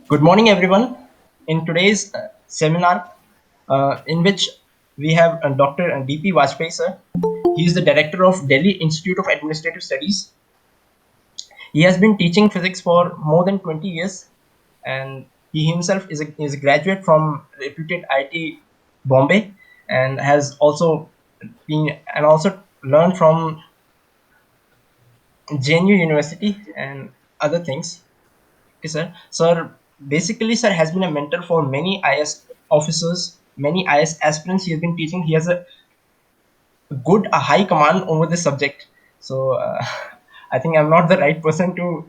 Good morning, everyone. In today's seminar, in which we have Dr. D.P. Vajpayee, sir. He is the director of Delhi Institute of Administrative Studies. He has been teaching physics for more than 20 years, and he himself is a graduate from reputed IIT Bombay, and has also also learned from JNU University and other things. Okay, sir. Sir, basically, sir has been a mentor for many IS officers, many IS aspirants. He has been teaching. He has a high command over this subject. So, I think I'm not the right person to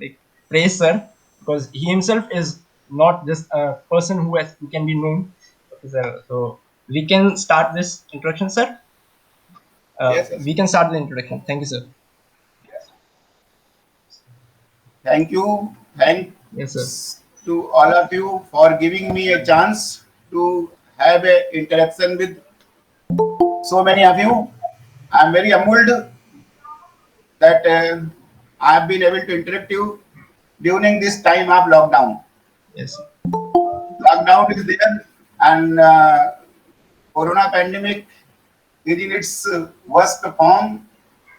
like praise sir, because he himself is not just a person who can be known. Okay, sir. So we can start this introduction, sir. Yes, yes. We can start the introduction. Thank you, sir. Thank you. Yes, sir. Thanks to all of you for giving me a chance to have a interaction with so many of you. I'm very humbled that I have been able to interact you during this time of lockdown. Yes, sir. Lockdown is there, and Corona pandemic is in its worst form.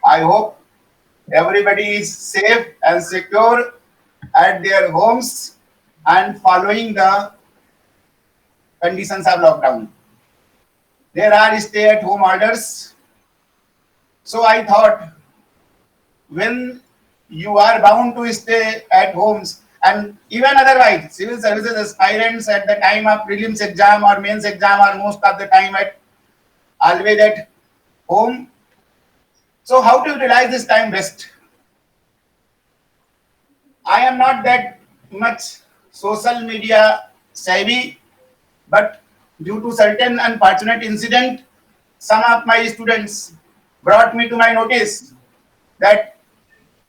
I hope everybody is safe and secure at their homes and following the conditions of lockdown. There are stay at home orders. So I thought when you are bound to stay at homes and even otherwise, civil services aspirants at the time of prelims exam or mains exam are most of the time at always at home. So how to utilize this time best? I am not that much social media savvy, but due to certain unfortunate incident, some of my students brought me to my notice that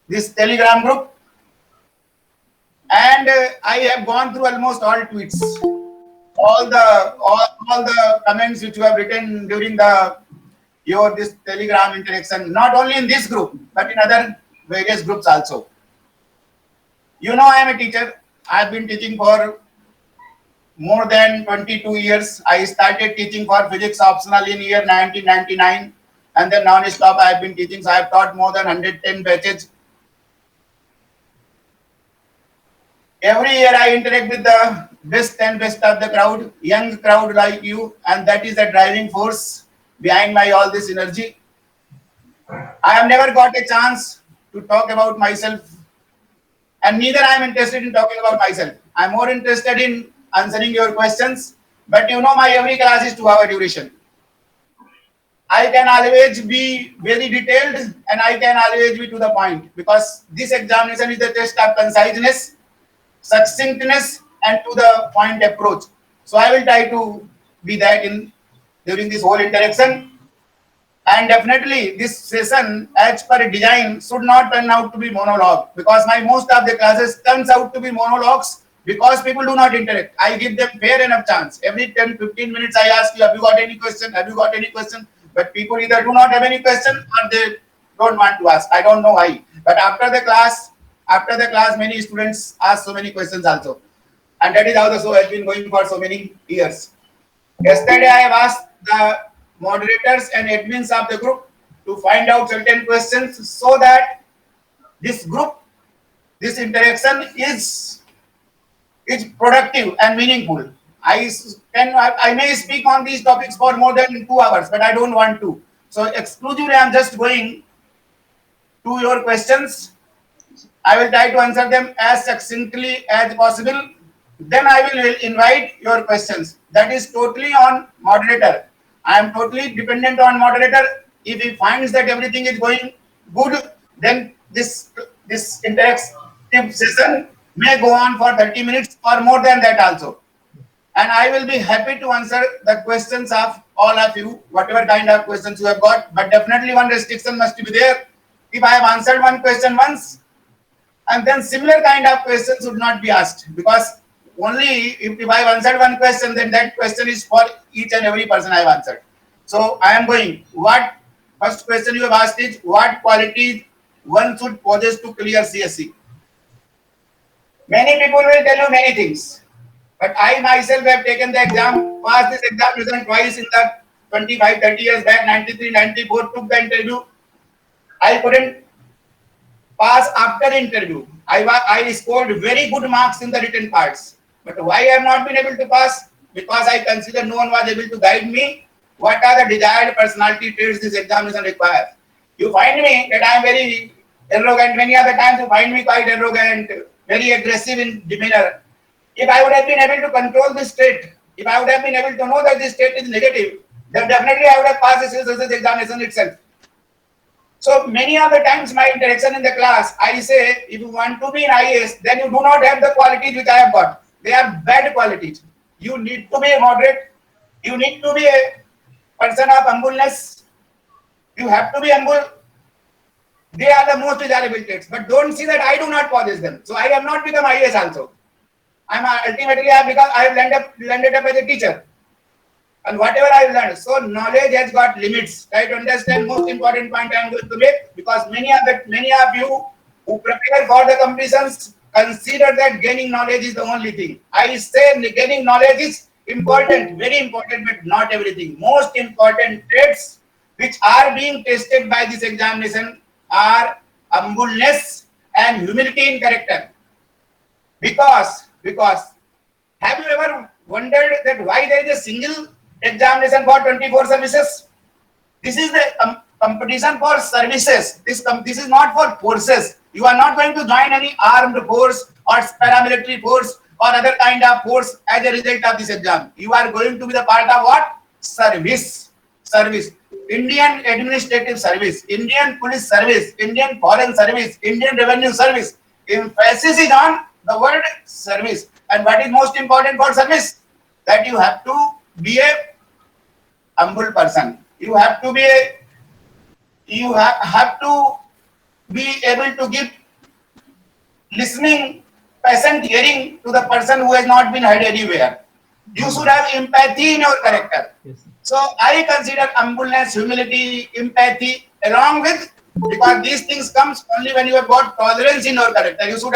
this Telegram group, and I have gone through almost all tweets, all the comments which you have written during the your this Telegram interaction, not only in this group but in other various groups also. You know, I am a teacher. I have been teaching for more than 22 years. I started teaching for physics optional in year 1999, and then non-stop I have been teaching. So I have taught more than 110 batches. Every year I interact with the best and best of the crowd, young crowd like you, and that is the driving force behind my all this energy. I have never got a chance to talk about myself, and neither I am interested in talking about myself. I am more interested in answering your questions. But you know, my every class is 2 hour duration. I can always be very detailed and I can always be to the point because this examination is the test of conciseness, succinctness, and to the point approach. So I will try to be that in during this whole interaction. And definitely this session as per design should not turn out to be monologue because my most of the classes turns out to be monologues because people do not interact. I give them fair enough chance. Every 10-15 minutes I ask you, have you got any question? Have you got any question? But people either do not have any question or they don't want to ask. I don't know why. But after the class, many students ask so many questions also. And that is how the show has been going for so many years. Yesterday, I have asked the moderators and admins of the group to find out certain questions so that this group, this interaction is productive and meaningful. I may speak on these topics for more than 2 hours, but I don't want to. So exclusively, I'm just going to your questions. I will try to answer them as succinctly as possible. Then I will invite your questions. That is totally on moderator. I am totally dependent on moderator. If he finds that everything is going good, then this interactive session may go on for 30 minutes or more than that also. And I will be happy to answer the questions of all of you, whatever kind of questions you have got. But definitely one restriction must be there. If I have answered one question once, and then similar kind of questions should not be asked because only if I have answered one question, then that question is for each and every person I have answered. So I am going. What first question you have asked is what qualities one should possess to clear CSC? Many people will tell you many things. But I myself have taken the exam, passed this examination twice in the 25, 30 years back, 93, 94, took the interview. I couldn't pass after the interview. I scored very good marks in the written parts. But why I have not been able to pass? Because I consider no one was able to guide me. What are the desired personality traits this examination requires? You find me that I am very arrogant. Many other times you find me quite arrogant, very aggressive in demeanor. If I would have been able to control this state, if I would have been able to know that this state is negative, then definitely I would have passed this examination itself. So many of the times my interaction in the class, I say, if you want to be an IAS, then you do not have the qualities which I have got. They are bad qualities. You need to be a moderate. You need to be a person of humbleness. You have to be humble. They are the most desirable traits. But don't see that I do not possess them. So I have not become IAS also. I'm ultimately I have landed up as a teacher. And whatever I learned, so knowledge has got limits. Try to understand most important point I am going to make, because many of you who prepare for the competitions consider that gaining knowledge is the only thing. I say gaining knowledge is important, very important, but not everything. Most important traits which are being tested by this examination are humbleness and humility in character. Because have you ever wondered that why there is a single examination for 24 services? This is the competition for services. This is not for forces. You are not going to join any armed force or paramilitary force or other kind of force as a result of this exam. You are going to be the part of what? Service. Service. Indian Administrative Service, Indian Police Service, Indian Foreign Service, Indian Revenue Service. Emphasis is on the word service. And what is most important for service? That you have to be a humble person. You have to be have to be able to give listening, patient hearing to the person who has not been heard anywhere. You should have empathy in your character. Yes. So I consider humbleness, humility, empathy, along with, because these things comes only when you have got tolerance in your character. You should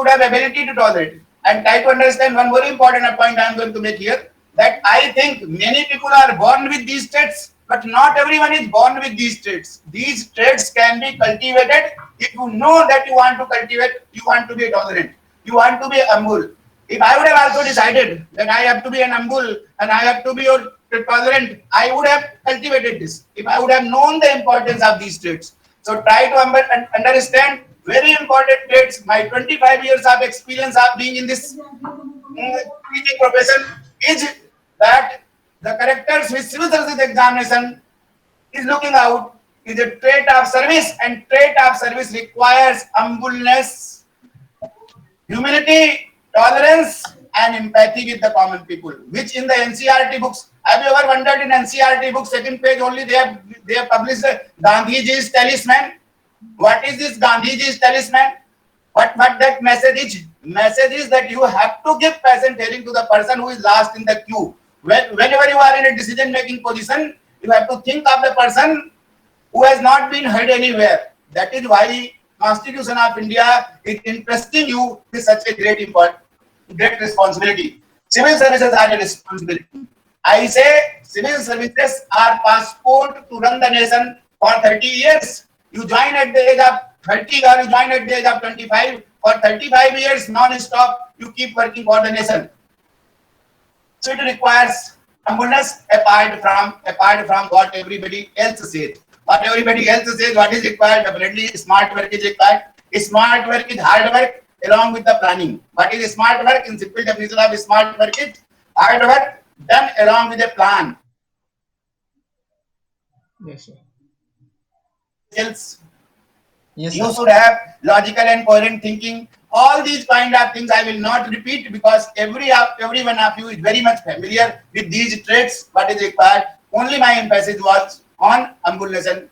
have ability to tolerate. And try to understand one very important point I am going to make here, that I think many people are born with these traits, but not everyone is born with these traits. These traits can be cultivated if you know that you want to cultivate, you want to be tolerant, you want to be humble. If I would have also decided that I have to be an humble and I have to be tolerant, I would have cultivated this. If I would have known the importance of these traits. So try to understand very important traits. My 25 years of experience of being in this teaching profession is that the characters which civil service examination is looking out is a trait of service, and trait of service requires humbleness, humility, tolerance, and empathy with the common people, which in the NCERT books, have you ever wondered, in NCERT books, second page only, they have published Gandhiji's talisman. What is this Gandhiji's talisman? What that message is? Message is that you have to give patient hearing to the person who is last in the queue. Whenever you are in a decision making position, you have to think of the person who has not been heard anywhere. That is why Constitution of India is entrusting you with such a great responsibility. Civil services are a responsibility. I say civil services are passport to run the nation for 30 years. You join at the age of 30 or you join at the age of 25. For 35 years non-stop, you keep working for the nation. So it requires humbleness apart from what everybody else says. What everybody else says, what is required? Definitely smart work is required. Smart work is hard work along with the planning. What is smart work? In simple definition of smart work is hard work done along with a plan. Yes, sir. Else, Yes, you sir. should have logical and coherent thinking. All these kind of things I will not repeat, because every one of you is very much familiar with these traits. What is required? Only my emphasis was on humbleness and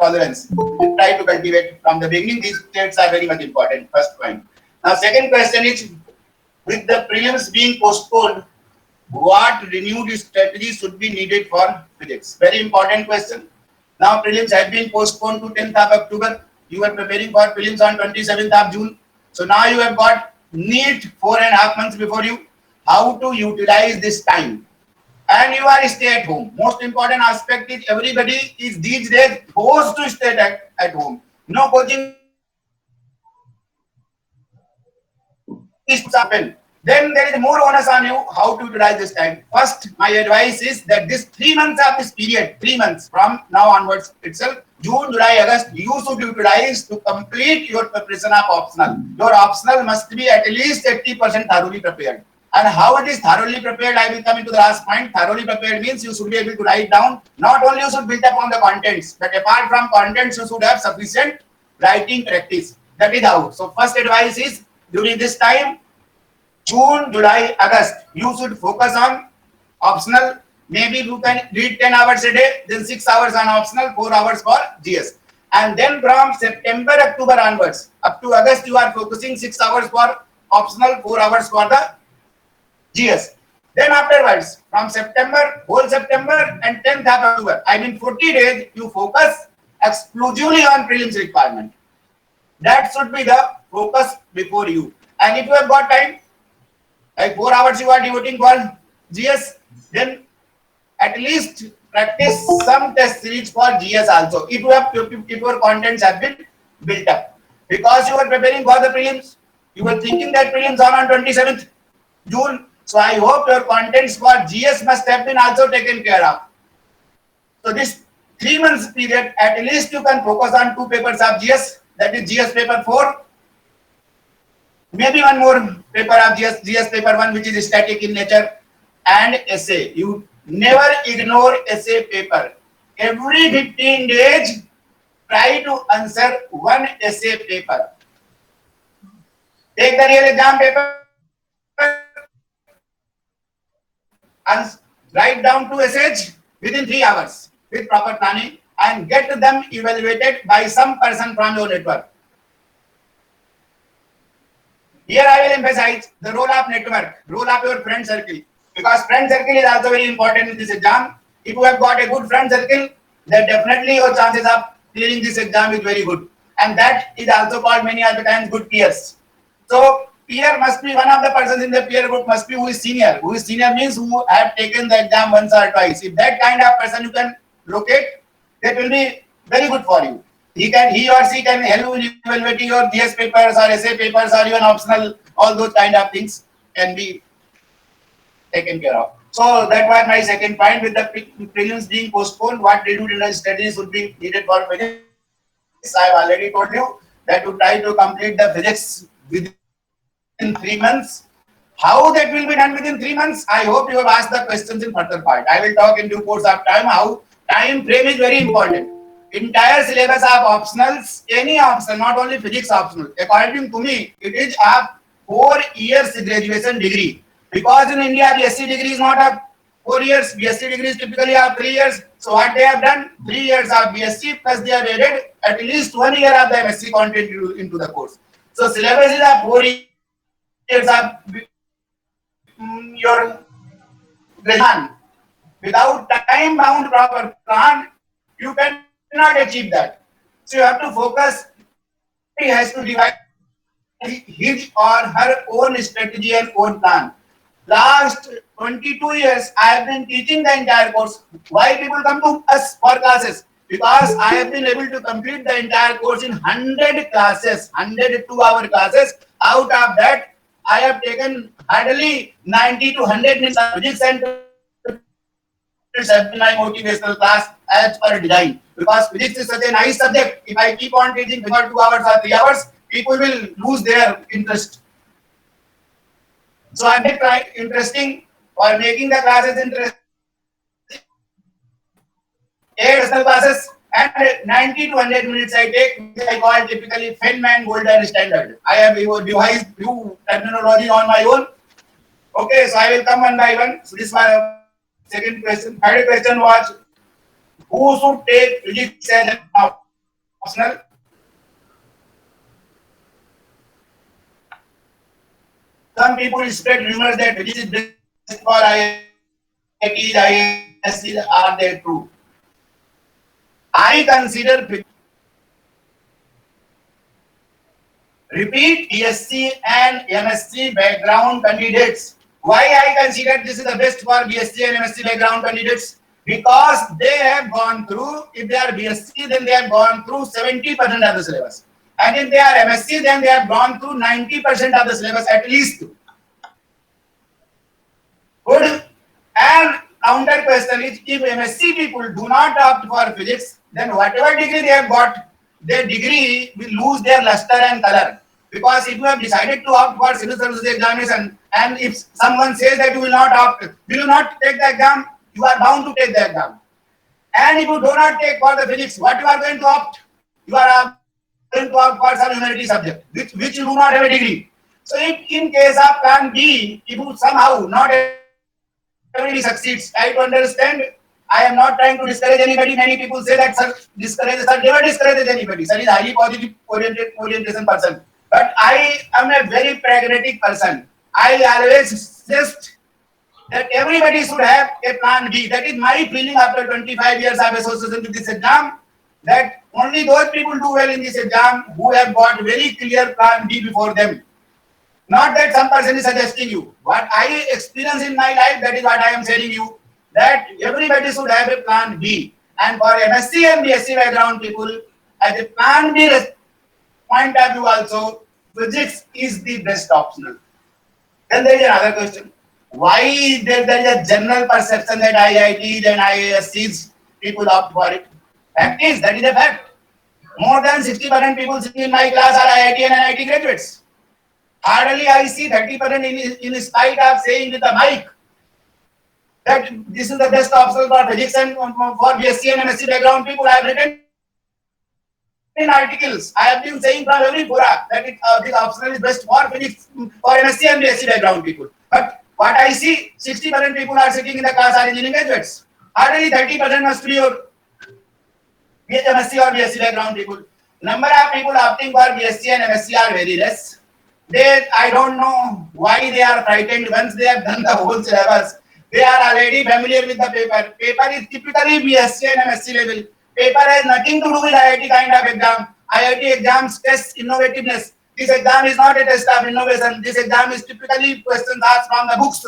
tolerance. We try to cultivate from the beginning. These traits are very much important. First point. Now, second question is, with the prelims being postponed, what renewed strategy should be needed for physics? Very important question. Now prelims have been postponed to 10th of October. You are preparing for prelims on 27th of June. So now you have got NEET 4.5 months before you. How to utilize this time? And you are stay at home. Most important aspect is everybody is these days forced to stay at home. No coaching is happen. Then there is more onus on you how to utilize this time. First, my advice is that this 3 months of this period, 3 months from now onwards itself, June, July, August, you should utilize to complete your preparation of optional. Your optional must be at least 80% thoroughly prepared. And how it is thoroughly prepared, I will come into the last point. Thoroughly prepared means you should be able to write down. Not only you should build up on the contents, but apart from contents, you should have sufficient writing practice. That is how. So first advice is during this time, June, July, August, you should focus on optional. Maybe you can read 10 hours a day, then 6 hours on optional, 4 hours for GS. And then from September, October onwards, up to August, you are focusing 6 hours for optional, 4 hours for the GS. Then afterwards, from September, whole September and 10th of October, I mean 40 days, you focus exclusively on prelims requirement. That should be the focus before you. And if you have got time, like 4 hours you are devoting for GS, then at least practice some test series for GS also. If your contents have been built up, because you are preparing for the prelims, you were thinking that prelims are on 27th June. So I hope your contents for GS must have been also taken care of. So this 3 months period, at least you can focus on 2 papers of GS, that is GS paper 4. Maybe one more paper of GS paper 1, which is static in nature, and essay. You never ignore essay paper. Every 15 days, try to answer one essay paper. Take the real exam paper and write down 2 essays within 3 hours with proper planning and get them evaluated by some person from your network. Here I will emphasize the role of network, role of your friend circle, because friend circle is also very important in this exam. If you have got a good friend circle, then definitely your chances of clearing this exam is very good. And that is also called many other times good peers. So peer must be one of the persons in the peer group must be who is senior. Who is senior means who have taken the exam once or twice. If that kind of person you can locate, that will be very good for you. He or she can help you in evaluating your GS papers or essay papers or even optional, all those kind of things can be taken care of. So that was my second point. With the prelims being postponed, what redundant studies would be needed for physics? I have already told you that to try to complete the physics within 3 months. How that will be done within 3 months? I hope you have asked the questions in further part. I will talk in due course of time how time frame is very important. Entire syllabus of optionals, any optional, not only physics optional. According to me, it is a 4 years graduation degree. Because in India, BSc degree is not a 4 years. BSc degree is typically of 3 years. So what they have done, 3 years of BSc plus they have added at least 1 year of the MSc content into the course. So syllabus is a 4 years of your graduation. Without time-bound proper plan, you cannot achieve that. So you have to focus. He has to devise his or her own strategy and own plan. Last 22 years, I have been teaching the entire course. Why people come to us for classes? Because I have been able to complete the entire course in 100 classes, 100 2-hour classes. Out of that, I have taken hardly 90 to 100 minutes of physics and have been my motivational class as per design. Because physics is such a nice subject. If I keep on teaching for 2 hours or 3 hours, people will lose their interest. So I make it interesting or making the classes interesting. 8 personal classes and 90 to 100 minutes I take, which I call typically Feynman Golden Standard. I have devised new terminology on my own. Okay, so I will come one by one. So this was second question. Third question was, who should take physics as an optional? Some people spread rumors that physics is best for IITs, IIScs. Are they true? I consider Repeat, BSc and MSc background candidates. Why I consider this is the best for BSc and MSc background candidates? Because they have gone through, if they are BSc, then they have gone through 70% of the syllabus. And if they are MSc, then they have gone through 90% of the syllabus at least. Good. And counter question is, if MSc people do not opt for physics, then whatever degree they have got, their degree will lose their luster and color. Because if you have decided to opt for civil services examination, and if someone says that you will not opt, will you not take the exam? You are bound to take the exam. And if you do not take for the physics, what you are going to opt? You are going to opt for some humanity subject, which you do not have a degree. So if in case of plan B, if you somehow not everybody succeeds, try to understand. I am not trying to discourage anybody. Many people say that sir discourages, sir never discourages anybody. Sir is highly positive orientation person. But I am a very pragmatic person. I always suggest that everybody should have a plan B. That is my feeling after 25 years of association with this exam, that only those people do well in this exam who have got very clear plan B before them. Not that some person is suggesting you. What I experience in my life, that is what I am telling you, that everybody should have a plan B. And for MSc and BSc background people, as a plan B point of view also, physics is the best optional. Then there is another question. Why there is a general perception that IITs and IISCs people opt for it? Fact is, that is a fact. More than 60% people sitting in my class are IIT and NIT graduates. Hardly I see 30% in spite of saying with the mic that this is the best option for physics and for BSc and MSc background people. I have written in articles. I have been saying from every fora that this option is best for physics, for MSc and BSc background people. But what I see, 60% people are sitting in the class are engineering graduates. Hardly 30% must be your MSc or BSc background people. Number of people opting for BSc and MSc are very less. I don't know why they are frightened. Once they have done the whole syllabus, they are already familiar with the paper. Paper is typically BSc and MSc level. Paper has nothing to do with IIT kind of exam. IIT exams test innovativeness. This exam is not a test of innovation. This exam is typically questions asked from the books.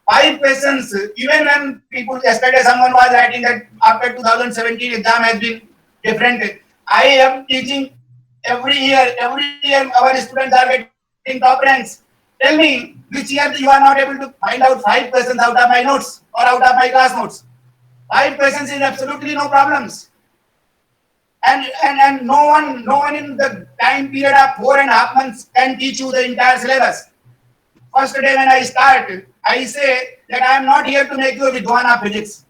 5 questions. Even when people, yesterday someone was writing that after 2017 exam has been different. I am teaching every year our students are getting top ranks. Tell me, which year you are not able to find out 5 questions out of my notes or out of my class notes? 5 questions is absolutely no problems. And no one in the time period of 4.5 months can teach you the entire syllabus. First day when I start, I say that I am not here to make you a Vidwan of physics.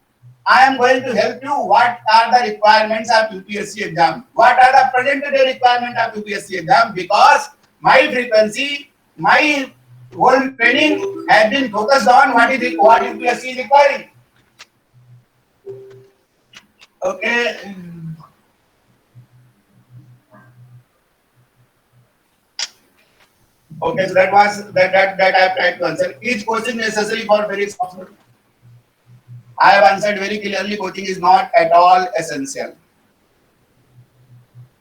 I am going to help you. What are the requirements of UPSC exam? What are the present day requirements of UPSC exam? Because my frequency, my whole training has been focused on what UPSC is requiring. Okay. Okay, so that was that I have tried to answer. Each coaching necessary for physics optional. I have answered very clearly. Coaching is not at all essential.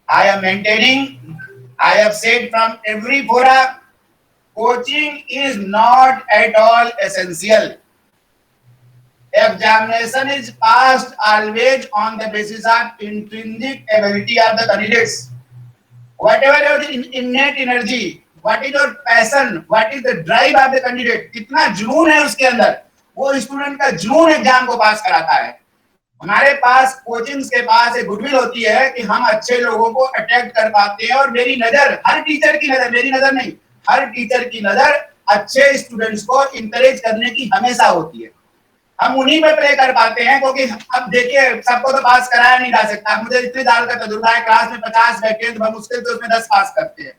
I am maintaining. I have said from every fora, coaching is not at all essential. Examination is passed always on the basis of intrinsic ability of the candidates. Whatever your innate energy, what is your passion, what is the drive of the candidate, कितना जुनून है उसके अंदर, वो student का जुनून exam को पास कराता है. हमारे पास कोचिंग्स के पास एक गुडविल होती है कि हम अच्छे लोगों को अट्रैक्ट कर पाते हैं और मेरी नजर, हर टीचर की नजर, मेरी नजर नहीं, हर टीचर की नजर अच्छे स्टूडेंट्स को इंकरेज करने की हमेशा होती है. हम उन्हीं पे प्ले कर पाते हैं क्योंकि अब देखिए सबको तो पास कराया नहीं जा सकता. मुझे इतने साल का तजुर्बा है, क्लास में 50 बैठे तो हम मुश्किल से उसमें 10 पास करते हैं.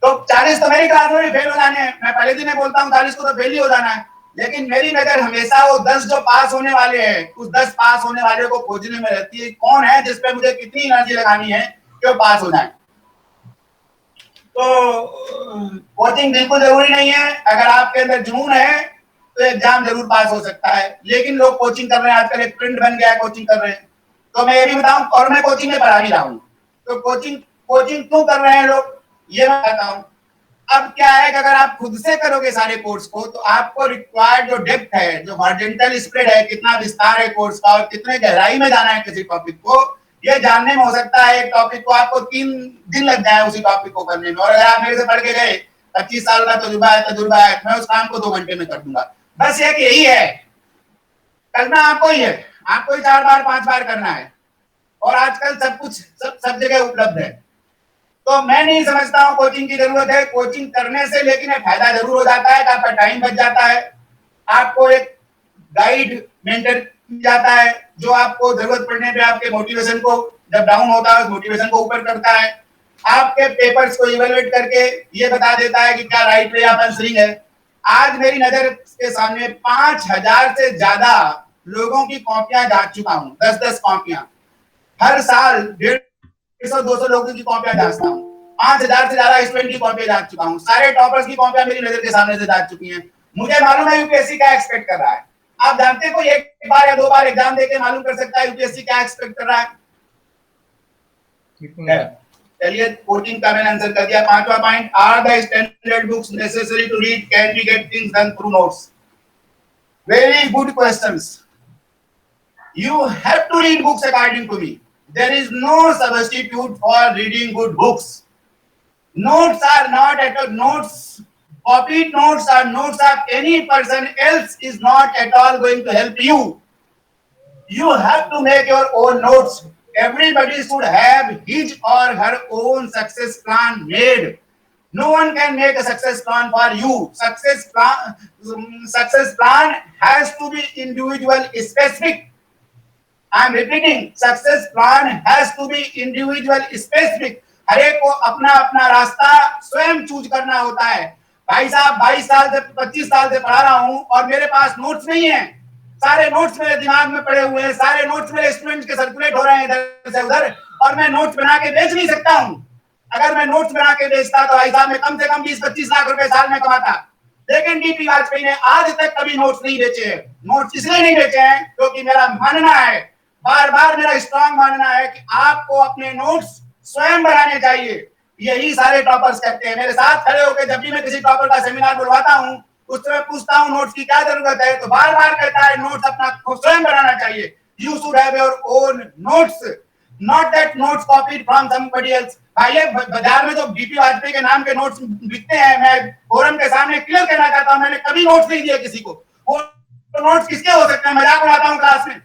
तो 40 तो मेरी क्लास में भी फेल हो जाने हैं. मैं पहले दिन में बोलता हूँ 40 को तो फेल ही हो जाना है, लेकिन मेरी नजर हमेशा वो 10 जो पास होने वाले हैं, उस 10 पास होने वाले को खोजने में रहती है. कौन है जिसपे मुझे कितनी एनर्जी लगानी है कि वो पास हो जाए. तो कोचिंग बिल्कुल जरूरी नहीं है. अगर आपके अंदर जुनून है तो एग्जाम जरूर पास हो सकता है. लेकिन लोग कोचिंग कर रहे हैं, आजकल एक ट्रेंड बन गया है कोचिंग कर रहे हैं. तो मैं ये भी बताऊं, और मैं कोचिंग में पढ़ा भी रहा हूँ. तो कोचिंग क्यों कर रहे हैं लोग? ये मैं कहता हूँ। अब क्या है कि अगर आप खुद से करोगे सारे कोर्स को, तो आपको रिक्वायर्ड जो डेप्थ है, जो हॉरिजॉन्टल स्प्रेड है, कितना विस्तार है कोर्स का और कितने गहराई में जाना है किसी टॉपिक को, ये जानने में हो सकता है एक टॉपिक को आपको 3 दिन लग जाए उसी टॉपिक को करने में। और अगर आप मेरे से पढ़ के गए, 25 साल का तजुर्बा है, मैं उस काम को 2 घंटे में कर दूंगा। बस ये कि यही है, करना आपको ही है, आपको ही 4 बार 5 बार करना है। और आजकल सब कुछ सब जगह उपलब्ध है। तो मैं नहीं समझता हूँ कोचिंग की जरूरत है। कोचिंग करने से लेकिन एक फायदा जरूर हो जाता है कि आपका टाइम बच जाता है, आपको एक गाइड मेंटर जाता है जो आपको जरूरत पड़ने पे आपके मोटिवेशन को, जब डाउन होता है, उस मोटिवेशन को ऊपर करता है, आपके पेपर्स को इवेलुएट करके ये बता देता है कि क्या राइट वे ऑफ आंसरिंग है। आज मेरी नजर के सामने 5000 से ज्यादा लोगों की कॉपियां जांच चुका हूँ, 10-10 कॉपियां। हर साल 150-200 लोगों की कॉपियां जांचता हूँ। 5000 से ज्यादा स्टूडेंट की कॉपियां जांच चुका हूँ। सारे टॉपर्स की कॉपियां मेरी नजर के सामने से जांच चुकी हैं। मुझे मालूम है यूपीएससी क्या एक्सपेक्ट कर रहा है। आप जानते हैं कोई एक बार या 2 बार एग्जाम देके मालूम कर सकता है यूपीएससी क्या एक्सपेक्ट कर रहा है? चलिए, कोचिंग का मैंने आंसर कर दिया। 5वां point, are the standard books necessary to read, can we get things done through notes? Very good questions. You have to read books according to me. There is no substitute for reading good books. Notes are not at all notes. Copied notes or notes of any person else is not at all going to help you. You have to make your own notes. Everybody should have his or her own success plan made. No one can make a success plan for you. Success plan has to be individual specific. I am repeating, success plan has to be individual specific. हर एक को अपना अपना रास्ता स्वयं choose करना होता है। भाई साहब 22 साल से 25 साल से पढ़ा रहा हूँ और मेरे पास नोट्स नहीं है। सारे नोट्स मेरे दिमाग में पड़े हुए हैं, सारे नोट्स मेरे स्टूडेंट्स के सर्कुलेट हो रहे हैं इधर से उधर, और मैं नोट्स बना के बेच नहीं सकता हूँ। अगर मैं नोट्स बना के बेचता तो भाई साहब मैं कम से कम 20-25 लाख रुपए साल में कमाता। लेकिन डीपी वाजपेयी ने आज तक कभी नोट्स नहीं बेचे हैं। नोट्स इसलिए नहीं बेचे हैं क्योंकि मेरा मानना है, बार बार मेरा स्ट्रांग मानना है कि आपको अपने नोट्स स्वयं बनाने चाहिए। यही सारे टॉपर्स कहते हैं। मेरे साथ खड़े होकर जब भी मैं किसी टॉपर का सेमिनार बुलवाता हूँ, उससे मैं पूछता हूँ नोट्स की क्या जरूरत है, तो बार बार कहता है नोट्स अपना स्वयं बनाना चाहिए। You should have your own notes, not that notes copied from somebody else. भाई बाजार में जो बीपी वाजपेयी के नाम के नोट्स बिकते हैं, मैं फोरम के सामने क्लियर कहना चाहता हूँ, मैंने कभी नोट्स नहीं दिए किसी को। वो नोट्स किसके हो सकते हैं? मजाक उड़ाता हूँ क्लास में।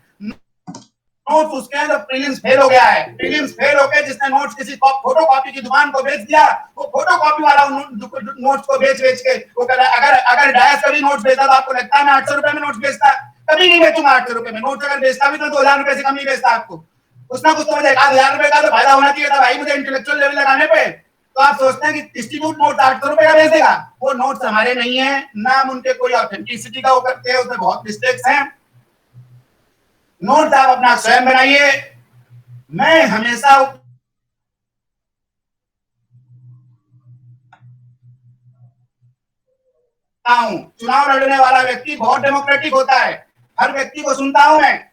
नोट्स उसके हैं जो प्रीलिम्स फेल हो गया है। प्रीलिम्स फेल होकर जिसने नोट्स किसी फोटो कॉपी की दुकान को बेच दिया, वो फोटो कॉपी वाला नोट्स को बेच के वो कर रहा है। अगर डायस कभी नोट्स बेचता तो आपको लगता है मैं 800 रुपए में नोट्स बेचता? कभी नहीं बेचूंगा 800 रुपए में नोट्स। अगर बेचता भी तो 2000 रुपए से कम नहीं बेचता आपको। कुछ ना कुछ तो मुझे 1000 रुपए का तो फायदा होना चाहिए था भाई मुझे इंटेलेक्चुअल लेवल लगाने पे। तो आप सोचते हैं कि इंस्टीट्यूट नोट 800 रुपए का बेच देगा? वो नोट्स हमारे नहीं है, नाम उनके कोई ऑथेंटिसिटी का वो करते हैं, उसमें बहुत मिस्टेक्स हैं। नोट्स आप अपना स्वयं बनाइए। मैं हमेशा चुनाव लड़ने वाला व्यक्ति बहुत डेमोक्रेटिक होता है। हर व्यक्ति को सुनता हूं मैं,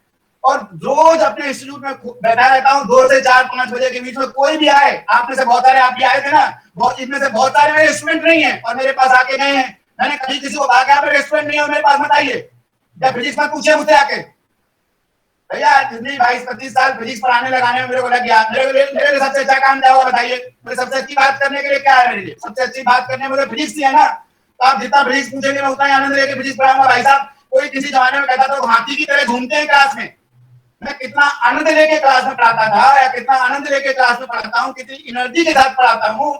और रोज अपने इंस्टीट्यूट में बैठा रहता हूँ 2 से 4-5 बजे के बीच में। कोई भी आए, आप में से बहुत सारे आप भी आए थे ना, इनमें से बहुत सारे मेरे स्टूडेंट नहीं है और मेरे पास आके गए हैं। मैंने कभी किसी को कहा कि आप मेरे स्टूडेंट नहीं है और मेरे पास मत आइए, या फिजिक्स मत पूछिए मुझसे आके। भैया जितनी 22-25 साल फिजिक्स पढ़ाने लगाने में मेरे को लग गया। मेरे लिए सबसे अच्छा काम क्या होगा बताइए? मेरे सबसे अच्छी बात करने के लिए क्या है? मेरे लिए सबसे अच्छी बात करने मुझे फिजिक्स ही है ना। तो आप जितना फिजिक्स पूछेंगे मैं उतना ही आनंद लेके फिजिक्स पढ़ाऊंगा। भाई साहब कोई किसी जमाने में कहता था हाथी की तरह घूमते हैं क्लास में, मैं कितना आनंद लेके क्लास में पढ़ाता था, या कितना आनंद लेके क्लास में पढ़ाता हूँ, कितनी एनर्जी के साथ पढ़ाता हूँ।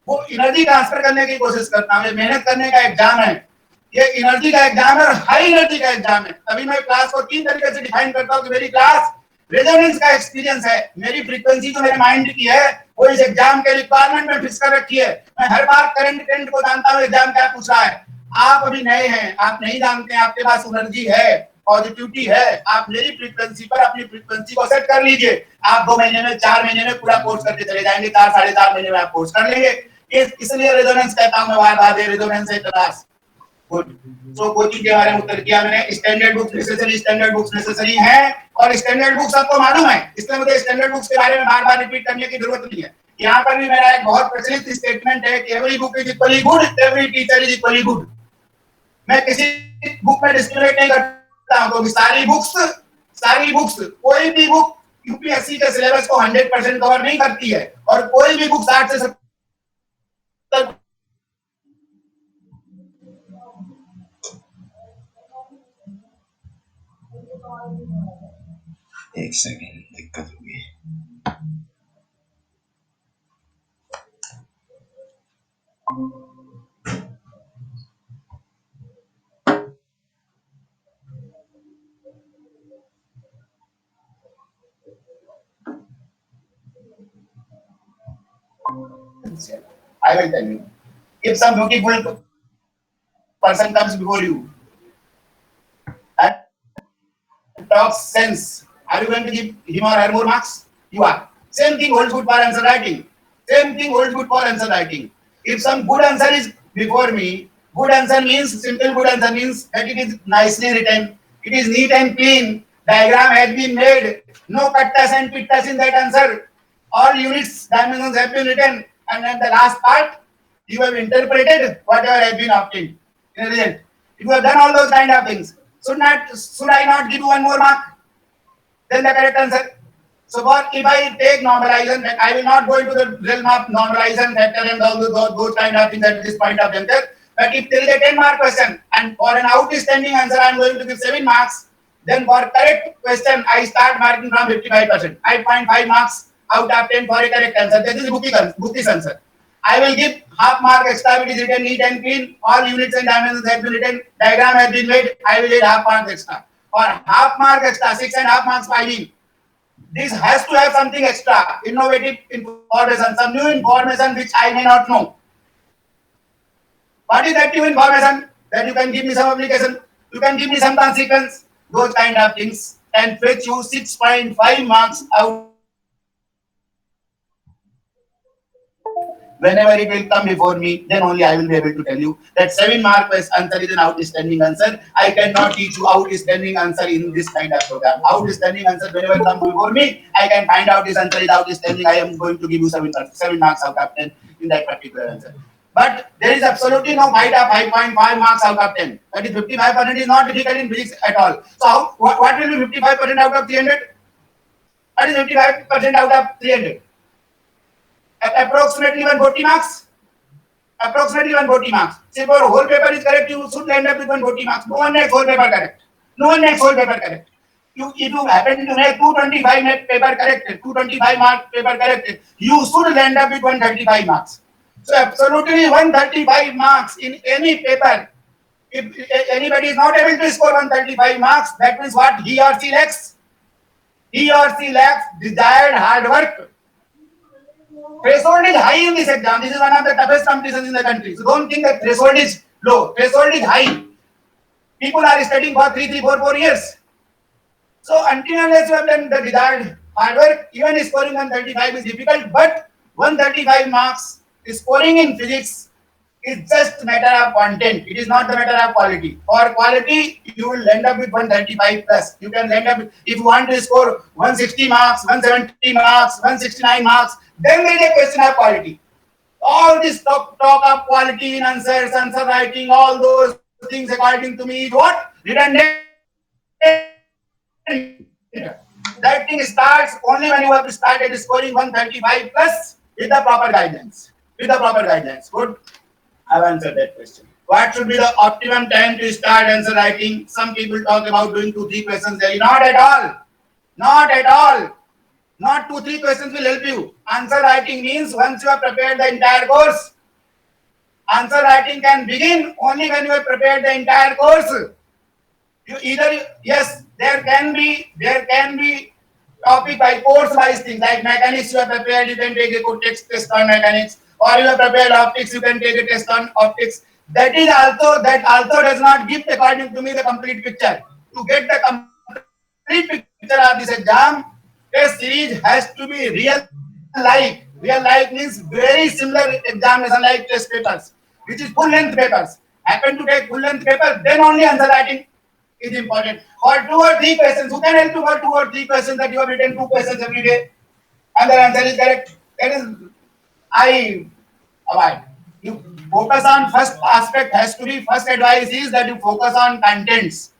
वो एनर्जी ट्रांसफर करने की कोशिश करता हूँ। मेहनत करने का एग्जाम है, ये एनर्जी का एग्जाम है और हाई एनर्जी का एग्जाम है। तभी मैं क्लास को 3 तरीके से डिफाइन करता हूँ कि मेरी क्लास रेजोनेंस का एक्सपीरियंस है। मेरी फ्रीक्वेंसी जो मेरे माइंड की है वो इस एग्जाम के रिक्वायरमेंट में फिक्स कर रखी है। मैं हर बार करंट को जानता हूँ एग्जाम क्या पूछ रहा है। आप अभी नए हैं, आप नहीं जानते हैं, आपके पास एनर्जी है, पॉजिटिविटी है, आप मेरी फ्रीक्वेंसी पर अपनी फ्रीक्वेंसी को सेट कर लीजिए। आप 2 महीने में 4 महीने में पूरा कोर्स करके चले जाएंगे। 4-4.5 महीने में आप कोर्स कर लेंगे। इसलिए रेजोनेंस कहता हूं मैं बार बार, रेजोनेंस है क्लास। गुड. सो कोचिंग के बारे में उत्तर किया मैंने. स्टैंडर्ड बुक्स नेसेसरी हैं और स्टैंडर्ड बुक्स आपको मालूम है, इसलिए मुझे स्टैंडर्ड बुक्स के बारे में बार बार रिपीट करने की जरूरत नहीं है. यहाँ पर भी मेरा एक बहुत प्रचलित स्टेटमेंट है कि every book is equally good, every teacher is equally good. मैं किसी बुक में डिस्क्रिमिनेट नहीं करता हूँ, क्योंकि सारी बुक्स कोई भी बुक यूपीएससी के सिलेबस को 100% कवर नहीं करती है और कोई भी बुक 60 से 70. एक सेकेंड, दिक्कत होगी. I will tell you. If some beautiful person comes before you and talks sense, are you going to give him or her more marks? You are. Same thing holds good for answer writing. Same thing holds good for answer writing. If some good answer is before me, good answer means, simple good answer means that it is nicely written, it is neat and clean, diagram has been made, no cuttas and pittas in that answer, all units, dimensions have been written, and at the last part, you have interpreted whatever has been obtained in a result. If you have done all those kind of things, should I not give you one more mark? Then the correct answer. So if I take normalization, I will not go into the realm of normalization factor and all those kind of things at this point of juncture. But if there is a 10-mark question and for an outstanding answer I am going to give 7 marks, then for correct question I start marking from 55%. I find 5 marks out of 10 for a correct answer. That is Bhuki's answer. I will give half mark extra, it is written neat and clean, all units and dimensions have been written, diagram has been made, I will get half mark extra. Or half mark extra, 6.5 marks filing. This has to have something extra, innovative information, some new information which I may not know. What is that new information? That you can give me some application, you can give me some consequence, those kind of things, and fetch you 6.5 marks out. Whenever it will come before me, then only I will be able to tell you that 7-mark answer is an outstanding answer. I cannot teach you outstanding answer in this kind of program. Outstanding answer, whenever it comes before me, I can find out this answer is outstanding. I am going to give you 7 marks out of 10 in that particular answer. But there is absolutely no fight of 5.5 marks out of 10. That is 55% is not difficult in physics at all. So what will be 55% out of 300? That is 55% out of 300. Approximately 140 marks. Approximately 140 marks. Say for whole paper is correct, you should end up with 140 marks. No one makes whole paper correct. No one makes whole paper correct. If you happen to make 225 paper corrected, 225 mark paper corrected, you should end up with 135 marks. So absolutely 135 marks in any paper. If anybody is not able to score 135 marks, that means what? He or she lacks desired hard work. Threshold is high in this exam. This is one of the toughest competitions in the country. So don't think that threshold is low. Threshold is high. People are studying for 4 years. So until unless you have done the desired hard work, even scoring 135 is difficult. But 135 marks scoring in physics is just matter of content. It is not the matter of quality. For quality, you will end up with 135 plus. You can end up with, if you want to score 160 marks, 170 marks, 169 marks, then there is a question of quality. All this talk of quality in answers, answer writing, all those things according to me is what? Redundant. That thing starts only when you have started scoring 135 plus with the proper guidelines. Good. I've answered that question. What should be the optimum time to start answer writing? Some people talk about doing 2-3 questions daily. Not at all. Not 2-3 questions will help you. Answer writing means once you have prepared the entire course. Answer writing can begin only when you have prepared the entire course. There can be topic by course wise things like mechanics you have prepared, you can take a good text test on mechanics, or you have prepared optics, you can take a test on optics. That also does not give, according to me, the complete picture. To get the complete picture of this exam, test series has to be real life. Real life means very similar examination like test papers, which is full length papers. happen to take full length paper, then only answer writing is important. For 2 or 3 questions, who can help you for 2 or 3 questions that you have written 2 questions every day and the answer is correct? That is, I avoid. You focus on first aspect has to be first advice is that you focus on contents.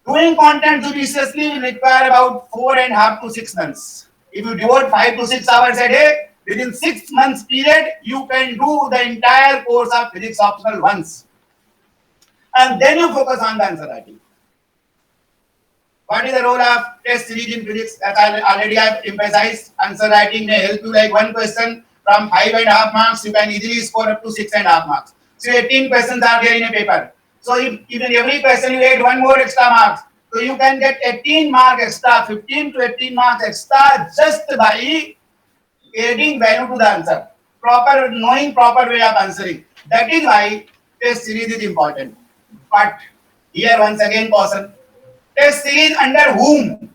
Doing content judiciously will require about 4.5 to 6 months. If you devote 5 to 6 hours a day, within 6 months period, you can do the entire course of physics optional once. And then you focus on the answer writing. What is the role of test series in physics? As I already have emphasized, answer writing may help you like one question from 5.5 marks, you can easily score up to 6.5 marks. So 18 questions are there in a paper. So if in every question you add one more extra marks, so you can get 18 marks extra, 15 to 18 marks extra just by adding value to the answer. Knowing proper way of answering. That is why test series is important. But here once again caution. Test series under whom?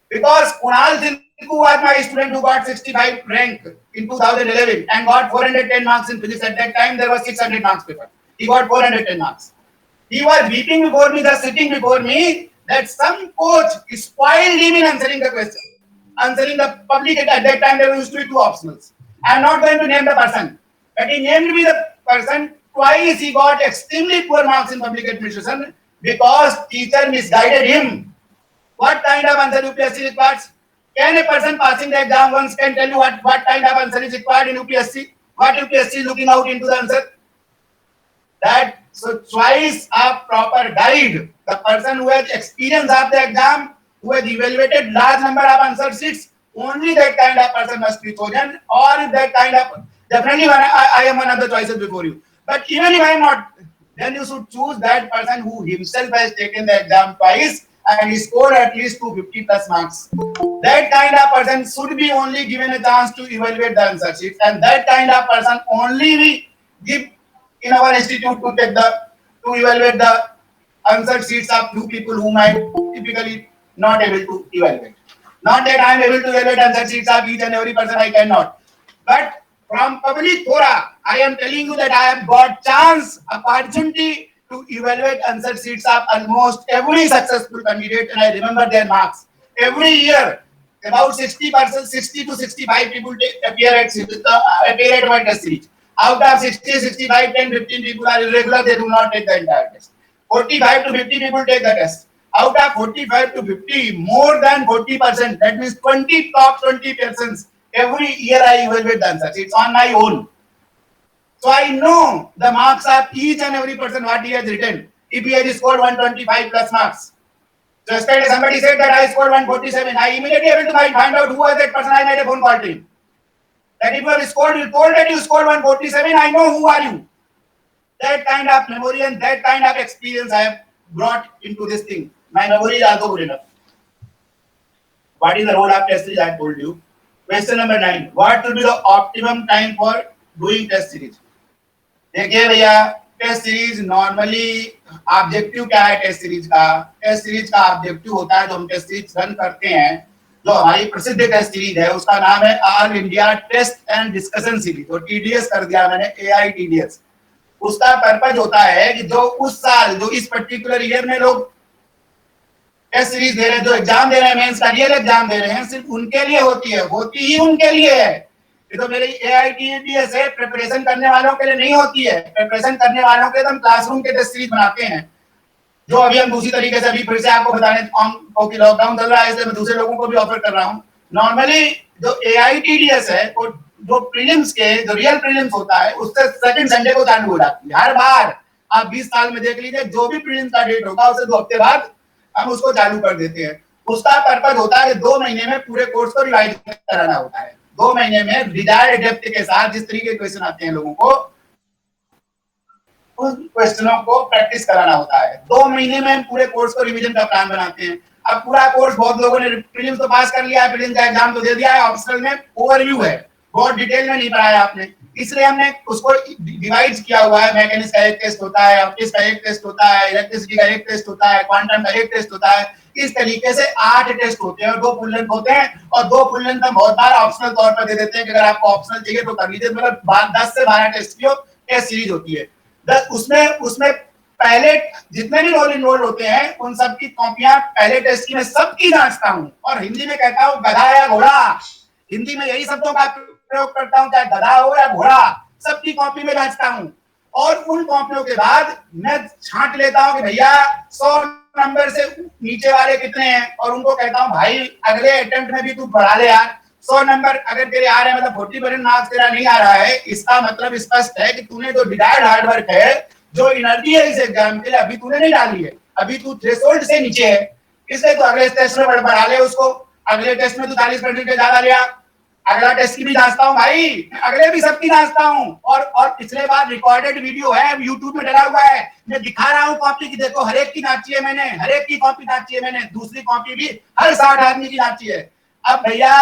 Because Kunal Sindhu was my student who got 65 rank in 2011 and got 410 marks in physics. At that time, there was 600 marks paper. He got 410 marks. He was weeping before me, just sitting before me, that some coach spoiled him in answering the question. Answering the public at that time, there used to be 2 optionals. I am not going to name the person, but he named me the person. Twice he got extremely poor marks in public administration because teacher misguided him. What kind of answer UPSC requires? Can a person passing the exam once can tell you what kind of answer is required in UPSC? What UPSC is looking out into the answer? That so choice of proper guide. The person who has experience of the exam, who has evaluated large number of answer sheets, only that kind of person must be chosen. Or if that kind of definitely I am one of the choices before you. But even if I am not, then you should choose that person who himself has taken the exam twice and he scored at least 250 plus marks. That kind of person should be only given a chance to evaluate the answer sheets, and that kind of person only we give in our institute to take to evaluate the answer sheets of few people whom I typically not able to evaluate. Not that I am able to evaluate answer sheets of each and every person, I cannot. But from public fora, I am telling you that I have got chance, opportunity to evaluate answer sheets of almost every successful candidate, and I remember their marks. Every year, about 60%, 60 to 65 people appear at one test series. Out of 60, 65, 10, 15 people are irregular, they do not take the entire test. 45 to 50 people take the test. Out of 45 to 50, more than 40%, that means 20 top 20 persons, every year I evaluate the answers. It's on my own. So I know the marks of each and every person, what he has written. If he has scored 125 plus marks. So yesterday somebody said that I scored 147. I immediately able to find out who was that person. I made a phone call to him. That if you have scored, you told that you scored 147, I know who are you. That kind of memory and that kind of experience I have brought into this thing. My memory is also good enough. What is the role of test series? I told you. Question number 9. What will be the optimum time for doing test series? देखिए भैया, test series normally objective क्या है test series का? Test series का objective होता है जो हम टेस्ट सीरीज रन करते हैं, जो हमारी प्रसिद्ध टेस्ट सीरीज है उसका नाम है all India test and discussion series, और टीडीएस कर दिया मैंने, AITDS। उसका पर्पज होता है कि जो उस साल, जो इस पर्टिकुलर ईयर में लोग टेस्ट सीरीज दे रहे हैं, जो एग्जाम दे रहे हैं, मेंस का रियल एग्जाम दे रहे हैं, सिर्फ उनके लिए होती है, होती ही उनके लिए है। ये तो मेरी AITDS है, प्रिपरेशन करने वालों के लिए नहीं होती है। प्रिपरेशन करने वालों के लिए हम क्लासरूम के टेस्ट सीरीज बनाते हैं, जो अभी हम दूसरी तरीके से अभी फिर से आपको बताने, क्योंकि लॉकडाउन चल रहा है इसलिए मैं दूसरे लोगों को भी ऑफर कर रहा हूँ। नॉर्मली जो AITDS है, वो जो प्रीलिम्स के, जो रियल प्रीलिम्स होता है, उससे सेकंड संडे को चालू हो जाती है। हर बार आप 20 साल में देख लीजिए, जो भी प्रीलिम्स का डेट होगा उससे 2 हफ्ते बाद हम उसको चालू कर देते हैं। उसका पर्पज होता है कि 2 महीने में पूरे कोर्स को रिवाइज कराना होता है। 2 महीने में डिजायर्ड डेप्थ के साथ जिस तरीके के क्वेश्चन आते हैं लोगों को, उस क्वेश्चनों को प्रैक्टिस कराना होता है। 2 महीने में हम पूरे कोर्स को रिवीजन का प्लान बनाते हैं। अब पूरा कोर्स बहुत लोगों ने प्रीलिम्स तो पास कर लिया है, प्रीलिम्स का एग्जाम तो दे दिया है, ऑप्शनल में ओवरव्यू है, बहुत डिटेल में नहीं पढ़ाया आपने, इसलिए हमने उसको डिवाइड किया हुआ है। मैकेनिक्स का एक टेस्ट होता है, ऑप्टिक्स का एक टेस्ट होता है, इलेक्ट्रिसिटी का एक टेस्ट होता है, क्वांटम का एक टेस्ट होता है। इस तरीके से 8 टेस्ट होते हैं और 2 फुल लेंथ होते हैं, और 2 फुल लेंथ हम बहुत बार ऑप्शनल तौर पर दे देते हैं कि अगर आपको ऑप्शनल चाहिए तो कर लीजिए। मतलब 10 से 12 टेस्ट की टेस्ट सीरीज होती है। उसमें उसमें पहले जितने भी रोल इनरोल होते हैं उन सबकी कॉपियां पहले टेस्ट की मैं सबकी जांचता हूं, और हिंदी में कहता हूं गधा या घोड़ा, हिंदी में यही शब्दों का प्रयोग करता हूं, चाहे गधा हो या घोड़ा, सबकी कॉपी में जांचता हूं। और उन कॉपियों के बाद मैं छांट लेता हूं कि भैया 100 नंबर से नीचे वाले कितने हैं, और उनको कहता हूं भाई अगले अटेम्प्ट में भी तू बढ़ा ले यार, 100 नंबर अगर तेरे आ रहे हैं, मतलब 40% मार्क्स तेरा नहीं आ रहा है, इसका मतलब स्पष्ट है कि तूने जो डिजायर्ड हार्डवर्क है, जो एनर्जी है इस एग्जाम के लिए, अभी तूने नहीं डाली है, अभी तू थ्रेशोल्ड से नीचे है, इसलिए तू अगले टेस्ट में बढ़ा ले उसको। अगले टेस्ट में तू 40% के ज्यादा लिया, अगला टेस्ट की भी जांचता हूं भाई, अगले भी सबकी जांचता हूं। और पिछले बार रिकॉर्डेड वीडियो है, यूट्यूब में डला हुआ है, मैं दिखा रहा हूं कॉपी की, देखो हर एक की जांची है मैंने, हर एक की कॉपी जांची है मैंने, दूसरी कॉपी भी हर 60 आदमी की जांची है। अब भैया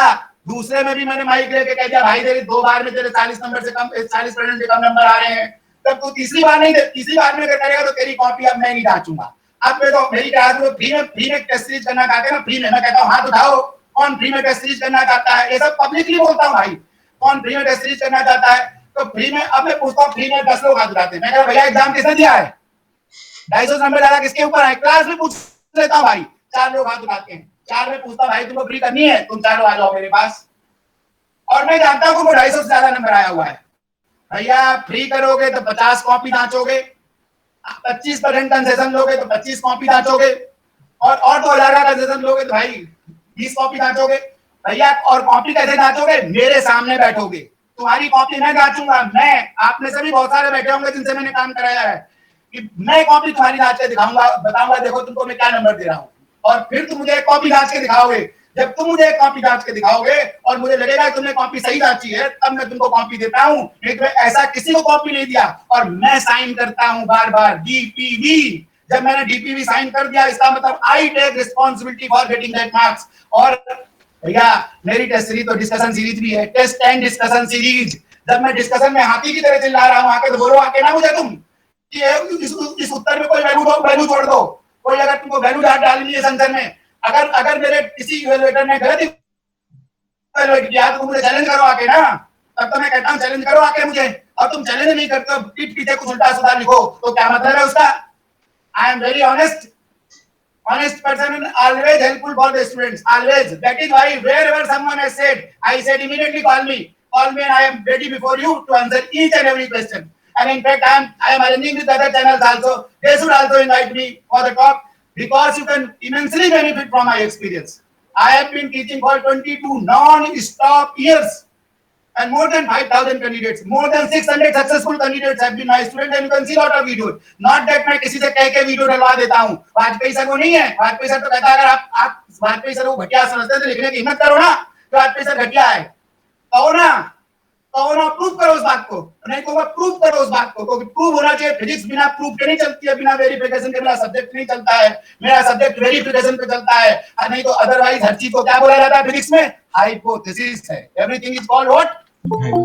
दूसरे में भी मैंने माइक लेके कह दिया भाई तेरे 2 बार में तेरे 40 नंबर से कम, 40% से कम नंबर आ रहे हैं, तब तू तीसरी बार नहीं, तीसरी बार में करेगा तो तेरी कॉपी अब मैं नहीं जांचूंगा। अब मैं तो मेरी क्या, फ्री में टेस्ट सीरीज करना चाहते हैं ना, फ्री में, मैं कहता हूं हाथ उठाओ कौन फ्री में टेस्ट सीरीज करना चाहता है, ये सब पब्लिकली बोलता हूं भाई, कौन फ्री में टेस्ट सीरीज करना चाहता है। तो फ्री में, अब मैं पूछता हूं, फ्री में 10 लोग हाथ उठाते हैं, मैं कह भैया एग्जाम किसने दिया है, 250 नंबर ज्यादा किसके ऊपर है, क्लास में पूछ लेता हूं भाई, 4 लोग हाथ उठाते हैं, 4 में पूछता भाई तुमको फ्री करनी है, तुम चारों आ जाओ मेरे पास, और मैं जानता हूं कि 250 से ज्यादा नंबर आया हुआ है। भैया फ्री करोगे तो 50 कॉपी जांचोगे, 25% कंसेशन लोगे तो 25 कॉपी जांचोगे, और 2000 का कंसेशन लोगे तो भाई 20 कॉपी जांचोगे। भैया और कॉपी कैसे जांचोगे, मेरे सामने बैठोगे, तुम्हारी कॉपी मैं जांचूंगा, मैं, आप में से भी बहुत सारे बैठे होंगे जिनसे मैंने काम कराया है, कि मैं कॉपी तुम्हारी जांच के दिखाऊंगा, बताऊंगा देखो तुमको मैं क्या नंबर दे रहा हूं, और फिर तुम मुझे एक कॉपी जांच के दिखाओगे। जब तुम मुझे एक कॉपी जांच के दिखाओगे और मुझे लगेगा कि तुमने कॉपी सही जांची है, तब मैं तुमको कॉपी देता हूं, लेकिन ऐसा किसी को कॉपी नहीं दिया, और मैं साइन करता हूं बार बार डीपीवी। जब मैंने डीपीवी साइन कर दिया, इसका मतलब I take responsibility for getting that marks. और भैया मेरी टेस्ट सीरीज तो डिस्कशन सीरीज भी है, टेस्ट एंड डिस्कशन सीरीज। जब मैं डिस्कशन में हाथी की तरह चिल्ला रहा हूं, आके तो बोलो आके ना मुझे तुम कि इस उत्तर में कोई वैल्यू छोड़ दो, कोई अगर तुमको वैल्यू डालनी है सेंसर में, अगर अगर मेरे किसी इवैल्यूएटर ने गलत इवैल्यूएट किया तो मुझे चैलेंज करो आके ना, तब तो मैं कहता हूं चैलेंज करो आके मुझे, और तुम चैलेंज नहीं करते हो, पीठ पीछे कुछ उल्टा सुधा लिखो, तो क्या मतलब है उसका। I am very honest person and always helpful for the students, always. That is why wherever someone has said, I said immediately call me and I am ready before you to answer each and every question. And in fact I am arranging with other channels also, they should also invite me for the talk, because you can immensely benefit from my experience. I have been teaching for 22 non-stop years, and more than 5,000 candidates, more than 600 successful candidates have been my students, and you can see lot of videos. Not that मैं किसी से कह के video डलवा देता हूँ, Vajpayee sir वो नहीं है, वाजपेयी सर तो कहता है अगर आप वाजपेयी सर को घटिया समझते हैं तो लिखने की हिम्मत करो ना कि वाजपेयी सर घटिया है, कहो ना, प्रूव करो उस बात को, नहीं तो प्रूव करो उस बात को, क्योंकि प्रूव होना चाहिए, फिजिक्स बिना प्रूव के नहीं चलती है, बिना वेरिफिकेशन के मेरा सब्जेक्ट नहीं चलता है, मेरा सब्जेक्ट वेरिफिकेशन पे चलता है, नहीं तो अदरवाइज हर चीज को क्या बोला जाता है फिजिक्स में, हाइपोथेसिस है, everything is called what,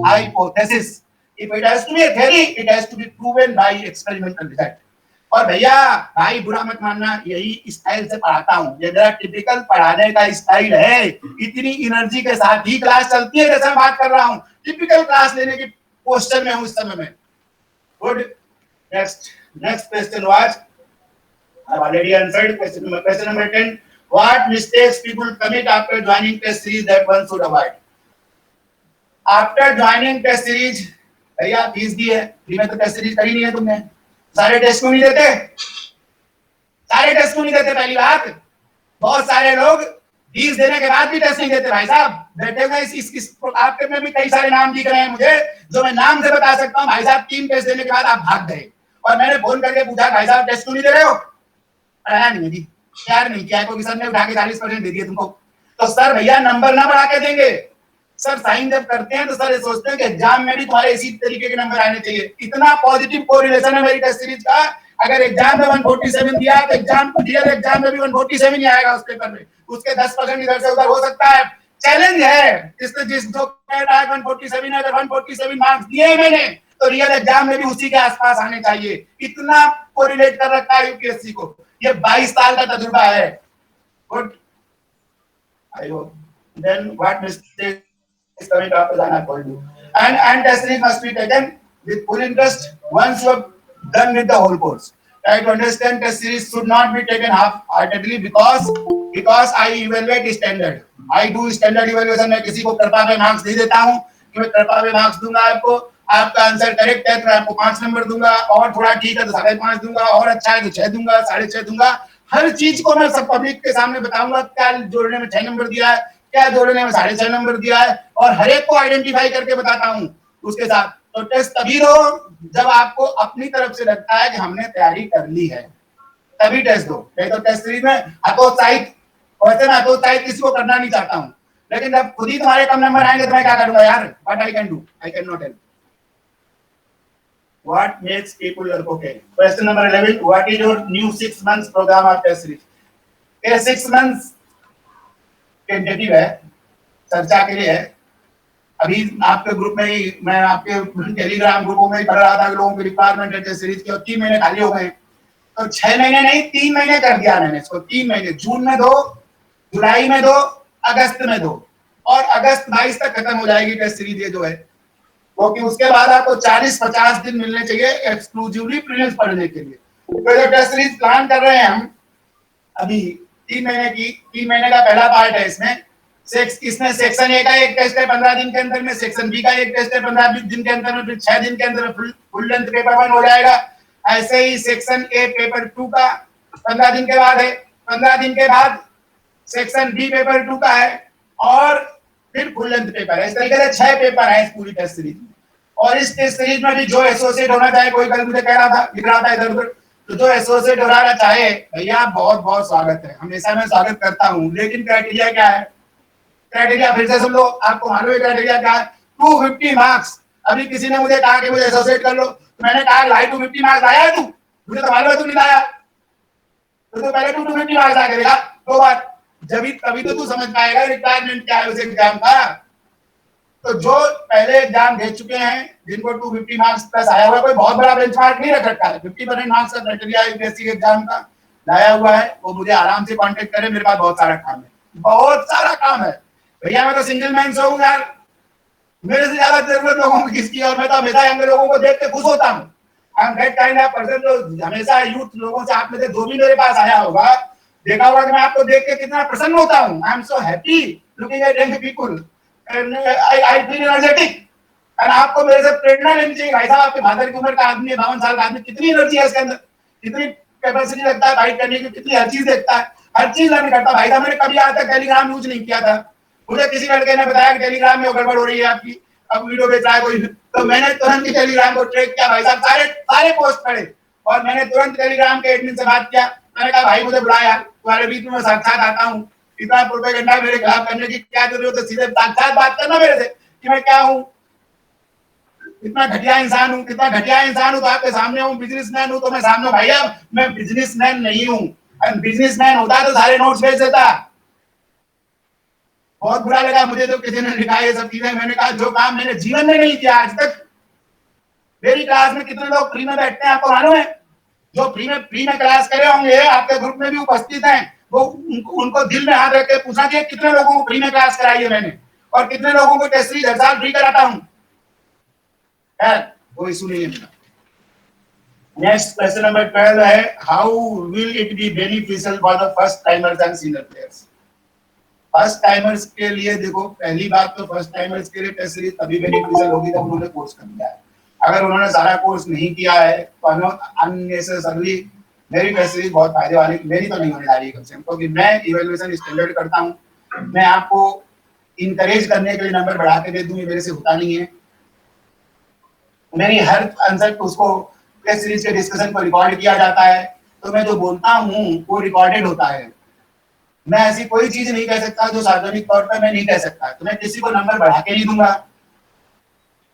hypothesis. If it has to be a theory, it has to be proven by experimental result. और भैया भाई बुरा मत मानना, यही स्टाइल से पढ़ाता हूँ, ये मेरा टिपिकल पढ़ाने का स्टाइल है, इतनी एनर्जी के साथ ही क्लास चलती है जैसे मैं बात कर रहा हूँ, टिपिकल क्लास लेने की पोस्टर में हूँ इस समय में। Good, next question was, I have already answered question number 10. What mistakes people commit after joining test series that one should avoid? After joining test series, भैया फीस दी है, फ्री में तो टेस्ट सीरीज करी नहीं है तुमने, सारे टेस्ट क्यों नहीं देते, सारे टेस्ट क्यों नहीं देते, पहली बात, बहुत सारे लोग फीस देने के बाद भी टेस्ट नहीं देते भाई साहब, बैठे हुए इस आपके में भी कई सारे नाम दिख रहे हैं मुझे, जो मैं नाम से बता सकता हूँ, भाई साहब 3 टेस्ट देने के बाद आप भाग गए, और मैंने फोन करके पूछा भाई साहब टेस्ट क्यों नहीं दे रहे हो, पढ़ाया नहीं जी, प्यार नहीं किया, क्योंकि सर ने उठा के 40% दे दिए तुमको, तो सर भैया नंबर ना बढ़ा के देंगे, सर साइन जब करते हैं तो सर ये सोचते हैं कि एग्जाम में भी तुम्हारे इसी तरीके के नंबर आने चाहिए, इतना पॉजिटिव कोरिलेशन है मेरी टेस्ट सीरीज का, अगर एग्जाम में 147 दिया तो एग्जाम रियल एग्जाम में भी 147 ही आएगा उस पेपर में, उसके 10% इधर से उधर हो सकता है, चैलेंज है, जिस जो कह रहा है 147 है, अगर 147 मार्क्स दिए मैंने तो रियल एग्जाम में भी उसी के आसपास आने चाहिए, इतना कोरिलेट कर रखा है यूपीएससी को, ये 22 साल का तजुर्बा है। Good, I hope then what mistake is coming after that I told you, and test series must be taken with full interest. Once you have done with the whole course. Try to understand test series should not be taken half-heartedly because I evaluate standard. I do standard evaluation. मैं किसी को कृपा पे marks नहीं देता हूँ कि मैं कृपा पे मार्क्स दूंगा आपको, आपका आंसर करेक्ट है तो मैं आपको 5 नंबर दूंगा, और थोड़ा ठीक है तो 5.5 दूंगा, और अच्छा है तो 6 दूंगा, 6.5 दूंगा। हर चीज को मैं सब पब्लिक के सामने बताऊंगा, क्या जोड़ने में 6 नंबर दिया है, क्या जोड़ने में 6.5 नंबर दिया है, और हर एक को आइडेंटिफाई करके बताता हूँ उसके साथ। तो टेस्ट तभी दो जब आपको अपनी तरफ से लगता है कि हमने तैयारी कर ली है, तभी टेस्ट दो। नहीं तो टेस्ट सीरीज में हतोत्साहित, वैसे मैं हतोत्साहित किसी को करना नहीं चाहता हूँ, लेकिन जब खुद ही तुम्हारे कम नंबर आएंगे तो मैं क्या करूंगा यार? What I can do, I can not help. What makes people work? Okay. Question number 11. What is your new 6 months program of test series? ये 6 months टेंटेटिव है, चर्चा के लिए है। अभी आपके ग्रुप में ही, मैं आपके टेलीग्राम ग्रुपों में ही पढ़ रहा था कि लोगों की रिक्वायरमेंट है टेस्ट सीरीज की, और 3 महीने खाली हो गए। तो 6 महीने नहीं, 3 महीने कर दिया मैंने इसको। 3 महीने, जून में 2, जुलाई में 2, अगस्त में 2, और अगस्त 22 तक खत्म हो जाएगी टेस्ट सीरीज ये जो है, क्योंकि उसके बाद आपको 40-50 दिन मिलने चाहिए एक्सक्लूसिवली प्रीलिम्स पढ़ने के लिए। तो जो टेस्ट सीरीज प्लान कर रहे हैं हम अभी 3 महीने की, 3 महीने का पहला पार्ट है इसमें। इसमें सेक्शन ए का एक टेस्ट है 15 दिन के अंदर में, सेक्शन बी का एक टेस्ट है 15 दिन के अंदर में, फिर 6 दिन के अंदर में फुल लेंथ पेपर 1 हो जाएगा। ऐसे ही सेक्शन ए पेपर 2 का 15 दिन के बाद है, 15 दिन के बाद सेक्शन बी पेपर 2 का है, और फिर फुल लेंथ पेपर है। इस तरीके से 6 पेपर है इस पूरी टेस्ट सीरीज में। और इस टेस्ट सीरीज में भी जो एसोसिएट होना चाहे, कोई कल मुझे कह रहा था, लिख रहा था इधर उधर, तो जो एसोसिएट होना चाहे भैया बहुत बहुत स्वागत है, हमेशा मैं स्वागत करता हूँ। लेकिन क्राइटेरिया क्या है? क्राइटेरिया फिर से सुन लो, आपको मालूम है क्राइटेरिया क्या है? 250 मार्क्स। अभी किसी ने मुझे कहा कि मुझे एसोसिएट कर लो, तो मैंने कहा भाई 250 मार्क्स लाया है तू? मुझे तो मालूम है तू नहीं लाया, तो पहले 250 मार्क्स ला के देखा 2 बार, जब तभी तो तू समझ पाएगा रिक्वायरमेंट क्या है उस एग्जाम का। तो जो पहले एग्जाम दे चुके हैं, जिनको 250 मार्क्स प्लस आया हुआ, कोई बहुत बड़ा बेंचमार्क नहीं रख रखा है, 50% मार्क्स का क्राइटेरिया यूपीएससी के एग्जाम का लाया हुआ है, वो मुझे आराम से कांटेक्ट करे, मेरे पास बहुत सारा काम है, बहुत सारा काम है भैया। मैं तो सिंगल मैन से हूँ यार, मेरे से ज्यादा जरूरत लोगों को किसकी, और मैं तो हमेशा यंग लोगों को देख के खुश होता हूँ। I am that kind of person जो हमेशा यूथ लोगों से, आप में से जो भी मेरे पास आया होगा, देखा होगा कि मैं आपको देख के कितना प्रसन्न होता हूँ। आई am so happy looking at young people, I feel energetic. और आपको मेरे से प्रेरणा लेनी चाहिए। भाई साहब, आपके फादर की उम्र का आदमी है, 52 साल का आदमी, कितनी एनर्जी है इसके अंदर, कितनी कैपेसिटी लगता है फाइट करने की, कितनी हर चीज देखता है, हर चीज लर्न करता है। भाई साहब, मैंने कभी आज तक टेलीग्राम यूज नहीं किया था, मुझे किसी लड़के ने बताया कि टेलीग्राम में गड़बड़ हो रही है आपकी, अब वीडियो बेच रहा है कोई, तो मैंने तुरंत टेलीग्राम को ट्रैक किया भाई साहब, सारे सारे पोस्ट पढ़े, और मैंने तुरंत टेलीग्राम के एडमिन से बात किया। मैंने कहा भाई मुझे बुलाया, तुम्हारे बीच में साक्षात आता हूँ, इतना प्रोपेगेंडा मेरे खिलाफ करने की क्या जरूरत है? सीधे साक्षात बात करना मेरे से कि मैं क्या हूँ, कितना घटिया इंसान हूँ, कितना घटिया इंसान हूँ। तो आपके सामने हूँ, बिजनेसमैन हूँ, तो मैं सामने, भैया मैं बिजनेसमैन नहीं हूँ। बिजनेसमैन होता तो सारे नोट्स भेज देता। बहुत बुरा लगा मुझे तो किसी ने लिखा ये सब चीजें। मैंने कहा जो काम मैंने जीवन में नहीं किया आज तक। मेरी क्लास में कितने लोग फ्री में बैठते हैं आपको मालूम है? जो फ्री में क्लास करे होंगे, आपके ग्रुप में भी उपस्थित हैं, वो उनको दिल में हाथ रख के पूछना चाहिए कितने लोगों को फ्री में क्लास कराई है मैंने, और कितने लोगों को टेस्ट सीरीज हर साल फ्री कराता हूँ। वो इशू नहीं है। नेक्स्ट क्वेश्चन नंबर 12 है, how will it be beneficial for the first timers and senior players? First timers के लिए देखो, पहली बात तो फर्स्ट टाइमर्स के लिए टेस्ट सीरीज तभी बेनिफिशियल होगी जब उन्होंने कोर्स कर लिया है। अगर उन्होंने सारा कोर्स नहीं किया है तो अननेसेसरली मेरी टेस्ट सीरीज बहुत फायदे वाली मेरी तो नहीं होने जा रही कम से कम, क्योंकि मैं इवैल्यूएशन स्टैंडर्ड करता हूँ। मैं आपको इनकरेज करने के लिए नंबर बढ़ा के दे दूं, ये मेरे से होता नहीं है। मेरी हर आंसर उसको टेस्ट सीरीज के डिस्कशन को रिकॉर्ड किया जाता है, तो मैं जो बोलता हूँ वो रिकॉर्डेड होता है। मैं ऐसी कोई चीज नहीं कह सकता जो सार्वजनिक तौर पर मैं नहीं कह सकता, तो मैं किसी को नंबर बढ़ा के नहीं दूंगा।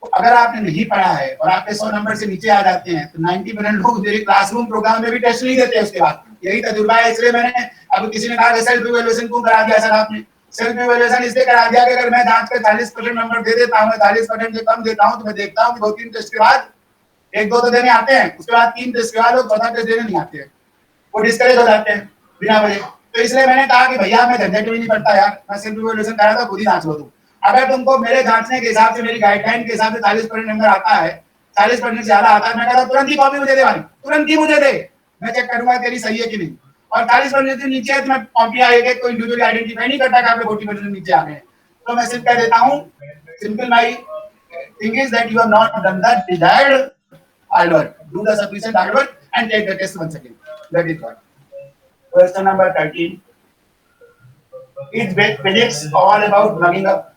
तो अगर आपने नहीं पढ़ा है और आपके 100 नंबर से नीचे आ जाते हैं, तो 90% लोग मेरे क्लासरूम प्रोग्राम में भी टेस्ट नहीं देते उसके बाद। यही तजुर्बा है, इसलिए मैंने, अब किसी ने कहा सेल्फ इवैल्यूएशन क्यों करा दिया सर आपने? सेल्फ इवैल्यूएशन इसलिए करा दिया कि अगर मैं जांच के 40% नंबर दे देता हूँ, 40% से कम देता हूँ, तो मैं देखता हूँ कि 2-3 टेस्ट के बाद 1-2 तो देने आते हैं, उसके बाद 3 टेस्ट के बाद लोग 14 टेस्ट देने नहीं आते हैं, वो डिस्करेज हो जाते हैं बिना वजह। तो इसलिए मैंने कहा कि भैया मैं झंझट भी नहीं पड़ता यार, मैं सेल्फ इवैल्यूएशन करा था, खुद ही जांच लो तुम। अगर तुमको मेरे जांचने के हिसाब से, मेरी गाइडलाइन के हिसाब से 40% नंबर आता है, 40% से ज्यादा आता है, मैं कहता तुरंत ही कॉपी मुझे दे भाई, तुरंत ही मुझे दे, मैं चेक करूंगा तेरी सही है कि नहीं। और 40% से नीचे है तो मैं कॉपी आएगा, कोई इंडिविजुअल आइडेंटिफाई नहीं करता कि आपके 40% नीचे आ गए। तो मैं सिर्फ कह देता हूँ, simple my thing is that you have not done the desired hard work. Do the sufficient hard work and take the test once again. That is what. Question number 13. Is physics all about mugging up?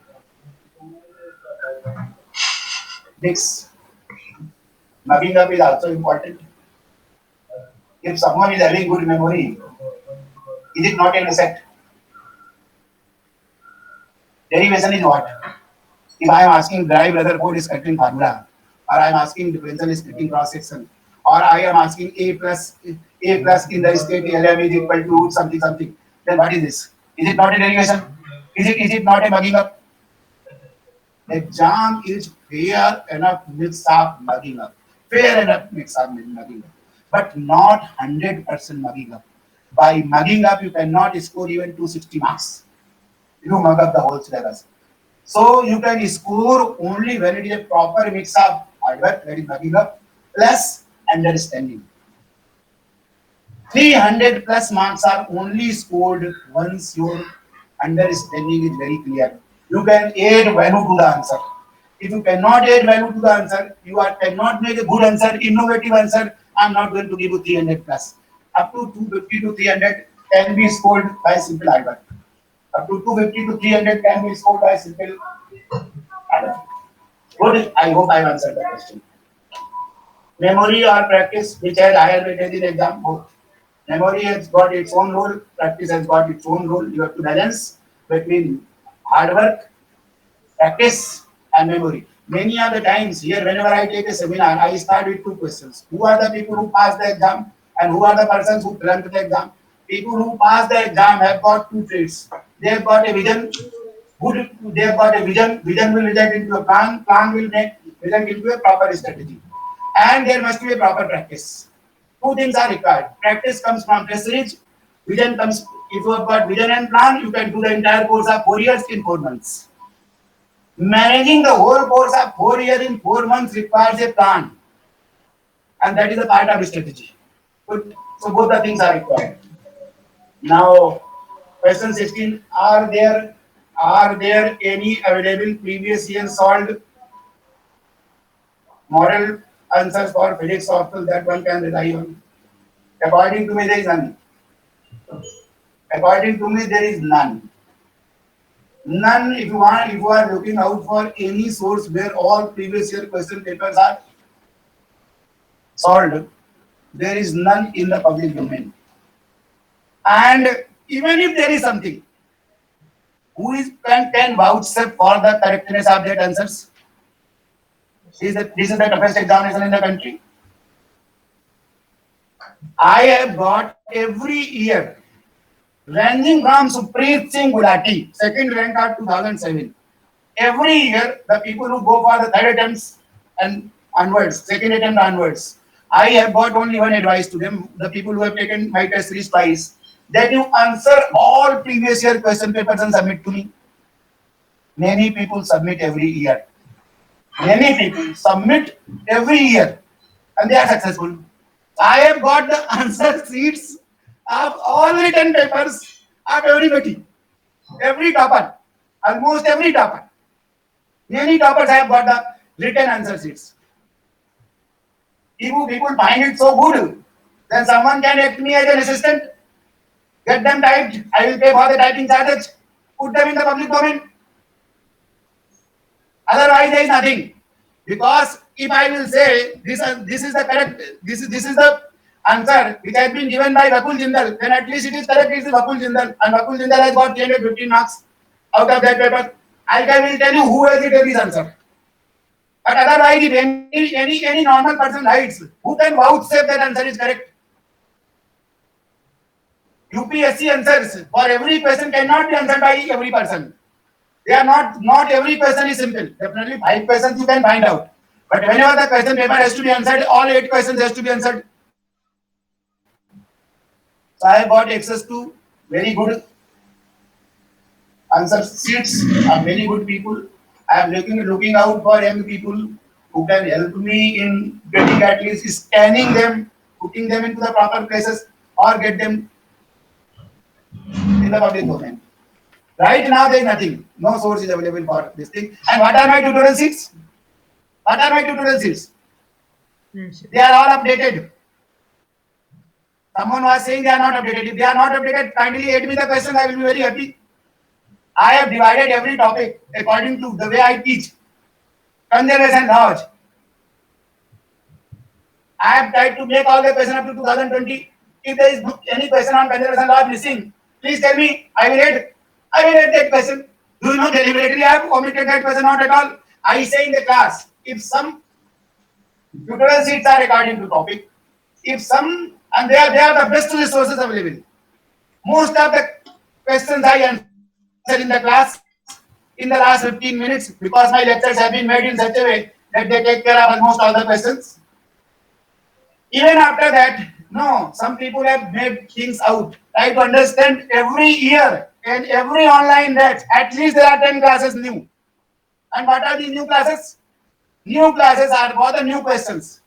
Physics. Mugging up is also important. If someone is having good memory, is it not an asset? Derivation is what? If I am asking derive Rutherford is correcting formula, or I am asking differential is correcting cross section, or I am asking a plus in the state LM is equal to something something, then what is this? Is it not a derivation? Is it not a mugging up? Exam is fair enough mix up mugging up. Fair enough mix up mugging up. But not 100% mugging up. By mugging up, you cannot score even 260 marks. You mug up the whole syllabus. So you can score only when it is a proper mix of hard work, that is mugging up, plus understanding. 300 plus marks are only scored once your understanding is very clear. You can add value to the answer. If you cannot add value to the answer, cannot make a good answer, innovative answer, I'm not going to give you 300 plus. Up to 250 to 300 can be scored by simple hard work. Up to 250 to 300 can be scored by simple hard work. Good. I hope I have answered the question. Memory or practice, which has higher weightage in exam, both. Memory has got its own role, practice has got its own role. You have to balance between hard work, practice, and memory. Many of the times here, whenever I take a seminar, I start with two questions. Who are the people who pass the exam and who are the persons who flunk the exam? People who pass the exam have got two traits. They have got a vision. They have got a vision. Vision will result into a plan. Plan will result into a proper strategy. And there must be a proper practice. Two things are required. Practice comes from test series. Vision comes, if you have got vision and plan, you can do the entire course of 4 years in 4 months. Managing the whole course of 4 years in 4 months requires a plan, and that is a part of strategy. Good. So both the things are required. Now, question 16: Are there any available previous year solved model answers for physics optional that one can rely on? According to me, there is none. According to me, there is none. None. If you are looking out for any source where all previous year question papers are solved, there is none in the public domain. And even if there is something, who can vouch for the correctness of that answers? This is the toughest examination in the country. I have got every year, ranging from Supreet Singh Gulati, second rank of 2007. Every year, the people who go for the third attempts and onwards, second attempt onwards, I have got only one advice to them, the people who have taken my test series twice, that you answer all previous year question papers and submit to me. Many people submit every year. Many people submit every year and they are successful. I have got the answer sheets of all written papers of everybody, every topper, almost every topper. Many toppers have got the written answer sheets. If people find it so good, then someone can act me as an assistant, get them typed. I will pay for the typing charges, put them in the public domain. Otherwise, there is nothing. Because if I will say this is the correct, this is the answer which has been given by Vakul Jindal, then at least it is correct. It is Vakul Jindal, and Vakul Jindal has got 315 marks out of that paper. I will tell you who has written this answer. But otherwise, if any normal person writes, who can vouch say that answer is correct? UPSC answers for every question cannot be answered by every person. They are not every question is simple. Definitely 5 questions you can find out. But whenever the question paper has to be answered, all 8 questions has to be answered. So I have got access to very good answer sheets of very good people. I am looking out for young people who can help me in getting at least scanning them, putting them into the proper places, or get them in the public domain. Right now, there is nothing. No source is available for this thing. And what are my tutorial sheets? What are my tutorial sheets? They are all updated. Someone was saying they are not updated. If they are not updated, kindly add me the question. I will be very happy. I have divided every topic according to the way I teach. Conservation laws. I have tried to make all the question up to 2020. If there is any question on conservation law missing, please tell me. I will add. I will add that question. Do you know deliberately I have omitted that question? Not at all. I say in the class, if some tutorial sheets are according to topic, if some, and they are the best resources available. Most of the questions I answer in the class in the last 15 minutes because my lectures have been made in such a way that they take care of almost all the questions. Even after that, no, some people have made things out. Try to understand every year and every online batch, at least there are 10 classes new. And what are these new classes? New classes are for the new questions.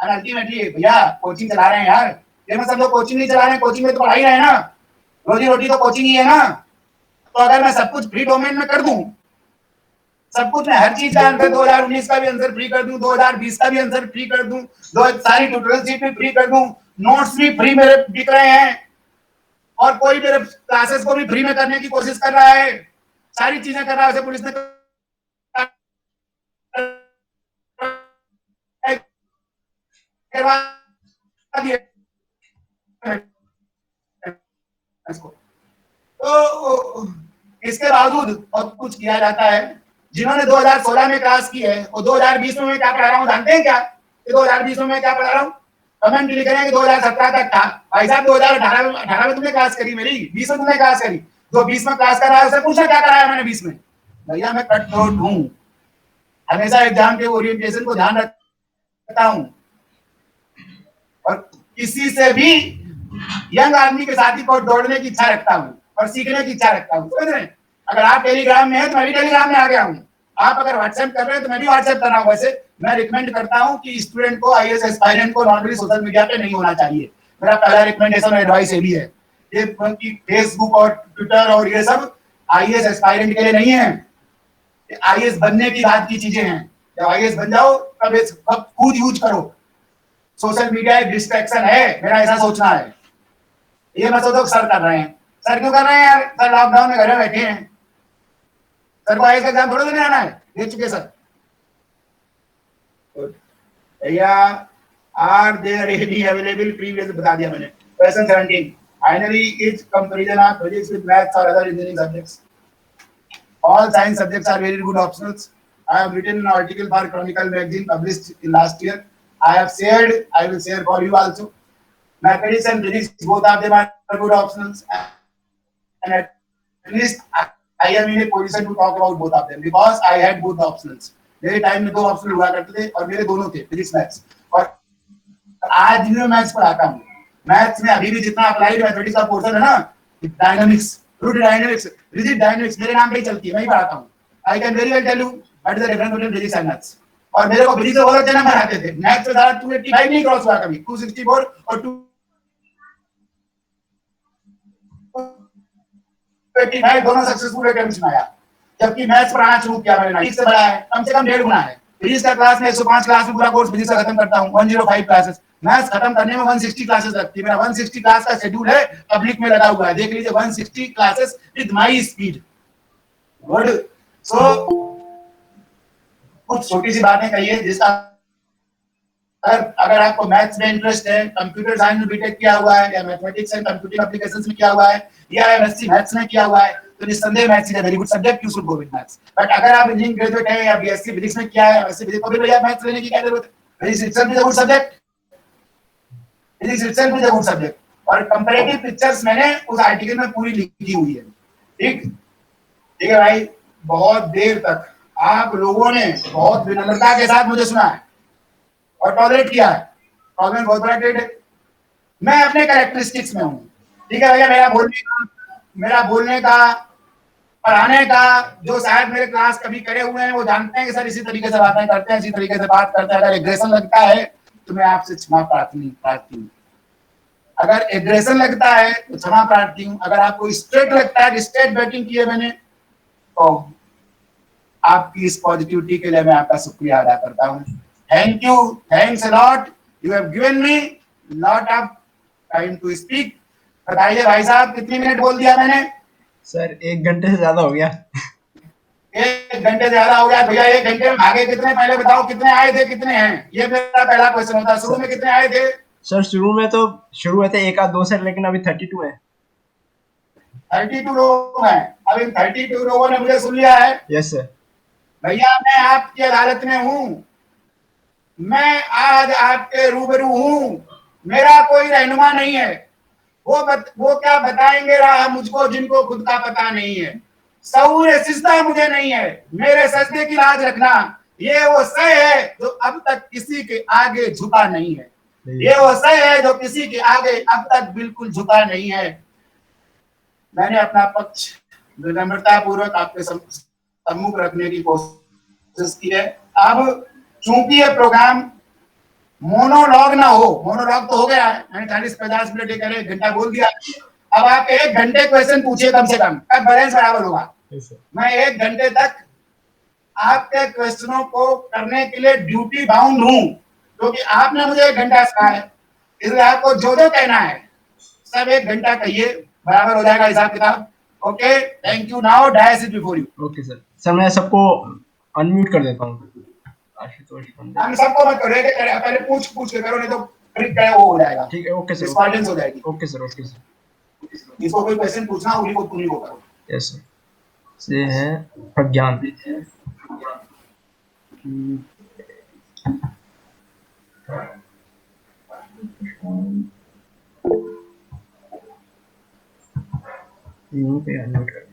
And ultimately, भैया coaching चला रहे हैं यार, ये मैं सब लोग coaching नहीं चला रहे हैं, कोचिंग में तो पढ़ाई रहे हैं ना, रोजी रोटी तो कोचिंग ही है ना. तो अगर मैं सब कुछ फ्री डोमेन में कर दूं, सब कुछ मैं हर चीज का आंसर 2019 का भी आंसर फ्री कर दूं, 2020 का भी आंसर फ्री कर दूं, दो सारी ट्यूटोरियल शीट भी फ्री कर दूं, नोट्स भी फ्री मेरे बिक रहे हैं, और कोई मेरे क्लासेस को भी फ्री में करने की कोशिश कर रहा है, सारी चीजें कर रहा है, पुलिस ने करवा दिया इसको. तो इसके बावजूद और कुछ किया जाता है. जिन्होंने 2016 में क्लास की है वो 2020 में मैं क्या पढ़ा रहा हूँ जानते हैं क्या? 2020 में मैं क्या पढ़ा रहा हूँ? कमेंट लिख रहे हैं कि 2017 तक था. भाई साहब 2018 में तुमने क्लास करी, मेरी 20 में तुमने क्लास करी, जो 20 में क्लास कर रहा है उससे पूछना क्या कराया मैंने 20 में. भैया मैं कट थ्रोट हूँ, हमेशा एग्जाम के ओरिएंटेशन को ध्यान रखता हूँ, और किसी से भी यंग आदमी के साथी को दौड़ने की इच्छा रखता हूँ और सीखने की इच्छा रखता हूँ. समझ रहे हैं? अगर आप टेलीग्राम में हैं तो मैं भी टेलीग्राम में आ गया हूँ, आप अगर व्हाट्सएप कर रहे हैं तो मैं भी व्हाट्सएप कर रहा हूँ. वैसे मैं रिकमेंड करता हूँ कि स्टूडेंट को आईएएस एस्पायरेंट को नॉर्मली सोशल मीडिया पे नहीं होना चाहिए. मेरा पहला रिकमेंडेशन और एडवाइस ये भी है. ये फेसबुक और ट्विटर और ये सब आईएएस एस्पायरेंट के लिए नहीं है, आईएएस बनने की बात की चीजें हैं. जब आईएएस बन जाओ तब खुद यूज करो. सोशल मीडिया एक डिस्ट्रैक्शन है, मेरा ऐसा सोचना है. ये मत सोचो सर कर रहे हैं. सर क्यों कर रहे हैं यार? सर लॉकडाउन में घर में बैठे हैं, सर को आईएएस का एग्जाम थोड़ा देने आना है, दे चुके सर. भैया are there any available previous बता दिया मैंने. Question 17 finally is comparison of physics with maths और other engineering subjects. All science subjects are very good optionals. I have written an article for Chronicle magazine published in last year. I have shared, I will share for you also. Mathematics and physics, both of them are good optionals. And at least I am in a position to talk about both of them because I had both optionals. मेरे time में दो optional हुआ करते थे और मेरे दोनों थे, फिजिक्स मैथ्स. और आज भी मैं मैथ्स पढ़ाता हूँ. मैथ्स में अभी भी जितना अप्लाइड मैथमेटिक्स का पोर्शन है ना, dynamics, fluid dynamics, rigid dynamics मेरे नाम पे ही चलती है, मैं ही पढ़ाता हूँ. I can very well tell you what is the difference between physics and maths. और मेरे को फिजिक्स में बहुत अच्छे नंबर आते थे, मैथ्स में सारा 285 नहीं क्रॉस हुआ कभी, 264 और 285 दोनों सक्सेसफुल अटेम्प्ट्स में आया. जबकि मैथ्स पढ़ाना शुरू किया मैंने 90 से बड़ा है, कम से कम 1.5 गुना है. फिजिक्स का क्लास में 105 क्लास में पूरा कोर्स फिजिक्स का खत्म करता हूँ, 105 क्लासेस. मैथ्स खत्म करने में 160 क्लासेस लगती है. मेरा 160 क्लास का शेड्यूल है, पब्लिक में लगा हुआ है, देख लीजिए. 160 classes with my speed. Good. So कुछ छोटी सी बातें कहिए जिसका अगर आपको मैथ्स में इंटरेस्ट है, कंप्यूटर साइंस में बीटेक किया हुआ है, या मैथमेटिक्स एंड कंप्यूटिंग एप्लीकेशंस में किया हुआ है, या एमएससी मैथ्स में किया हुआ है, तो निस्संदेह maths is a very good subject, you should go with maths. But अगर आप इंजीनियरिंग ग्रेजुएट हैं या बीएससी फिजिक्स में किया है, एमएससी फिजिक्स, तो फिर भैया मैथ्स लेने की क्या जरूरत है? Physics itself is a good subject. Physics itself is a good subject. और कंपैरेटिव पिक्चर्स मैंने उस आर्टिकल में पूरी लिखी हुई है. ठीक ठीक है भाई. बहुत देर तक आप लोगों ने बहुत विनम्रता के साथ मुझे सुना है और टॉलरेट किया है. टॉलरेट बहुत बड़ा ट्रेड है. मैं अपने कैरेक्टरिस्टिक्स में हूँ. ठीक है भैया, मेरा बोलने का पढ़ाने का, जो शायद मेरे क्लास कभी करे हुए हैं वो जानते हैं कि सर इसी तरीके से बातें करते हैं, इसी तरीके से बात करते हैं। अगर एग्रेशन लगता है तो मैं आपसे क्षमा प्रार्थी हूँ। अगर एग्रेशन लगता है तो क्षमा प्रार्थी हूँ। अगर आपको स्ट्रेट लगता है, स्ट्रेट बैटिंग की है मैंने, तो आपकी इस पॉजिटिविटी के लिए मैं आपका शुक्रिया अदा करता हूँ। Thank you, thanks a lot, you have given me lot of time to speak. बताइए भाई साहब, कितनी मिनट बोल दिया मैंने? सर 1 घंटे से ज्यादा हो गया। 1 घंटे से ज्यादा हो गया। भैया 1 घंटे में भागे कितने, पहले बताओ कितने आए थे, कितने हैं? ये मेरा पहला क्वेश्चन होता है। शुरू में कितने आए थे? सर शुरू हुए थे 1 आध 2 से, लेकिन अभी 32 है। 32 लोग हैं। अब इन 32 लोगों ने मुझे सुन लिया है। Yes sir. भैया मैं आपकी अदालत में हूँ, मैं आज आपके रूबरू हूँ, मेरा कोई रहनुमा नहीं है। वो क्या बताएंगे राह मुझको, जिनको खुद का पता नहीं है। शऊर सिजदा मुझे नहीं है, मेरे सजदे की लाज रखना। ये वो सह है जो अब तक किसी के आगे झुका नहीं है। ये वो सह है जो किसी के आगे अब तक बिल्कुल झुका नहीं है। मैंने अपना पक्ष विनम्रता पूर्वक आपके सम्मुख रखने की कोशिश की है। अब चूंकि ये प्रोग्राम मोनोलॉग ना हो, मोनोलॉग तो हो गया है, मैंने 40-50 मिनट एक 1 घंटा बोल दिया। अब आप 1 घंटे क्वेश्चन पूछिए कम से कम, तब बैलेंस बराबर होगा। मैं 1 घंटे तक आपके क्वेश्चनों को करने के लिए ड्यूटी बाउंड हूं, क्योंकि आपने मुझे 1 घंटा कहा है, इसलिए आपको जो जो कहना है सब 1 घंटा कहिए, बराबर हो जाएगा हिसाब किताब। Okay, thank you. Now dais is before you. Okay sir. Sir मैं सबको अनम्यूट कर देता हूँ। आशुतोष पंडित। हम सबको मत करो, पहले पूछ पूछ के करो, नहीं तो वो हो जाएगा, ठीक है। Okay sir. डिस्कॉर्डेंस हो जाएगी। Okay sir. Okay sir. जिसको कोई क्वेश्चन पूछना उन्हीं को करो। Yes sir. से है प्रज्ञान। यहीं पे अनम्यूट कर।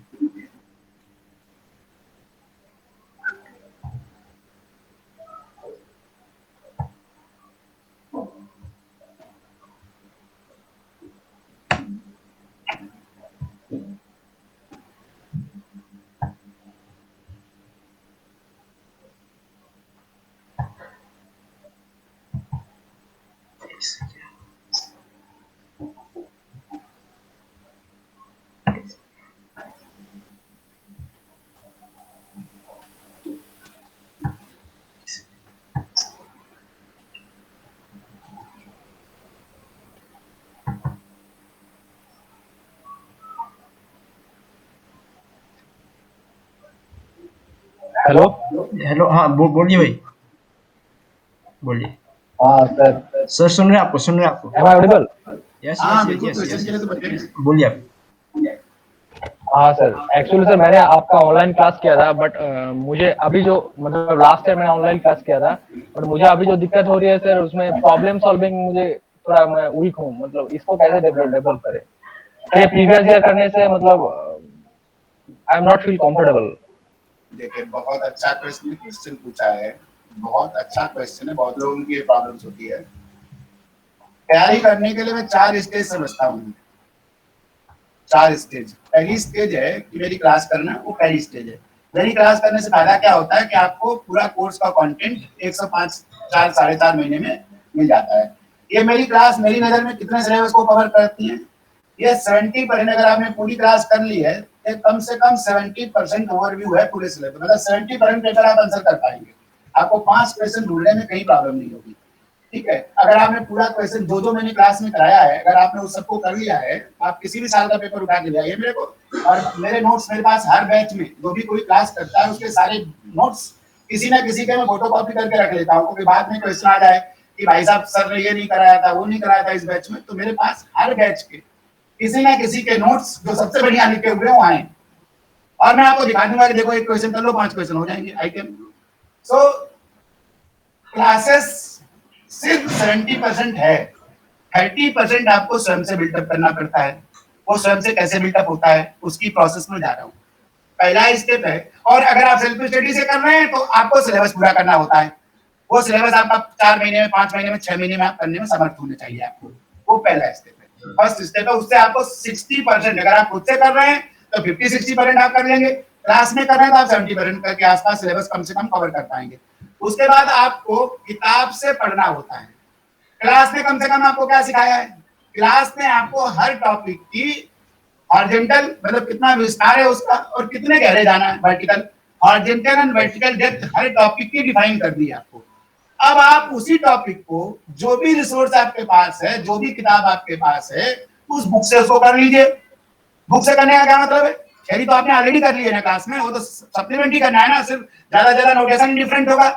हेलो। हेलो। हाँ बोलिए भाई, बोलिए। हाँ सर। सर सुन रहे हैं आपको, सुन रहे हैं आपको। Am I audible? यस हाँ यस बिल्कुल, यस क्वेश्चन यस के लिए तो यस। बचे हैं। बोलिए आप। हाँ सर, एक्चुअली सर मैंने आपका ऑनलाइन क्लास किया था, बट मुझे अभी जो मतलब लास्ट टाइम मैंने ऑनलाइन क्लास किया था, बट मुझे अभी जो दिक्कत हो रही है सर, उसमें प्रॉब्लम सॉल्विंग मुझे थोड़ा, मैं वीक हूँ, मतलब इसको कैसे डेवलप करें? ये प्रीवियस ईयर करने से मतलब I am not feel comfortable. देखिए, बहुत अच्छा क्वेश्चन पूछा है, बहुत अच्छा क्वेश्चन है। बहुत लोगों की ये प्रॉब्लम्स होती है। तैयारी करने के लिए मैं 4 स्टेज समझता हूँ। 4 स्टेज। पहली स्टेज है कि मेरी क्लास करना, वो पहली स्टेज है। मेरी क्लास करने से फायदा क्या होता है कि आपको पूरा कोर्स का कंटेंट 105 4 4.5 महीने में मिल जाता है। ये मेरी क्लास मेरी नजर में कितने सिलेबस को कवर करती है? ये 70%। अगर आपने पूरी क्लास कर ली है तो कम से कम 70% ओवरव्यू है पूरे सिलेबस, मतलब 70% पेपर आप आंसर कर पाएंगे। आपको 5 क्वेश्चन ढूंढने में कहीं प्रॉब्लम नहीं होगी। ठीक है, अगर आपने पूरा क्वेश्चन जो मैंने क्लास में कराया है, अगर आपने उस सबको कर लिया है, आप किसी भी साल का पेपर उठा के ले आइए मेरे को, और मेरे नोट्स मेरे पास हर बैच में जो भी कोई क्लास करता है उसके सारे नोट्स किसी ना किसी के मैं फोटो कॉपी करके रख लेता हूँ, क्योंकि बाद में क्वेश्चन आ जाए कि भाई साहब सर ने ये नहीं कराया था, वो नहीं कराया था इस बैच में, तो मेरे पास हर बैच के किसी ना किसी के नोट्स जो सबसे बढ़िया लिखे हुए वो आए, और मैं आपको दिखा दूंगा कि देखो एक क्वेश्चन कर लो 5 क्वेश्चन हो जाएंगे। I can. सो क्लासेस सिर्फ 70% है, 30% आपको स्वयं से बिल्डअप करना पड़ता है। वो स्वयं से कैसे बिल्डअप होता है उसकी प्रोसेस में जा रहा हूँ। पहला स्टेप है, और अगर आप सेल्फ स्टडी से कर रहे हैं तो आपको सिलेबस पूरा करना होता है। वो सिलेबस आपका 4 महीने में, 5 महीने में, 6 महीने में आप करने में समर्थ होने चाहिए आपको। वो पहला स्टेप है, फर्स्ट स्टेप है। उससे आपको 60%, अगर आप खुद से कर रहे हैं तो 50-60% आप कर लेंगे। क्लास में कर रहे हैं तो आप 70% के आसपास सिलेबस कम से कम कवर कर पाएंगे। उसके बाद आपको किताब से पढ़ना होता है। क्लास में कम से कम आपको क्या सिखाया है? क्लास में आपको हर टॉपिक की हॉरिजॉन्टल मतलब कितना विस्तार है उसका और कितने गहरे जाना है, vertical, horizontal and vertical depth her topic की डिफाइन कर दी आपको। अब आप उसी टॉपिक को जो भी रिसोर्स आपके पास है, जो भी किताब आपके पास है, उस बुक से उसको कर लीजिए। बुक से करने का क्या मतलब है? थ्योरी तो आपने ऑलरेडी कर ली है ना क्लास में, वो तो सप्लीमेंट ही करना है ना, सिर्फ ज्यादा ज्यादा नोटेशन डिफरेंट होगा।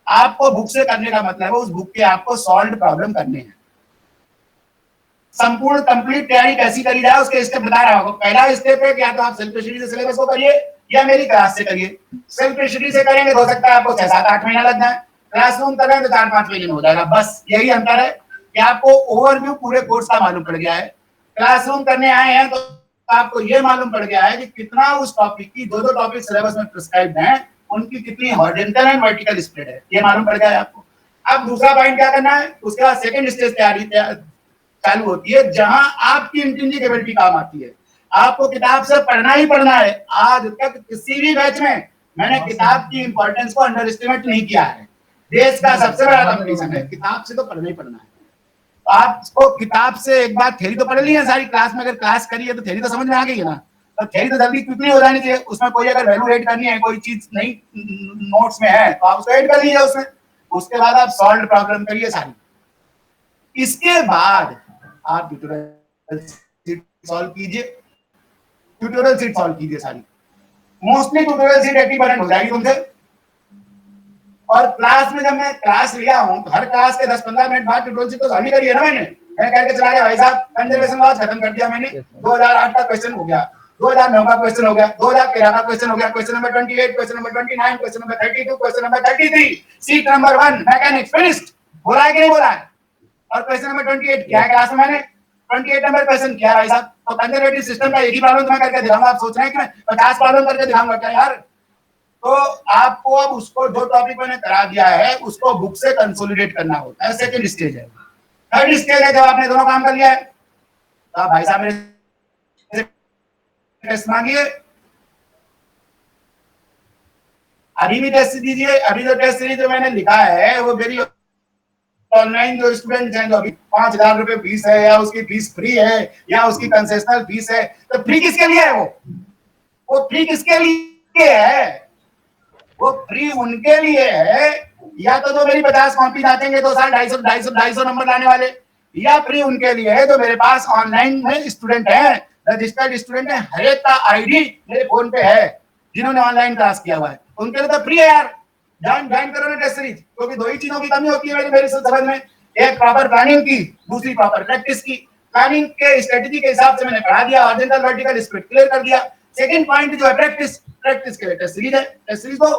आपको बुक से करने का मतलब है उस बुक के आपको सॉल्व प्रॉब्लम करने हैं। संपूर्ण कंप्लीट तैयारी कैसी करी जाए उसके स्टेप बता रहा हूं। पहला स्टेप है कि या तो आप सेल्फ स्टडी से सिलेबस को करिए या मेरी क्लास से करिए। सेल्फ स्टडी से करेंगे तो हो सकता है आपको 6-7-8 महीना लग जाए, क्लासरूम कर रहे हैं तो 4-5 महीने में हो जाएगा। बस यही अंतर है कि आपको ओवरव्यू पूरे कोर्स का मालूम पड़ गया है। क्लासरूम करने आए हैं तो आपको ये मालूम पड़ गया है कि कितना उस टॉपिक की, दो टॉपिक सिलेबस में प्रिस्क्राइब्ड हैं, उनकी कितनी हॉरिजॉन्टल एंड वर्टिकल स्प्रेड है, ये मालूम पड़ गया है आपको। अब दूसरा पॉइंट क्या करना है, उसके बाद सेकंड स्टेज तैयारी चालू होती है, जहां आपकी इंटेलिजिबिलिटी काम आती है। आपको किताब से पढ़ना ही पढ़ना है। आज तक किसी भी बैच में मैंने किताब की इंपॉर्टेंस को अंडर एस्टिमेट नहीं किया है। देश का सबसे बड़ा कंपटीशन है, किताब से तो पढ़ना ही पढ़ना है। आपको किताब से एक बार थ्योरी तो पढ़ ली है सारी, क्लास में अगर क्लास करी है तो थ्योरी तो समझ में आ गई है ना, तो थ्योरी तो जल्दी क्विकली हो जानी चाहिए। उसमें कोई अगर वैल्यू ऐड करनी है, कोई चीज नहीं नोट्स में है तो आप उसको ऐड कर लीजिए उसमें। उसके बाद आप सॉल्व प्रॉब्लम करिए सारी। इसके बाद आप ट्यूटोरियल सीट सॉल्व कीजिए, ट्यूटोरियल सीट सॉल्व कीजिए सारी। मोस्टली ट्यूटोरियल सीट 80% हो जाएगी तुमसे। और क्लास में जब मैं क्लास लिया हूं, हर क्लास के 10-15 मिनट बाद ट्यूटोरियल सीट तो सॉल्व करी है ना मैंने। मैं कह के चला गया भाई साहब कंजर्वेशन लॉज खत्म कर दिया मैंने, 2008 का क्वेश्चन हो गया, 2009 का क्वेश्चन हो गया, 2013 का क्वेश्चन हो गया, question number 28, question number 29, question number 32, question number 33, seat number 1 mechanics finished. बोला है कि नहीं बोला है? और क्वेश्चन नंबर 28 क्या है क्लास में मैंने 28 नंबर क्वेश्चन क्या है भाई साहब? तो कंजर्वेटिव सिस्टम का एक ही प्रॉब्लम मैं करके दिखाऊंगा। आप सोच रहे हैं कि मैं 50 प्रॉब्लम करके दिखाऊंगा क्या यार? तो आपको अब उसको जो टॉपिक मैंने करा दिया है उसको बुक से कंसोलिडेट करना होता है। सेकंड स्टेज है। थर्ड स्टेज है जब आपने दोनों काम कर लिया है तो आप भाई साहब मेरे टेस्ट मांगिए, अभी भी टेस्ट दीजिए। अभी जो टेस्ट सीरीज जो मैंने लिखा है वो मेरी ऑनलाइन जो स्टूडेंट हैं, जो अभी 5,000 रुपए फीस है या उसकी फीस फ्री है या उसकी कंसेशनल फीस है, तो फ्री किसके लिए है? वो फ्री किसके लिए है? वो फ्री उनके लिए है या तो जो मेरी 50 कॉपी जातेंगे 2 साल 250 नंबर लाने वाले, या फ्री उनके लिए है जो मेरे पास ऑनलाइन में स्टूडेंट है, रजिस्टर्ड स्टूडेंट है, हर एक का आईडी मेरे फोन पे है जिन्होंने ऑनलाइन क्लास किया हुआ है, उनके लिए तो फ्री है यार। ज्वाइन करो ना टेस्ट सीरीज, क्योंकि दो ही चीजों की कमी होती है मेरी समझ में, एक प्रॉपर प्लानिंग की, दूसरी प्रॉपर प्रैक्टिस की। प्लानिंग के स्ट्रेटेजी के हिसाब से मैंने पढ़ा दिया, हॉरिजॉन्टल वर्टिकल स्प्लिट क्लियर कर दिया। सेकंड पॉइंट जो है प्रैक्टिस, प्रैक्टिस के लिए टेस्ट सीरीज है। टेस्ट सीरीज को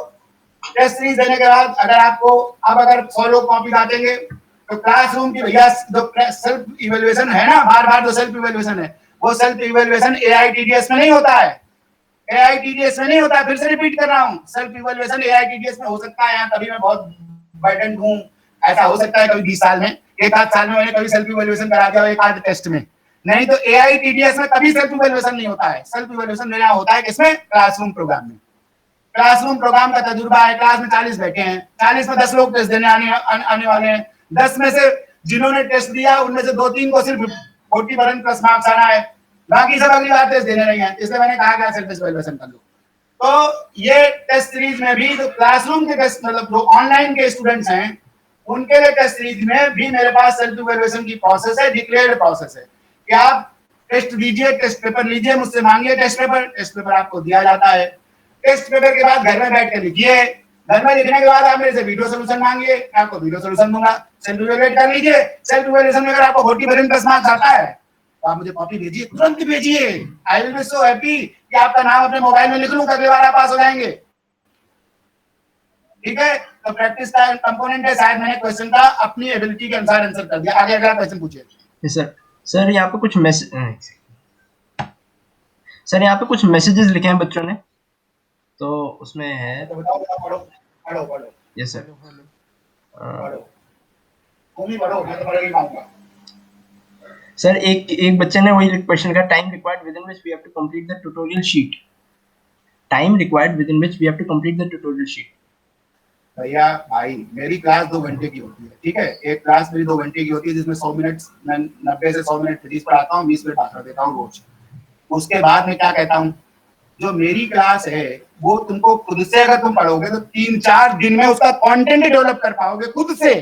टेस्ट सीरीज देने के बाद अगर आपको अब अगर 100 लोग कॉपी डालेंगे तो क्लासरूम की भैया जो सेल्फ इवेल्युएशन है ना, बार बार जो सेल्फ इवेल्युएशन है, वो सेल्फ इवेल्युएशन एआईटीडीएस में नहीं होता है। एआईटीडीएस में नहीं होता है, फिर से रिपीट कर रहा हूँ, सेल्फ इवेल्युएशन एआईटीडीएस में हो सकता है, कभी मैं बहुत बर्डन हूँ, ऐसा हो सकता है कभी 20 साल में, एक आध साल में मैंने कभी सेल्फ इवेल्युएशन करा दिया एक आध टेस्ट में, नहीं तो एआईटीडीएस में कभी सेल्फ इवेल्युएशन नहीं होता है। सेल्फ इवेल्युएशन मेरा होता है किसमें? क्लासरूम प्रोग्राम में। क्लासरूम प्रोग्राम का तजुर्बा है, क्लास में 40 बैठे हैं, 40 में 10 लोग टेस्ट देने आने वाले हैं, 10 में से जिन्होंने टेस्ट दिया उनमें से 2-3 को सिर्फ 40% प्लस मार्क्स आना है, बाकी सब अगली बार टेस्ट देने नहीं है। इसलिए मैंने कहा कि सेल्फ इवैल्यूएशन कर लो। तो ये टेस्ट सीरीज में भी जो क्लासरूम के टेस्ट मतलब जो ऑनलाइन के स्टूडेंट्स हैं उनके लिए टेस्ट सीरीज में भी मेरे पास सेल्फ इवैल्यूएशन की प्रोसेस है, डिक्लेयर्ड प्रोसेस है कि आप टेस्ट दीजिए, टेस्ट पेपर लीजिए, मुझसे मांगिए टेस्ट पेपर आपको दिया जाता है। टेस्ट पेपर के बाद घर में बैठ के लिखिए, घर में लिखने के बाद आप मेरे से वीडियो सोल्यूशन मांगिए, आपको वीडियो सोल्यूशन दूंगा, सेल्फ इवैल्यूएट कर लीजिए। सेल्फ इवैल्यूएशन में अगर आपको 40% प्लस मार्क्स आता है तो आप मुझे कॉपी भेजिए, तुरंत भेजिए। I will be so happy कि आपका नाम अपने मोबाइल में लिख लूं, अगली बार आप पास हो जाएंगे। ठीक है, तो प्रैक्टिस का कंपोनेंट है। शायद मैंने क्वेश्चन का अपनी एबिलिटी के अनुसार आंसर कर दिया। आगे अगला क्वेश्चन पूछिए। सर यहाँ पे कुछ सर यहाँ पे कुछ मैसेजेस लिखे हैं बच्चों ने, तो उसमें है तो बताओ, पढ़ो पढ़ो पढ़ो। Yes sir. पढ़ो तुम ही पढ़ो, मैं तो पढ़ नहीं पाऊंगा। सर एक बच्चे ने वही क्वेश्चन का time required within which we have to complete the tutorial sheet, time required within which we have to complete the tutorial sheet. भैया भाई मेरी क्लास 2 घंटे की होती है, ठीक है, एक क्लास मेरी 2 घंटे की होती है जिसमें 100 मिनट मैं 90 से 100 मिनट फिजिक्स पढ़ाता हूँ, 20 मिनट बात कर देता हूँ रोज। उसके बाद में क्या कहता हूँ, जो मेरी क्लास है वो तुमको खुद से अगर तुम पढ़ोगे तो 3-4 दिन में उसका कंटेंट ही डेवलप कर पाओगे खुद से,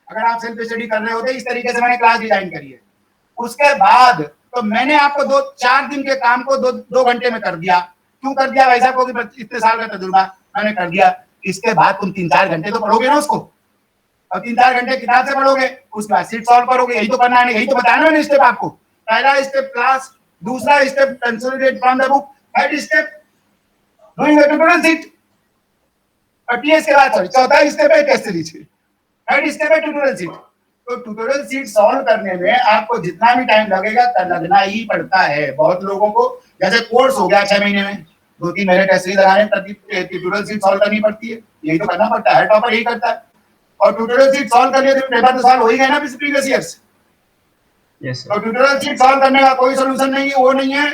अगर आप सेल्फ स्टडी कर रहे होते। इस तरीके से मैंने क्लास डिजाइन करी है। उसके बाद तो मैंने आपको 2-4 दिन के काम को 2 घंटे में कर दिया। क्यों कर दिया भाई साहब, क्योंकि इतने साल का तजुर्बा मैंने कर दिया। इसके बाद तुम 3-4 घंटे तो पढ़ोगे ना उसको, और 3-4 घंटे किताब से पढ़ोगे, उसके बाद सीट सॉल्व करोगे। यही तो करना है, यही तो बताया ना मैंने स्टेप आपको। पहला स्टेप क्लास, दूसरा step consolidate from the book, third step doing the tutorial seat, और टीएस के बाद सॉरी चौथा स्टेप है टेस्ट सीरीज, थर्ड स्टेप है ट्यूटोरियल सीट। तो ट्यूटोरियल सीट सॉल्व करने में आपको जितना भी टाइम लगेगा लगना ही पड़ता है। बहुत लोगों को जैसे कोर्स हो गया 6 महीने में, 2-3 महीने टेस्ट सीरीज लगाने ट्यूटोरियल सीट सॉल्व करनी पड़ती है, यही तो करना पड़ता है, टॉपर यही करता है। और ट्यूटोरियल सीट सॉल्व कर लिया तो पेपर तो सॉल्व हो ही गए ना प्रीवियस ईयर्स। यस तो ट्यूटोरियल सीट सॉल्व करने का कोई सोल्यूशन नहीं है, वो नहीं है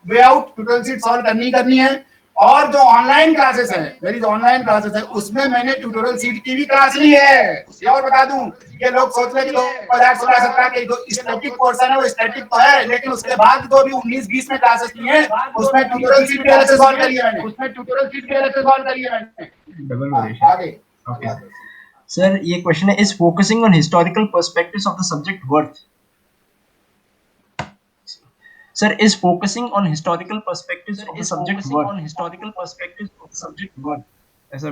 way out, tutorial sheet solve करनी है। और जो ऑनलाइन क्लासेस है, मेरी जो ऑनलाइन क्लासेस है उसमें मैंने ट्यूटोरियल सीट की भी क्लास ली है। ये और बता दूं, ये लोग सोच रहे कि 2016-17 के जो स्टैटिक पोर्शन है वो स्टैटिक तो है, लेकिन उसके बाद जो भी 19-20 में क्लासेस ली है उसमें ट्यूटोरियल सीट भी अलग से सॉल्व करी है मैंने, डबल हाँ, वेरिएशन। आगे ओके सर, ये क्वेश्चन है, is focusing on historical perspectives of the subject worth? Sir, is focusing on historical perspectives of the subject worth? On historical perspectives of the subject worth? ऐसा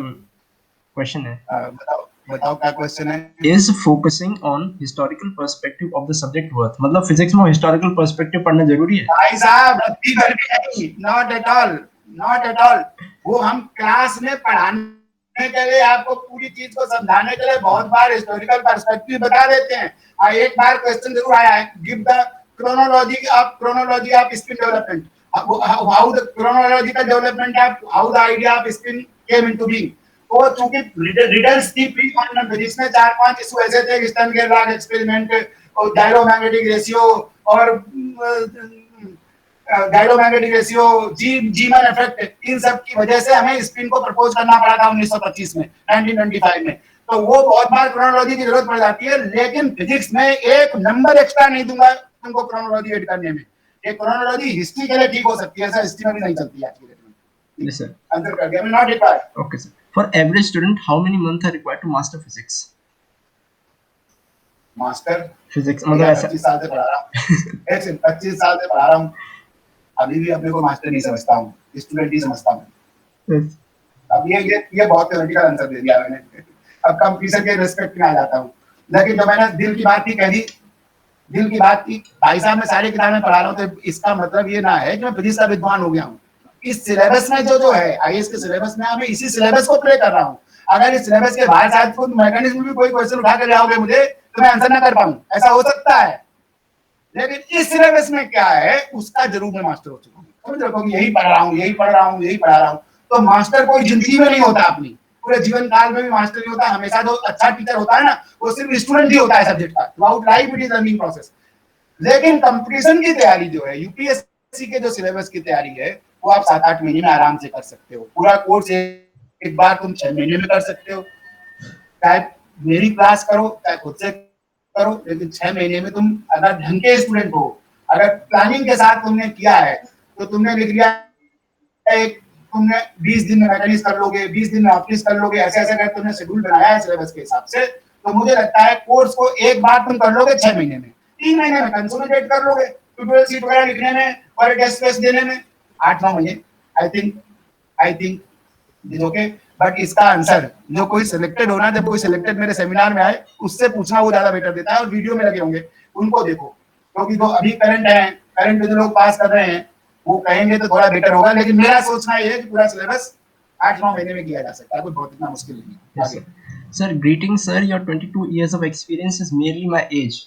question है। बताओ बताओ क्या question है। Is focusing on historical perspective of the subject worth? मतलब physics में historical perspective पढ़ना जरूरी है? भाई साहब रत्ती भर भी नहीं, not at all, not at all. वो हम क्लास में पढ़ाने के लिए, आपको पूरी चीज को समझाने के लिए बहुत बार हिस्टोरिकल पर्सपेक्टिव बता देते हैं। एक बार क्वेश्चन जरूर आया है, give the chronology of spin development, how the chronological development of how the idea of spin came into being। तो चूंकि रिडल्स थी प्री क्वांटम फिजिक्स में 4-5 इशू ऐसे थे, स्टर्न-गेरलाच एक्सपेरिमेंट, डायलोमैग्नेटिक रेशियो और डायलोमैग्नेटिक रेशियो, जीमन इफेक्ट, इन सब की वजह से हमें स्पिन को प्रपोज करना पड़ा था 1925 में, 1925 में। तो वो बहुत बार क्रोनोलॉजी की जरूरत पड़ जाती है, लेकिन फिजिक्स में एक नंबर एक्स्ट्रा नहीं दूंगा तुमको क्रोनोलॉजी ऐड करने में। एक क्रोनोलॉजी हिस्ट्री के लिए ठीक हो सकती है, ऐसा हिस्ट्री में भी नहीं चलती आज की डेट में। Yes, sir. आंसर कर दिया, not required. Okay, sir. For average student, how many months are required to master physics? Master Physics मतलब ऐसा 25 साल से पढ़ा रहा हूँ, 25 साल से पढ़ा रहा हूँ, अभी भी अपने को मास्टर नहीं समझता हूँ, स्टूडेंट ही समझता हूँ। Yes. अब ये बहुत थ्योरेटिकल आंसर दे दिया मैंने, अब कंपटीशन के रिस्पेक्ट में आ जाता हूँ। लेकिन जब मैंने दिल की बात ही कह दी, दिल की बात की, भाई साहब मैं सारी किताबें पढ़ा रहा हूँ, तो इसका मतलब ये ना है कि मैं फिजिक्स का विद्वान हो गया हूँ। इस सिलेबस में जो है आईएएस के सिलेबस में, मैं इसी सिलेबस को प्ले कर रहा हूँ। अगर इस सिलेबस के बाहर शायद खुद मैकेनिज्म भी कोई क्वेश्चन उठा कर ले आओगे मुझे, तो मैं आंसर ना कर पाऊँ, ऐसा हो सकता है। लेकिन इस सिलेबस में क्या है उसका जरूर मैं मास्टर हो चुका हूँ। समझ रखो कि यही पढ़ रहा हूँ, यही पढ़ रहा हूँ, यही पढ़ा रहा हूँ। तो मास्टर कोई जिंदगी में नहीं होता, अपनी पूरे जीवन काल में भी मास्टर नहीं होता। हमेशा जो अच्छा टीचर होता है ना, वो सिर्फ स्टूडेंट ही होता है सब्जेक्ट का, throughout life it is learning process. लेकिन कंपटीशन की तैयारी जो है, यूपीएससी के जो सिलेबस की तैयारी है, वो आप 7-8 महीने में आराम से कर सकते हो। पूरा कोर्स एक बार तुम 6 महीने में कर सकते हो, चाहे मेरी क्लास करो चाहे खुद से करो, लेकिन 6 महीने में तुम अगर ढंग के स्टूडेंट हो, अगर प्लानिंग के साथ तुमने किया है, तो तुमने लिख लिया एक, तुमने 20 दिन में मैकेनिक्स कर लोगे, 20 दिन में ऑप्टिक्स कर लोगे, ऐसे ऐसे करके तुमने शेड्यूल बनाया है सिलेबस के हिसाब से, तो मुझे लगता है कोर्स को एक बार तुम कर लोगे 6 महीने में, 3 महीने में कंसोलिडेट कर लोगे, ट्यूटोरियल शीट वगैरह लिखने में और टेस्ट पेस्ट देने में 8-9 महीने। I think is okay. But इसका आंसर जो कोई सिलेक्टेड होना, जब कोई सिलेक्टेड मेरे सेमिनार में आए, उससे पूछना, वो ज्यादा बेटर देता है। और वीडियो में लगे होंगे उनको देखो, क्योंकि जो अभी करंट में जो लोग पास कर रहे हैं वो कहेंगे तो थोड़ा बेटर होगा। लेकिन मेरा सोचना ये है कि पूरा सिलेबस 8-9 महीने में किया जा सकता है, कोई बहुत इतना मुश्किल नहीं है। Yes, sir. Sir, greetings, sir. Your 22 years of experience is merely my age.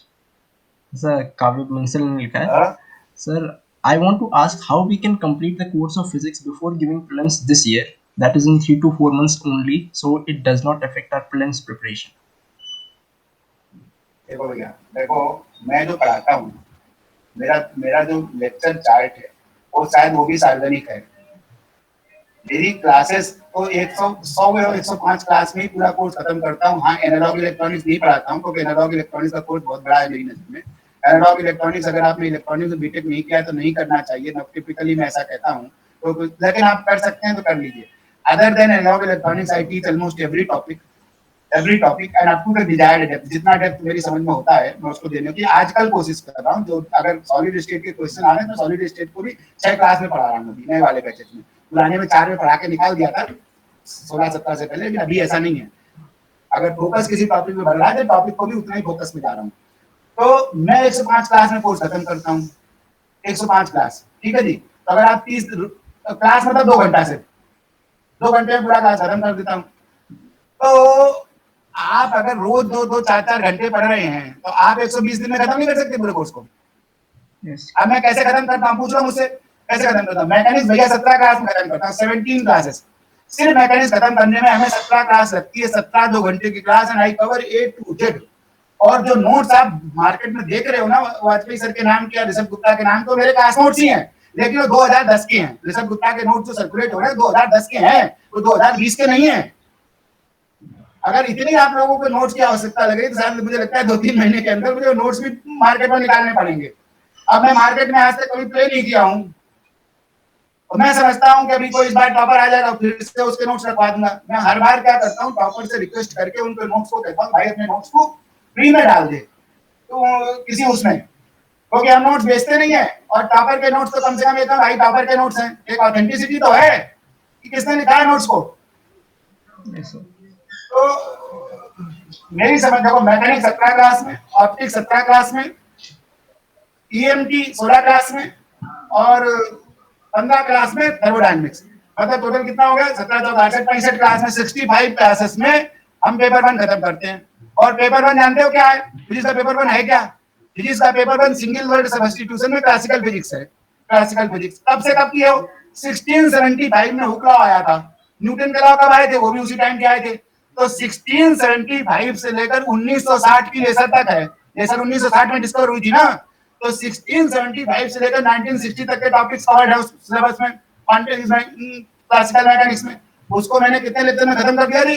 Sir, काव्य बंसल ने लिखा है। Sir, I want to ask how we can complete the course of physics before giving prelims this year. That is in 3 to 4 months only, so it does not affect our prelims preparation. देखो भैया, देखो मैं जो पढ़ाता हूँ मेरा मेरा जो लेक्चर चार्ट है वो शायद वो भी सार्वजनिक है। मेरी क्लासेस तो 105 क्लास में ही पूरा कोर्स खत्म करता हूँ। हाँ, एनालॉग इलेक्ट्रॉनिक्स नहीं पढ़ाता हूँ क्योंकि एनालॉग इलेक्ट्रॉनिक्स का कोर्स बहुत बड़ा है मेरी नजर में। एनालॉग इलेक्ट्रॉनिक्स अगर आपने इलेक्ट्रॉनिक्स में बीटेक नहीं किया है तो नहीं करना चाहिए, टिपिकली मैं ऐसा कहता हूँ। तो लेकिन आप कर सकते हैं तो कर लीजिए। Other than analogue electronics I teach almost every topic and up to the desired depth. जितना डेप्थ मेरी समझ में होता है मैं उसको देने की आजकल कोशिश कर रहा हूँ। जो अगर सॉलिड स्टेट के क्वेश्चन आ रहे हैं तो सॉलिड स्टेट को भी 6 क्लास में पढ़ा रहा हूँ अभी नए वाले बैचेस में। पुराने में 4 में पढ़ा के निकाल दिया था 16-17 से पहले, लेकिन अभी ऐसा नहीं है। अगर फोकस किसी टॉपिक में बढ़ रहा है तो टॉपिक को भी उतना ही फोकस में जा रहा हूँ। तो मैं 105 क्लास में कोर्स खत्म करता हूँ। 105 क्लास, ठीक है जी। तो अगर आप 30 क्लास मतलब 2 घंटा से 2 घंटे में पूरा क्लास खत्म कर देता हूँ। तो आप अगर रोज 2-2 4-4 घंटे पढ़ रहे हैं तो आप 120 दिन में खत्म नहीं कर सकते पूरे कोर्स को। Yes. अब मैं कैसे खत्म करता हूँ, पूछ लो मुझसे कैसे खत्म करता हूँ। मैकेनिक्स भैया 17 क्लास में खत्म करता हूँ, 17 क्लासेस। सिर्फ मैकेनिक्स खत्म करने में हमें 17 क्लास लगती है, 17 2 घंटे की class and I cover A to Z। और जो नोट्स आप मार्केट में देख रहे हो ना, वाजपेयी सर के नाम के, ऋषभ गुप्ता के नाम, तो मेरे पास नोट्स ही हैं, लेकिन वो 2010 के हैं। ऋषभ गुप्ता के नोट्स जो सर्कुलेट हो रहे हैं 2010 के हैं, वो 2020 के नहीं है। अगर इतनी आप लोगों को नोट्स की आवश्यकता लग रही तो शायद मुझे लगता है 2-3 महीने के अंदर मुझे नोट्स भी मार्केट में निकालने पड़ेंगे। अब मैं मार्केट में आज तक कभी प्ले नहीं किया हूँ, तो मैं समझता हूँ कि अभी कोई इस बार टॉपर आ जाएगा फिर से उसके नोट्स रखवा दूंगा। मैं हर बार क्या करता हूँ, टॉपर से रिक्वेस्ट करके उनके नोट्स को कहता हूँ भाई अपने नोट्स को फ्री में डाल दे तो किसी उसमें, क्योंकि हम नोट्स बेचते नहीं है। और टॉपर के नोट्स तो कम से कम ये भाई टॉपर के नोट्स हैं, एक ऑथेंटिसिटी तो है कि किसने लिखा है नोट्स को। Yes, sir. तो मेरी समझ देखो, मैकेनिक 17 क्लास में, ऑप्टिक 17 क्लास में, ईएमटी 16 क्लास में और 15 क्लास में थर्मोडायनेमिक्स। मतलब टोटल कितना हो गया, 17 14 68 65 क्लास में 65 क्लासेस में हम पेपर 1 खत्म करते हैं। और पेपर 1 जानते हो क्या है? फिजिक्स का पेपर 1 है क्या? फिजिक्स का पेपर 1 सिंगल वर्ड सब्स्टिट्यूशन में क्लासिकल फिजिक्स है। क्लासिकल फिजिक्स कब से कब की है? 1675 में हुक लॉ आया था। न्यूटन के लॉ कब आए थे? वो भी उसी टाइम के आए थे। तो 1675 से लेकर 1960 की लेसर तक है। लेसर 1960 में डिस्कवर हुई थी ना, तो 1675 से लेकर 1960 तक के टॉपिक्स कवर्ड है उस सिलेबस में, क्लासिकल मैकेनिक्स में। उसको मैंने कितने लेक्चर में खत्म कर दिया जी?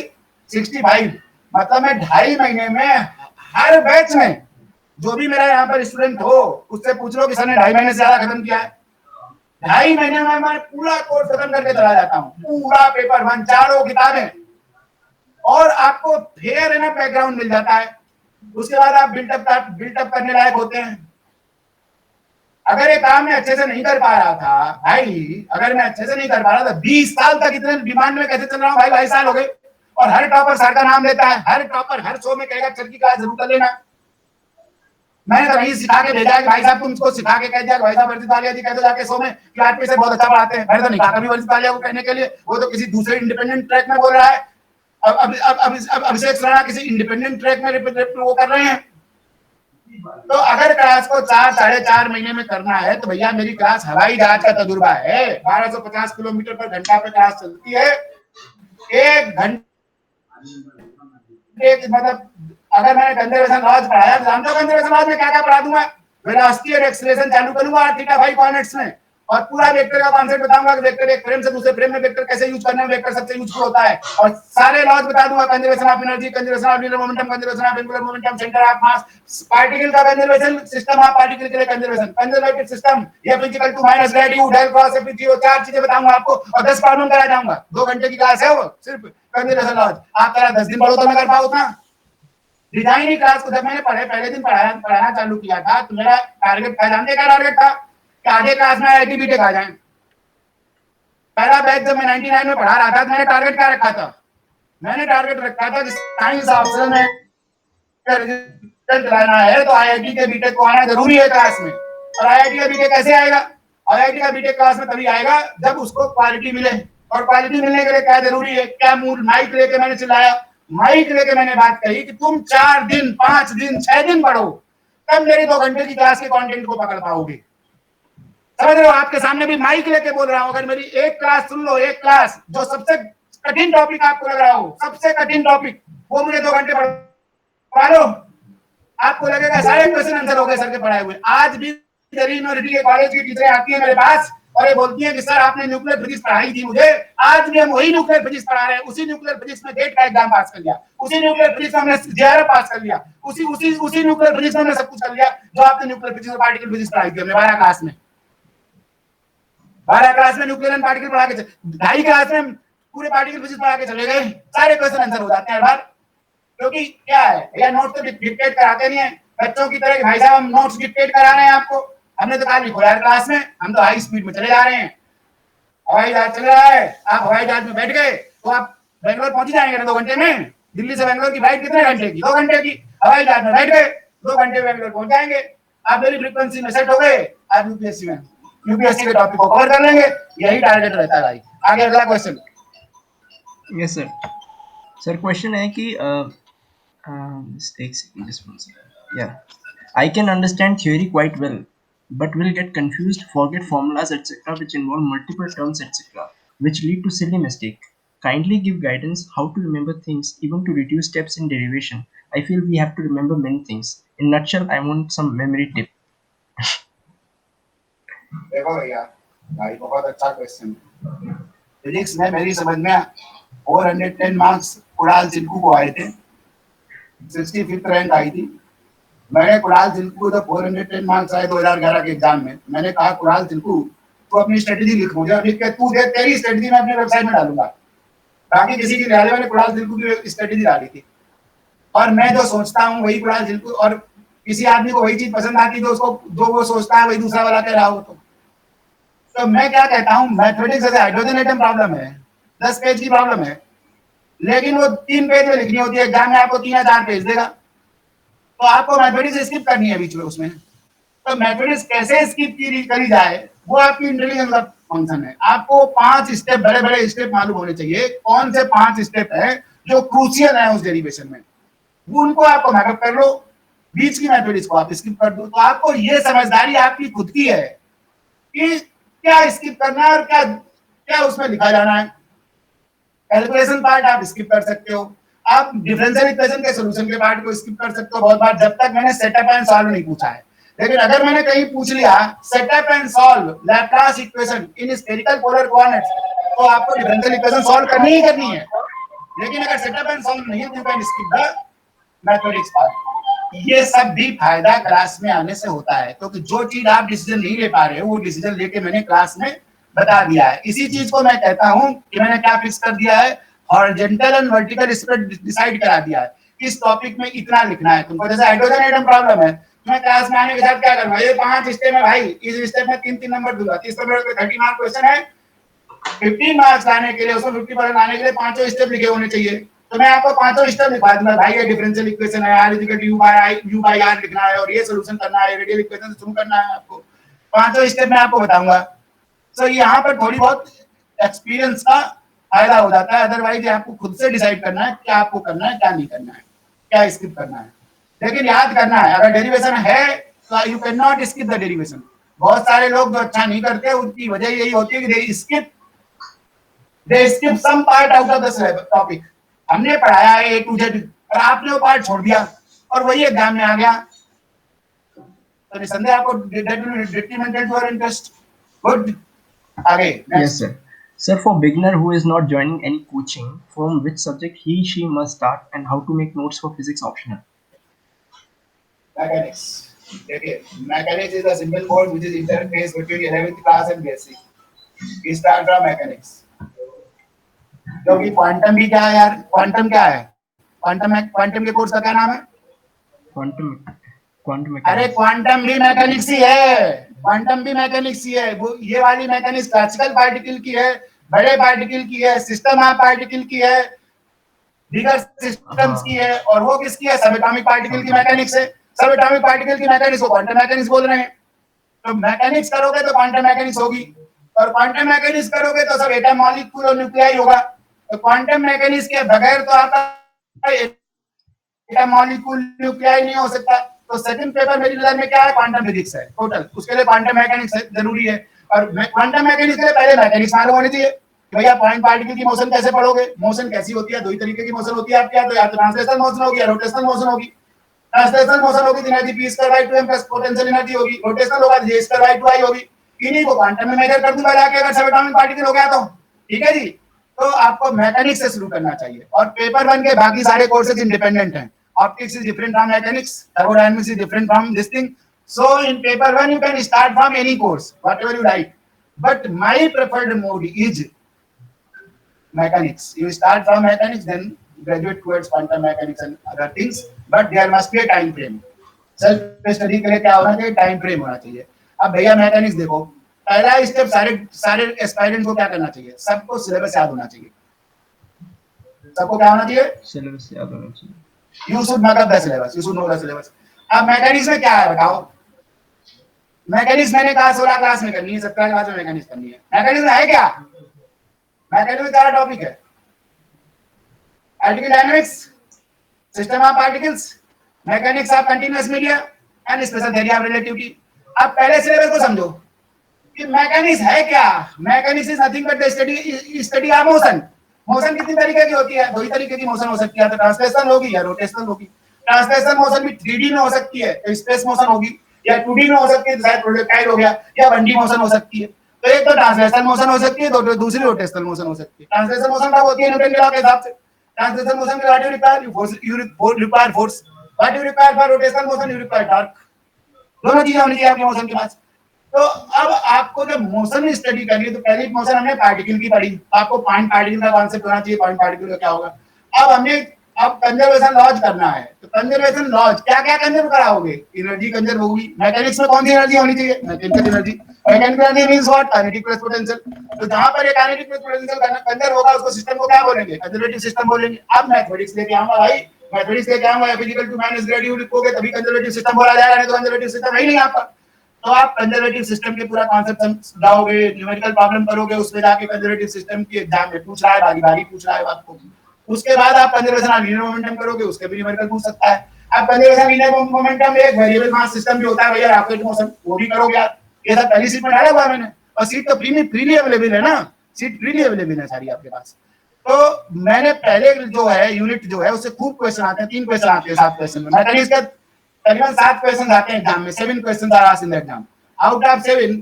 65। मतलब मैं 2.5 महीने में हर बैच में जो भी मेरा यहाँ पर स्टूडेंट हो उससे पूछ लो कि सर ने 2.5 महीने से ज्यादा खत्म किया है। 2.5 महीने में मैं पूरा कोर्स खत्म करके चला जाता हूँ, पूरा पेपर 1 4 किताबें, और आपको फेयर एनफ बैकग्राउंड मिल जाता है। उसके बाद आप बिल्टअप करने लायक होते हैं। अगर ये काम मैं अच्छे से नहीं कर पा रहा था भाई, अगर मैं अच्छे से नहीं कर पा रहा था 20 साल तक इतने डिमांड में कैसे चल रहा हूँ भाई? 22 साल हो गए और हर टॉपर सर का नाम लेता है, हर टॉपर हर शो में कहेगा सर की क्लास जरूर कर लेना। मैंने तो नहीं सिखा के भेजा कि भाई साहब तुम इसको सिखा के कह दिया भाई साहब वर्जित वालिया जी कह दो जाके शो में कि आप से बहुत अच्छा पढ़ाते हैं। मैंने तो नहीं कहा कभी वर्जित वालिया को कहने के लिए, वो तो किसी दूसरे इंडिपेंडेंट ट्रैक में बोल रहा है। अब अभिषेक राणा किसी इंडिपेंडेंट ट्रैक में वो कर रहे हैं। तो अगर क्लास को 4-4.5 महीने में करना है तो भैया मेरी क्लास हवाई जहाज का तजुर्बा है। 1250 किलोमीटर पर घंटा पे क्लास चलती है। 1 घंटे मतलब अगर मैंने कंजर्वेशन लॉज पढ़ाया तो जानते हो कंजर्वेशन लॉज में क्या क्या पढ़ा दूंगा? वेलोसिटी और एक्सीलरेशन चालू करूंगा r थीटा फाई कोऑर्डिनेट्स में, और पूरा वेक्टर का कॉन्सेप्ट बताऊंगा कि वेक्टर एक फ्रेम से दूसरे फ्रेम में वेक्टर कैसे यूज करना है, वेक्टर सबसे यूजफुल होता है। और सारे लॉज बता दूंगा, conservation of energy, conservation of linear momentum, conservation of angular momentum, centre of mass, particle का कंजर्वेशन, सिस्टम ऑफ पार्टिकल के लिए conservation, conservative system, F equal to minus grad U del cross F zero, 4 चीजें बताऊंगा आपको और 10 problem करा जाऊंगा। 2 घंटे की क्लास है वो, सिर्फ कंजर्वेशन लॉज। आप करा 10 दिन पढ़ो तो मैं कर पाऊँ उतना। डिजाइन ही क्लास को जब मैंने पहले दिन पढ़ाना चालू किया था तो मेरा टारगेट था, जानते क्या टारगेट था? कि आगे क्लास में आईआईटी बीटेक आ जाए। पहला बैच जब मैं 99 में पढ़ा रहा था तो मैंने टारगेट क्या रखा था? मैंने टारगेट रखा था कि साइंस ऑप्शन में रिजल्ट लाना है तो आईआईटी के बीटेक को आना जरूरी है क्लास में। और आईआईटी का बीटेक कैसे आएगा? आईआईटी का बीटेक क्लास में तभी आएगा जब उसको क्वालिटी मिले। और क्वालिटी मिलने के लिए क्या जरूरी है? क्या मूल माइक लेके मैंने चिल्लाया, माइक लेके मैंने बात कही कि तुम 4 दिन 5 दिन 6 दिन पढ़ो, तब मेरी 2 घंटे की क्लास के कंटेंट को पकड़ पाओगे। समझ रहे हो? आपके सामने भी माइक लेके बोल रहा हूं। अगर मेरी एक क्लास सुन लो, एक क्लास जो सबसे कठिन टॉपिक आपको लग रहा हो, सबसे कठिन टॉपिक, वो मुझे 2 घंटे पढ़ा लो, आपको लगेगा सारे क्वेश्चन आंसर हो गए सर के पढ़ाए हुए। आज भी यूनिवर्सिटी के कॉलेज की टीचरें आती है मेरे पास और ये बोलती है कि सर आपने न्यूक्लियर फिजिक्स पढ़ाई थी मुझे, आज भी हम वही न्यूक्लियर फिजिक्स पढ़ा रहे हैं, उसी न्यूक्लियर फिजिक्स में गेट का एग्जाम पास कर लिया, उसी न्यूक्लियर फिजिक्स में हमने जेआरएफ पास कर लिया, उसी न्यूक्लियर फिजिक्स में हमने सब कुछ कर लिया जो आपने न्यूक्लियर फिजिक्स और पार्टिकल फिजिक्स पढ़ाई थी हमने 12 क्लास में। 12 क्लास में न्यूक्लियर एंड पार्टिकल पढ़ा के 2.5 क्लास में पूरे पार्टिकल फिजिक्स पढ़ा के चले गए, सारे क्वेश्चन आंसर हो जाते हैं हर बार। क्योंकि क्या है या नोट्स तो डिक्टेट कराते नहीं है बच्चों की तरह, भाई साहब हम नोट्स डिक्टेट करा रहे हैं आपको, हमने तो कहा लिखो यार क्लास में, हम तो हाई स्पीड में चले जा रहे हैं, हवाई जहाज चल रहा है, आप हवाई जहाज में बैठ गए तो आप बेंगलोर पहुंच जाएंगे ना 2 घंटे में, दिल्ली से बेंगलोर की फ्लाइट कितने घंटे की, 2 घंटे की, हवाई जहाज में बैठ गए 2 घंटे में बेंगलोर पहुंच जाएंगे, आप मेरी फ्रीक्वेंसी में सेट हो गए, आप यूपीएससी के टॉपिक को कवर कर लेंगे, यही टारगेट रहता है भाई। आगे अगला question. Yes sir. Sir question है कि yeah, I can understand theory quite well, but will get confused, forget formulas, etc., which involve multiple terms, etc., which lead to silly mistake. Kindly give guidance how to remember things, even to reduce steps in derivation. I feel we have to remember many things. In nutshell, I want some memory tip. देखो भैया, भाई बहुत अच्छा question. Physics में मेरी समझ में 410 marks Kunal चिल्कू को आए थे, 65th रैंक आई थी। मैंने कुणाल चिल्कू को 410 मार्क्स आए 2011 के एग्जाम में, मैंने कहा कुणाल चिल्कू तू अपनी स्ट्रेटेजी लिख, मुझे लिख के तू दे, तेरी स्ट्रेटेजी मैं अपने वेबसाइट में डालूंगा, बाकी किसी की नहीं। मैंने कुणाल चिल्कू की स्ट्रेटेजी डाली थी और मैं जो सोचता हूँ वही कुणाल चिल्कू, और किसी आदमी को वही चीज पसंद आती है जो वो सोचता है वही दूसरा वाला कह रहा हो। तो मैं क्या कहता हूँ, मैथमेटिक्स जैसे हाइड्रोजन एटम प्रॉब्लम है, 10 पेज की प्रॉब्लम है, लेकिन वो 3 पेज में लिखनी होती है, एग्जाम में आपको 3 या 4 पेज देगा, तो आपको मैथमेटिक्स स्किप करनी है बीच में उसमें। तो मैथमेटिक्स कैसे स्किप करी जाए वो आपकी इंटेलिजेंस का फंक्शन है। आपको 5 स्टेप, बड़े बड़े स्टेप मालूम होने चाहिए, कौन से 5 स्टेप है जो क्रूशियल है उस डेरिवेशन में, वो उनको आपको मैकअप कर लो, बीच की मैथमेटिक्स को आप स्किप कर दो। तो आपको ये समझदारी आपकी खुद की है कि क्या स्किप करना है और क्या क्या उसमें लिखा जाना है। कैलकुलेशन पार्ट आप स्किप कर सकते हो, आप डिफरेंशियल इक्वेशन के सॉल्यूशन के पार्ट को स्किप कर सकते हो बहुत बार, जब तक मैंने सेटअप एंड सॉल्व नहीं पूछा है। लेकिन अगर मैंने कहीं पूछ लिया setup and solve Laplace equation in spherical polar coordinates, तो आपको डिफरेंशियल इक्वेशन सॉल्व करनी ही करनी है। लेकिन अगर सेटअप एंड सॉल्व नहीं है तो you can skip the mathematics part. ये सब भी फायदा क्लास में आने से होता है, क्योंकि जो चीज आप डिसीजन नहीं ले पा रहे हो वो डिसीजन लेके मैंने क्लास में बता दिया है। इसी चीज को मैं कहता हूं कि मैंने क्या फिक्स कर दिया है, horizontal and vertical spread decide करा दिया है, इस टॉपिक में इतना लिखना है तुमको। जैसे हाइड्रोजन एटम प्रॉब्लम है, मैं क्लास में आने के साथ क्या करूंगा, ये 5 स्टेप है भाई, इस स्टेप में 3-3 नंबर दूंगा, 30 नंबर पे 30 मार्क क्वेश्चन है, 15 मार्क्स लाने के लिए, उसमें 50% लाने के लिए 5 स्टेप लिखे होने चाहिए। तो मैं आपको 5 स्टेप लिखवा दूंगा भाई, ये डिफरेंशियल इक्वेशन है, r equal to u by r लिखना है और ये सॉल्यूशन करना है, रेडियल इक्वेशन से शुरू करना है, आपको 5 स्टेप में आपको बताऊंगा। तो यहाँ पर थोड़ी बहुत एक्सपीरियंस का फायदा हो जाता है, अदरवाइज आपको खुद से डिसाइड करना है क्या आपको करना है क्या नहीं करना है, क्या स्किप करना है। लेकिन याद करना है, अगर डेरिवेशन है तो you can not skip the derivation. बहुत सारे लोग जो अच्छा नहीं करते उनकी वजह यही होती है कि they skip some part out of the topic. हमने पढ़ाया है A to Z और आपने वो पार्ट छोड़ दिया और वही एग्जाम में आ गया, तो निसंदेह आपको detrimental to your interest। Good, आगे। Yes, sir. Sir, for beginner who is not joining any coaching, from which subject he/she must start, and how to make notes for physics optional? Mechanics. देखिए, mechanics is a simple course which is interface between 11th class and basic. We start from mechanics. क्योंकि quantum भी क्या है यार, quantum क्या है, quantum के course का क्या नाम है, क्वांटम अरे क्वांटम भी मैकेनिक्स ही है, क्वांटम भी मैकेनिक्स ही है। वो ये वाली मैकेनिक्स क्लासिकल पार्टिकल की है, बड़े पार्टिकल की है, सिस्टम ऑफ पार्टिकल की है, बिगर सिस्टम्स की है, और वो किसकी है, सब एटॉमिक पार्टिकल की मैकेनिक्स है। सब एटॉमिक पार्टिकल की मैकेनिक्स को क्वांटम मैकेनिक्स बोल रहे हैं। तो मैकेनिक्स करोगे तो क्वांटम मैकेनिक्स होगी, और क्वांटम मैकेनिक्स करोगे तो सब एटम मॉलिक्यूल और न्यूक्लियाई होगा। तो क्वांटम मैकेनिक्स के बगैर तो आपका एटम मॉलिक्यूल न्यूक्लियाई नहीं हो सकता। तो सेकंड पेपर मेरी नजर में क्या है, क्वांटम फिजिक्स है टोटल, उसके लिए क्वांटम मैकेनिक्स जरूरी है। और क्वांटम मैकेनिक्स के लिए पहले मैकेनिक्स मालूम होनी चाहिए। भैया पॉइंट पार्टिकल की मोशन कैसे पढ़ोगे, मोशन कैसी होती है, 2 ही तरीके की मोशन होती है आपके यहाँ, तो या तो ट्रांसलेशनल मोशन होगी या रोटेशनल मोशन होगी। ट्रांसलेशनल मोशन होगी तो energy P square by 2m plus potential energy होगी, रोटेशनल होगा तो j स्क्वायर बाय 2i होगी। इन्हीं को क्वांटम में मेजर कर दूंगा जाके अगर सब एटॉमिक पार्टिकल हो गया तो, ठीक है जी। तो आपको मैकेनिक्स से शुरू करना चाहिए और पेपर 1 के बाकी सारे कोर्सेज इंडिपेंडेंट हैं। Optics is different from mechanics, thermodynamics is different from this thing. So in paper 1 you can start from any course whatever you like, but my preferred mode is mechanics. You start from mechanics, then graduate towards quantum mechanics and other things, but there must be a time frame. Self study के लिए क्या होना चाहिए, time frame होना चाहिए। अब भैया mechanics देखो, पहला स्टेप सारे सारे एस्पायरेंट को क्या करना चाहिए, सबको सिलेबस याद होना चाहिए। सबको क्या होना चाहिए, सिलेबस याद होना चाहिए। You should know the syllabus, you should know the syllabus। अब मैकेनिक्स में क्या है बताओ, मैकेनिक्स मैंने कहा 16 क्लास में करनी है, 17 क्लास में मैकेनिक्स करनी है। मैकेनिक्स में है क्या, मैकेनिक्स में क्या टॉपिक है, particle dynamics, system of particles, mechanics of continuous media and special theory of relativity. अब पहले सिलेबस को समझो कि मैकेनिक्स है क्या। Mechanics is nothing but the study of motion. Motion कितनी तरीके की होती है, दो ही तरीके की मोशन हो सकती है, तो ट्रांसलेशनल होगी या रोटेशनल होगी। ट्रांसलेशनल मोशन भी 3D में हो सकती है, तो स्पेस मोशन होगी, या 2D में हो सकती है, शायद प्रोजेक्टाइल हो गया, या 1D मोशन हो सकती है। तो एक तो ट्रांसलेशनल मोशन हो सकती है, तो दूसरी रोटेशनल मोशन हो सकती है। ट्रांसलेशनल मोशन कब होती है, न्यूटन के लॉ के हिसाब से। ट्रांसलेशनल मोशन के what you require, you require force, what you require for rotational motion, you require torque. दोनों चीजें होनी चाहिए आपके मोशन के पास। तो अब आपको जब मोशन स्टडी करनी है, तो पहली मोशन हमने पार्टिकल की पढ़ी, आपको पॉइंट पार्टिकल का कॉन्सेप्ट होना चाहिए, पॉइंट पार्टिकल का क्या होगा। अब हमने अब कंजर्वेशन लॉज करना है, तो कंजर्वेशन लॉज क्या क्या कंजर्व कराओगे, एनर्जी कंजर्व होगी। मैकेनिक्स में कौन सी एनर्जी होनी चाहिए, mechanical energy. Mechanical energy means what, kinetic plus potential. तो जहां पर ये काइनेटिक प्लस पोटेंशियल कंजर्व होगा, उसको सिस्टम को क्या बोलेंगे, कंजर्वेटिव सिस्टम बोलेंगे। अब मैथमेटिक्स लेके आऊंगा भाई, मैथमेटिक्स लेके आऊंगा, physical to minus grad U लिखोगे तभी कंजर्वेटिव सिस्टम बोला जाएगा, नहीं तो कंजर्वेटिव सिस्टम है ही नहीं आपका। तो आप कंजर्वेटिव सिस्टम के पूरा कॉन्सेप्ट समझाओगे, न्यूमेरिकल प्रॉब्लम करोगे, उसमें जाके कंजर्वेटिव सिस्टम की एग्जाम में पूछ रहा है, बारी बारी पूछ रहा है आपको। उसके बाद आप कंजर्वेशन ऑफ लीनियर मोमेंटम करोगे, उसके भी न्यूमेरिकल पूछ सकता है। अब कंजर्वेशन लीनियर मोमेंटम में एक वेरिएबल मास सिस्टम भी होता है भैया, रॉकेट मोशन, वो भी करोगे आप। ये सब पहली सीट में डाला हुआ है मैंने, और सीट तो फ्रीली अवेलेबल है ना, सीट फ्रीली अवेलेबल है सारी आपके पास। तो मैंने पहले जो है यूनिट जो है उससे खूब क्वेश्चन आते हैं, 3 क्वेश्चन आते हैं 7 क्वेश्चन में। मैथमेटिक्स का तकरीबन 7 क्वेश्चन आते हैं एग्जाम में, 7 question are asked in the exam. Out of 7,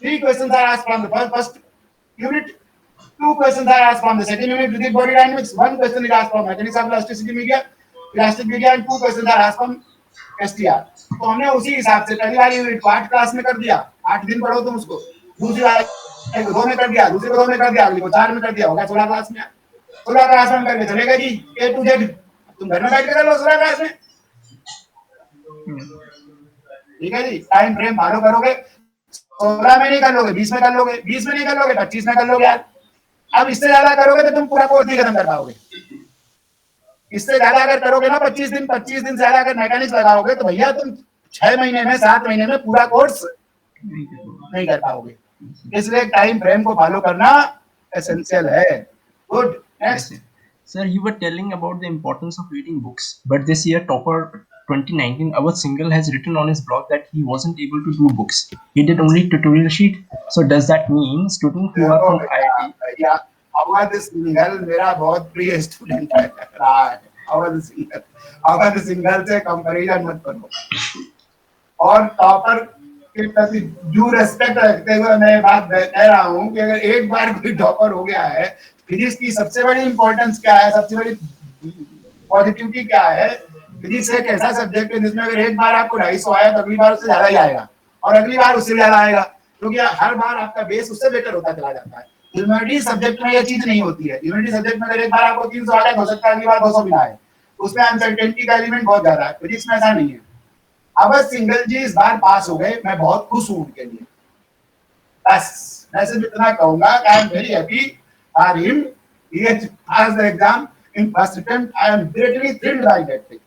3 question are asked from the first unit, 2 questions are asked from the second unit rigid body dynamics, 1 question is asked from mechanics of elasticity media, elastic media, and 2 questions are asked from STR। तो हमने उसी हिसाब से पहली वाली unit को 8 class में कर दिया, 8 दिन पढ़ो तुम उसको, दूसरी वाली को 2 में कर दिया, दूसरी को 2 में कर दिया, अगली को 4 में कर दिया, हो गया 16 क्लास में। 16 क्लास में करके चलेगा जी A to Z, तुम घर में बैठ के कर लो 16 क्लास में, ठीक है जी। टाइम फ्रेम फॉलो करोगे, 16 में नहीं कर लोगे, 20 में कर लोगे, 20 में नहीं कर लोगे, 25 में कर लोगे यार। अब इससे ज्यादा करोगे तो तुम पूरा कोर्स नहीं खत्म कर पाओगे। इससे ज्यादा अगर करोगे ना, 25 दिन से ज्यादा अगर मैकेनिक्स लगाओगे तो भैया तुम 6 महीने में 7 महीने में पूरा कोर्स नहीं कर पाओगे। इसलिए टाइम फ्रेम को फॉलो करना एसेंशियल है। Good, next. Sir, you were telling about the importance of reading books, but this year topper 2019 Awadh Singhal has written on his blog that he wasn't able to do books. He did only tutorial sheet. So does that mean students who are from IIT? Awadh Singhal मेरा बहुत प्रिय student है, अवध सिंघल से comparison मत करो। और topper के प्रति ड्यू रेस्पेक्ट रखते हुए मैं बात कह रहा हूँ कि अगर एक बार कोई टॉपर हो गया है, फिजिक्स की सबसे बड़ी इंपॉर्टेंस क्या है, सबसे बड़ी पॉजिटिविटी क्या है। फिजिक्स एक ऐसा सब्जेक्ट है जिसमें अगर एक बार आपको 250 आया तो अगली बार उससे ज्यादा ही आएगा, और अगली बार उससे ज्यादा आएगा, क्योंकि हर बार आपका बेस उससे बेटर होता चला जाता है। ह्यूमैनिटी सब्जेक्ट में ये चीज नहीं होती है। ह्यूमैनिटी सब्जेक्ट में अगर एक बार आपको 300 आ जाए, हो सकता है अगली बार 200 भी ना आए, उसमें अनसर्टेनिटी का एलिमेंट बहुत ज्यादा है। फिजिक्स में ऐसा नहीं है। अवध सिंघल जी इस बार पास हो गए, मैं बहुत खुश हूं उनके लिए। बस मैं सिर्फ इतना कहूंगा कि I am very happy for him, he has passed the exam in first attempt. I am greatly thrilled by that thing.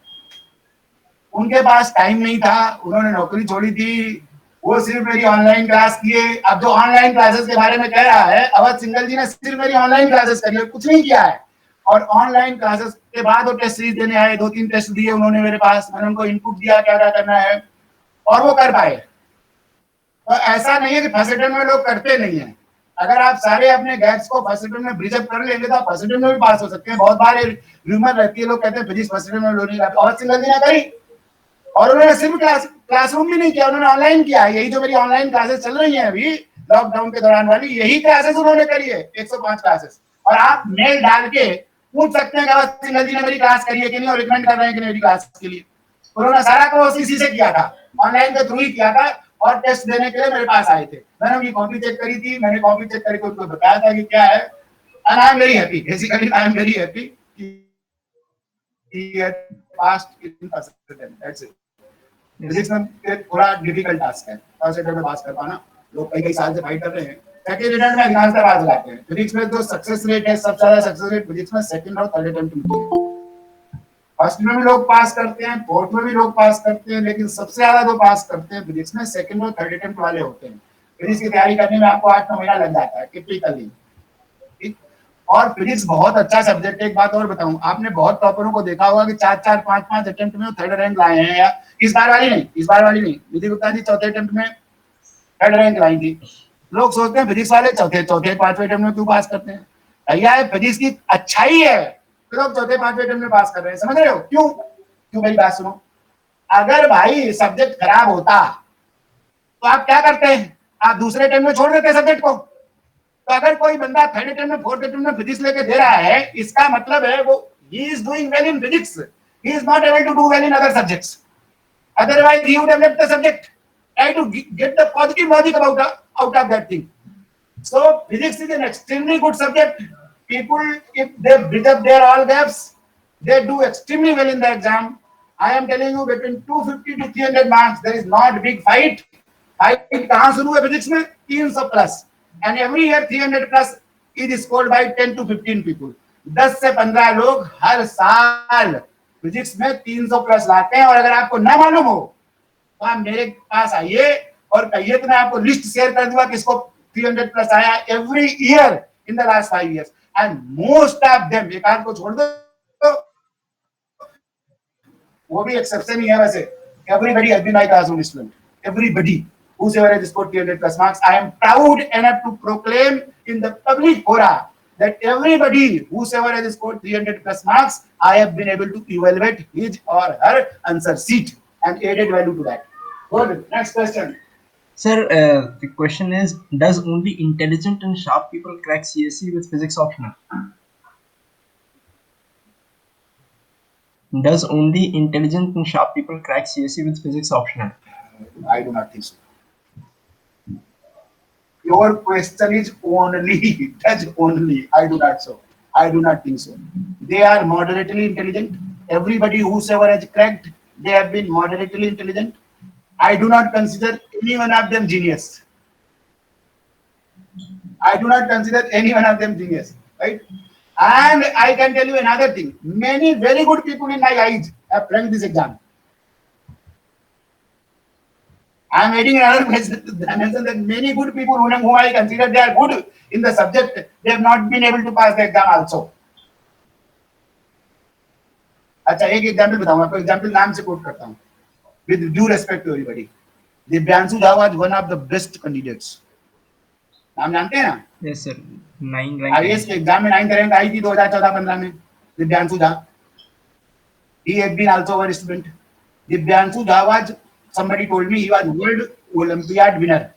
उनके पास टाइम नहीं था, उन्होंने नौकरी छोड़ी थी, वो सिर्फ मेरी ऑनलाइन क्लास किए। अब जो ऑनलाइन क्लासेस के बारे में कह रहा है, अवध सिंघल जी ने सिर्फ मेरी ऑनलाइन क्लासेस करी है, कुछ नहीं किया है। और ऑनलाइन क्लासेस के बाद वो टेस्ट सीरीज देने आए, 2-3 टेस्ट दिए उन्होंने मेरे पास, मैंने उनको इनपुट दिया क्या क्या करना है, और वो कर पाए। तो ऐसा नहीं है कि फर्स्ट अटेम्प्ट में लोग करते नहीं है। अगर आप सारे अपने गैप्स को फर्स्ट अटेम्प्ट में ब्रिज अप कर लेंगे तो आप फर्स्ट अटेम्प्ट में भी पास हो सकते हैं। बहुत बार र्यूमर रहती है, लोग कहते हैं फिजिक्स फर्स्ट अटेम्प्ट में लोग नहीं करते, अवध सिंघल जी ने करी, और उन्होंने सिर्फ क्लासरूम भी नहीं किया, उन्होंने ऑनलाइन किया। यही जो मेरी ऑनलाइन क्लासेस चल रही हैं अभी लॉकडाउन के दौरान वाली, यही क्लासेस उन्होंने करी है, 105 क्लासेस। और आप मेल डाल के पूछ सकते हैं कि सिंघल जी ने मेरी क्लास करी है कि नहीं, और रिकमेंड कर रहे हैं कि मेरी क्लास के लिए। उन्होंने सारा कोर्स इसी से किया था, ऑनलाइन के थ्रू ही किया था, और टेस्ट देने के लिए मेरे पास आए थे। मैंने उनकी कॉपी चेक करी थी, मैंने कॉपी चेक करके उनको बताया था कि क्या है, and I am very happy, basically I am very happy he had passed in percent. That's it. Physics में थोड़ा डिफिकल्ट टास्क है, फर्स्ट अटेम्प्ट में पास कर पाना। लोग कई साल से फाइट कर रहे हैं, सेकंड अटेम्प्ट में एग्जाम से पास लाते हैं। फिजिक्स में तो सक्सेस रेट है, सबसे ज्यादा सक्सेस रेट फिजिक्स में सेकंड और थर्ड अटेम्प्ट में है। फर्स्ट में भी लोग पास करते हैं, फोर्थ में भी लोग पास करते हैं, लेकिन सबसे ज्यादा जो पास करते हैं फिजिक्स में सेकंड और थर्ड अटेम्प्ट वाले होते हैं। फिजिक्स की तैयारी करने में आपको 8-9 महीना लग जाता है टिपिकली। और फिजिक्स बहुत अच्छा सब्जेक्ट है। एक बात और बताऊं, आपने बहुत टॉपरों को देखा होगा कि 4-4, 5-5 अटेम्प्ट में थर्ड रैंक लाए हैं, या इस बार वाली नहीं, विधि गुप्ता जी चौथे अटेम्प्ट में थर्ड रैंक लाई थी। लोग सोचते हैं फिजिक्स वाले चौथे 5वें अटेम्प्ट में क्यों पास करते हैं? भैया फिजिक्स की अच्छाई है तो लोग चौथे 5वें अटेम्प्ट में पास कर रहे हैं, समझ रहे हो क्यों? मेरी बात सुनो, अगर भाई सब्जेक्ट खराब होता तो आप क्या करते हैं? आप दूसरे अटेम्प्ट में छोड़ देते सब्जेक्ट को। तो अगर कोई बंदा थर्ड अटेम्प्ट में, फोर्थ अटेम्प्ट में फिजिक्स लेके दे रहा है, इसका मतलब है वो he is doing well in physics, he is not able to do well in other subjects, otherwise he would have left the subject. Try to get the positive logic out of that thing. So physics is an extremely good subject. People, if they bridge up their all gaps, they do extremely well in the exam. I am telling you, between 250 to 300 marks, there is not big fight. Fight कहाँ शुरू है physics में? 300 plus, and every year 300 plus is scored by 10 to 15 people. 10 से 15 लोग हर साल physics में 300 plus लाते हैं। और अगर आपको ना मालूम हो तो आप मेरे पास आइए और कहिए, तो मैं आपको लिस्ट शेयर कर दूंगा किसको 300 प्लस आया every year in the last 5 years, and most of them, एक आध को छोड़ दो तो वो भी एक्सेप्शन ही है वैसे, everybody has been my classroom student, everybody whosoever has scored 300 plus marks. I am proud enough to proclaim in the public fora that everybody whosoever has scored 300 plus marks, I have been able to evaluate his or her answer sheet and added value to that. Good. Next question. Sir, the question is, does only intelligent and sharp people crack CSE with physics optional? Does only intelligent and sharp people crack CSE with physics optional? I do not think so. Your question is only, does only. I do not so. I do not think so. They are moderately intelligent. Everybody whosoever has cracked, they have been moderately intelligent. I do not consider any one of them genius. I do not consider any one of them genius, right? And I can tell you another thing. Many very good people in my eyes have flunked this exam. I am adding another dimension that many good people whom I consider they are good in the subject, they have not been able to pass the exam also. अच्छा, एक example बताऊंगा, आपको example नाम से coat करता हूँ, with due respect to everybody. Divyanshu Jha was one of the best candidates. नाम जानते हैं ना? Yes sir, 9 rank. IAS के एग्जाम में 9th रैंक आई थी 2014-15 में, Divyanshu Jha. He had been also a student. Divyanshu Jha was, somebody told me he was world Olympiad winner,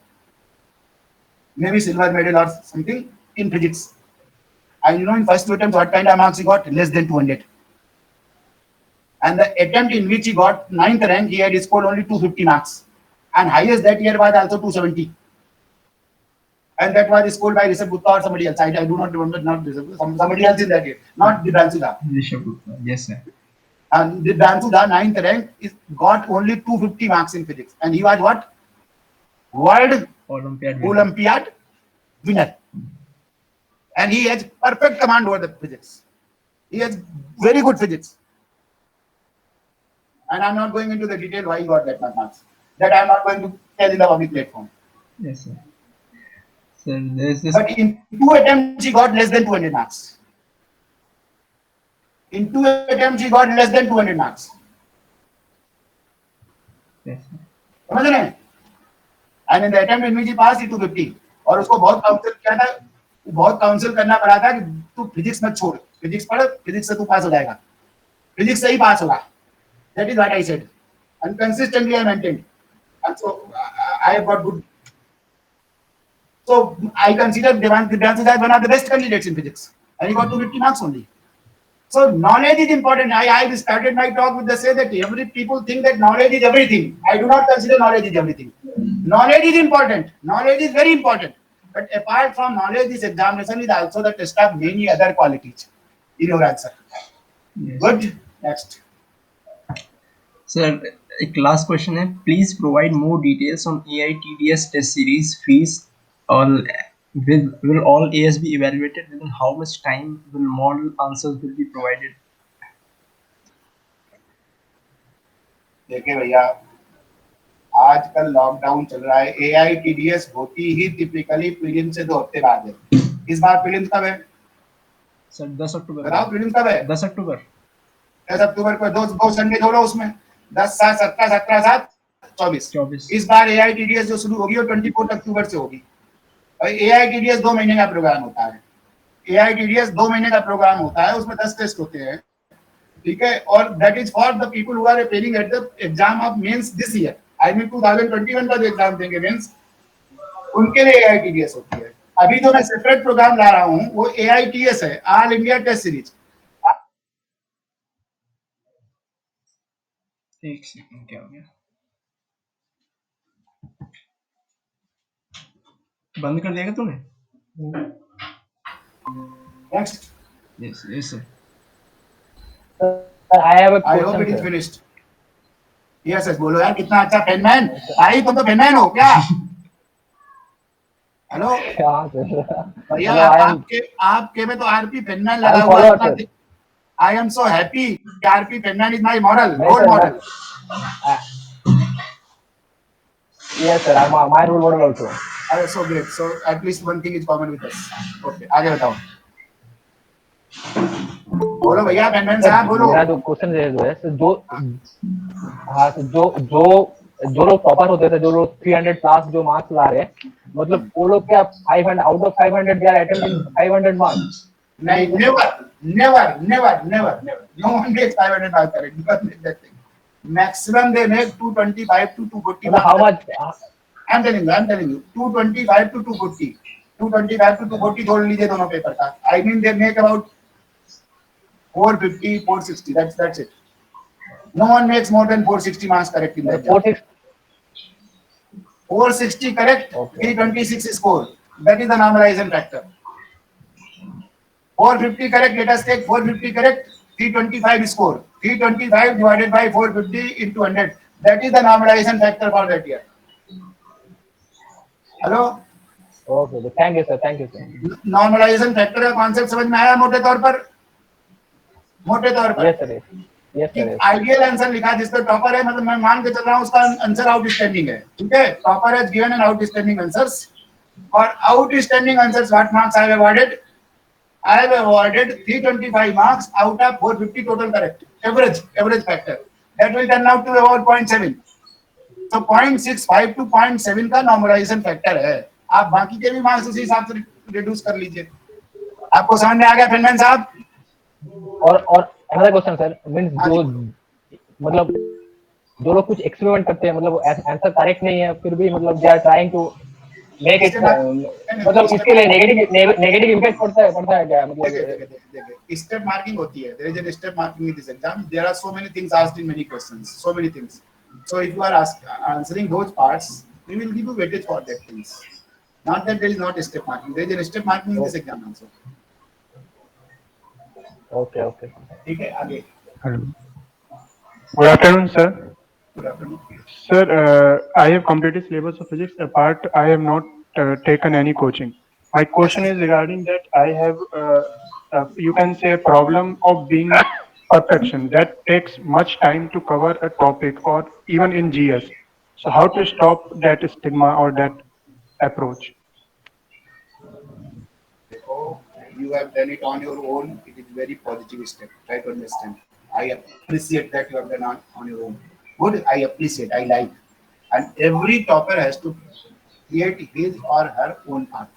maybe silver medal or something in physics. And you know, in first two attempts, what kind of marks he got? Less than 200. And the attempt in which he got 9th rank, he had scored only 250 marks. And highest that year was also 270. And that was scored by Rishabh Gupta or somebody else. I do not remember, not Rishabh, somebody else in that year, not Divyanshu Jha. Rishabh Gupta, yes sir. And Divyanshu Jha, 9th rank, got only 250 marks in physics. And he was what? World Olympiad winner. And he has perfect command over the physics. He has very good physics. And I'm not going into the detail why he got that much marks. That I'm not going to tell in the public platform. Yes sir. So there's this. But in 2 attempts, he got less than 200 marks. In 2 attempts, he got less than 200 marks. Yes sir. समझ रहे हैं? And in the attempt in which he passed, he 250. और उसको बहुत council किया था, बहुत council करना पड़ा था कि तू फिजिक्स मत छोड़, फिजिक्स पढ़, फिजिक्स से तू पास हो जाएगा, फिजिक्स से ही पास होगा. That is what I said. and consistently I maintained. And so I have got good. So I consider Devans as one of the best candidates in physics, and he got 250 marks only. So knowledge is important. I started my talk with the say that every people think that knowledge is everything. I do not consider knowledge is everything. Knowledge is important. Knowledge is very important. But apart from knowledge, this examination is also the test of many other qualities in your answer. Yes. Good. Next. Sir, एक last question है. Please provide more details on AITDS test series fees. All will all AS be evaluated? Within how much time will model answers will be provided? देखिए भैया, आजकल lockdown चल रहा है. AITDS होती ही typically prelim से 2 हफ्ते बाद है. इस बार प्रीलिम्स कब है? सर 10 अक्टूबर. बताओ प्रीलिम्स कब है? 10 अक्टूबर. 10 अक्टूबर को दो संडे जोड़ो उसमें. 10 7 17 17 7 24. 24. इस बार AITDS जो शुरू होगी वो 24 अक्टूबर से होगी. AITDS 2 महीने का प्रोग्राम होता है. AITDS 2 महीने का प्रोग्राम होता है. उसमें 10 टेस्ट होते हैं. ठीक है. और that is for the people who are appearing at the exam of mains this year. I mean 2021 का जो एग्जाम देंगे मेंस, उनके लिए AITDS होती है. अभी जो मैं सेपरेट प्रोग्राम ला रहा हूँ वो AITS है, ऑल इंडिया टेस्ट सीरीज. एक सेकंड, क्या हो गया? बंद कर दिया क्या तूने? Next. Yes, yes sir. Sir, I have a I hope it question, is sir. Finished. Yes yes, बोलो यार, कितना अच्छा पेनमैन. भाई तुम तो पेनमैन हो क्या? हेलो हाँ, sir. भैया, Hello, I am. आपके में तो आरपी पेनमैन I लगा am हुआ follower, है. sir. I am so happy कि RP Penman is my model, नहीं role sir, model. yes sir, I'm my role model also. अरे so great. So at least one thing is common with us. Okay, आगे बताओ. बोलो भैया penman sir साहब, बोलो. मेरा जो क्वेश्चन है सर, जो हाँ सर, जो जो जो लोग टॉपर होते थे, जो लोग 300 प्लस जो मार्क्स ला रहे हैं, मतलब वो लोग क्या 500 out of 500 they are attempting 500 marks? नहीं, never. No one makes 500 marks correct. You can't make that thing. Maximum they make 225 to 240 मतलब how marks. much? I'm telling you, 225 to 240. 225 to 240 जोड़ लीजिए दोनों पेपर का. I mean they make about 450, 460. That's it. No one makes more than 460 marks correct in that exam. 460 correct, Okay. 326 score. That is the normalization factor. 450 correct, let us take 450 correct, 325 score. 325 divided by 450 into 100. That is the normalization factor for that year. Hello. Okay, thank you sir, thank you sir. Normalisation factor का concept समझ में आया मोटे तौर पर? मोटे तौर पर Yes sir, yes sir, yes. Ideal answer लिखा जिसका टॉपर है, मतलब मैं मान के चल रहा हूँ उसका आंसर आउटस्टैंडिंग है. ठीक है. Topper has given an outstanding answers. और outstanding answers what marks I have awarded? I have awarded 325 marks out of 450 total correct. Average factor. That will turn out to about 0.7. So 0.65 to 0.7 का normalisation factor है. आप बाकी के भी marks उसी हिसाब से रिड्यूस कर लीजिए. आपको समझ में आ गया फिनमैन साहब? और another question sir, means जो मतलब जो लोग कुछ एक्सपेरिमेंट करते हैं, मतलब आंसर करेक्ट नहीं है, फिर भी मतलब they are trying to make it, मतलब इसके लिए नेगेटिव इम्पैक्ट पड़ता है क्या? मतलब देखिए, स्टेप मार्किंग होती है. There is an step marking in this exam. There are so many things asked in many questions, so many things. So if you are answering those parts, we will give you weightage for that things. Not that there is not a step marking. There is a step marking in this exam also. okay. ठीक है, आगे. Hello. Good afternoon, sir. Good afternoon. Sir, I have completed syllabus of physics. Apart, I have not taken any coaching. My question is regarding that I have, you can say, a problem of being perfection that takes much time to cover a topic or even in GS. So how to stop that stigma or that approach? You have done it on your own. It is very positive step. Try to understand. I appreciate that you have done on your own. Good. I appreciate. I like. And every topper has to create his or her own path.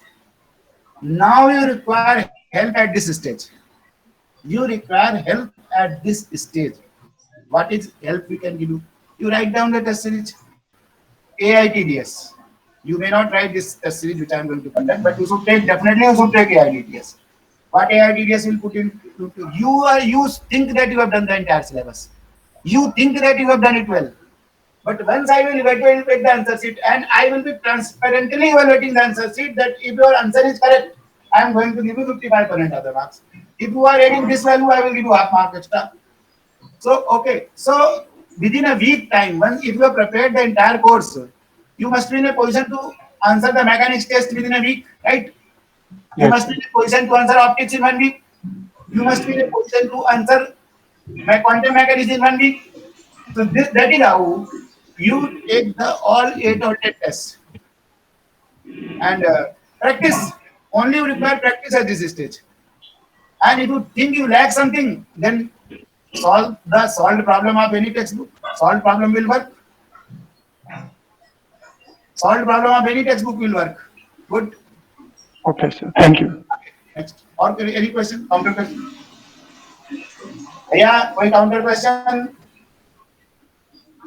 Now you require help at this stage. You require help at this stage. What is help we can give you? You write down the test series. AITDS. You may not write this test series which I am going to conduct, but you should take, definitely you should take AITDS. What AITDS will put in, you think that you have done the entire syllabus. You think that you have done it well. But once I will evaluate the answer sheet, and I will be transparently evaluating the answer sheet, that if your answer is correct, I am going to give you 55% of the marks. If you are adding this value, I will give you half mark extra. So, okay. So, within a week time, once if you have prepared the entire course, you must be in a position to answer the mechanics test within a week, right? You Yes, must be in a position to answer optics in 1 week. You must be in a position to answer my quantum mechanics in 1 week. So that is how you take the all 8 or 10 tests and practice. Only you require practice at this stage. And if you think you lack something, then solved problem of any textbook. Solved problem will work. Solved problem of any textbook will work. Good. okay, sir. Thank you. Next. Or any question? Counter question? Yeah, कोई counter question?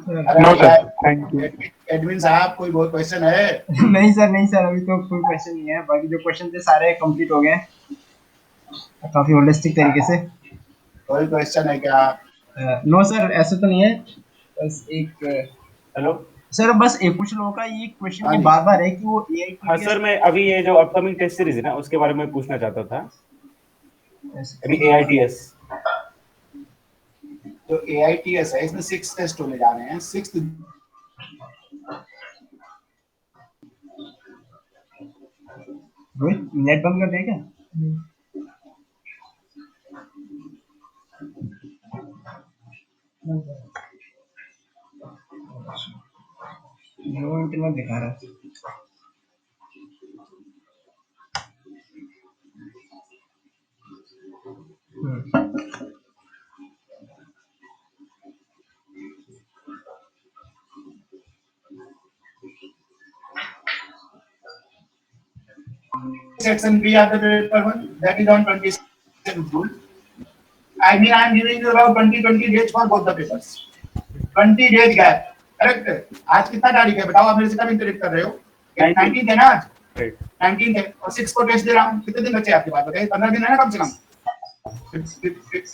अरे No, भैया, sir. Thank you. Admin साहब कोई बहुत question है? नहीं sir, नहीं sir, अभी तो कोई क्वेश्चन नहीं है। बाकी जो क्वेश्चन थे सारे कंप्लीट हो गए काफी होलिस्टिक तरीके से। कोई क्वेश्चन है क्या? नो सर, ऐसा तो नहीं है। बस एक हेलो सर, बस एक कुछ लोगों का ये क्वेश्चन हाँ ये जी। बार बार है कि वो हाँ AITDS सर, मैं अभी ये जो अपकमिंग टेस्ट सीरीज है ना उसके बारे में पूछना चाहता था। अभी AITS जो AITS है इसमें 6 टेस्ट होने जा रहे हैं। 6th रोहित नेट बंद कर देगा। नो इंटरनेट दिखा रहा है। section B of the paper 1, that is on 27th June. I mean, I am giving you about 20 days for both the papers. 20 days gap. Correct? आज कितना तारीख है बताओ, आप मेरे से कब इंटरेक्ट कर रहे हो? 19 है ना आज? 19 है और 6 को टेस्ट दे रहा हूँ। कितने दिन बचे आपके पास बताइए? 15 दिन है ना कम से कम?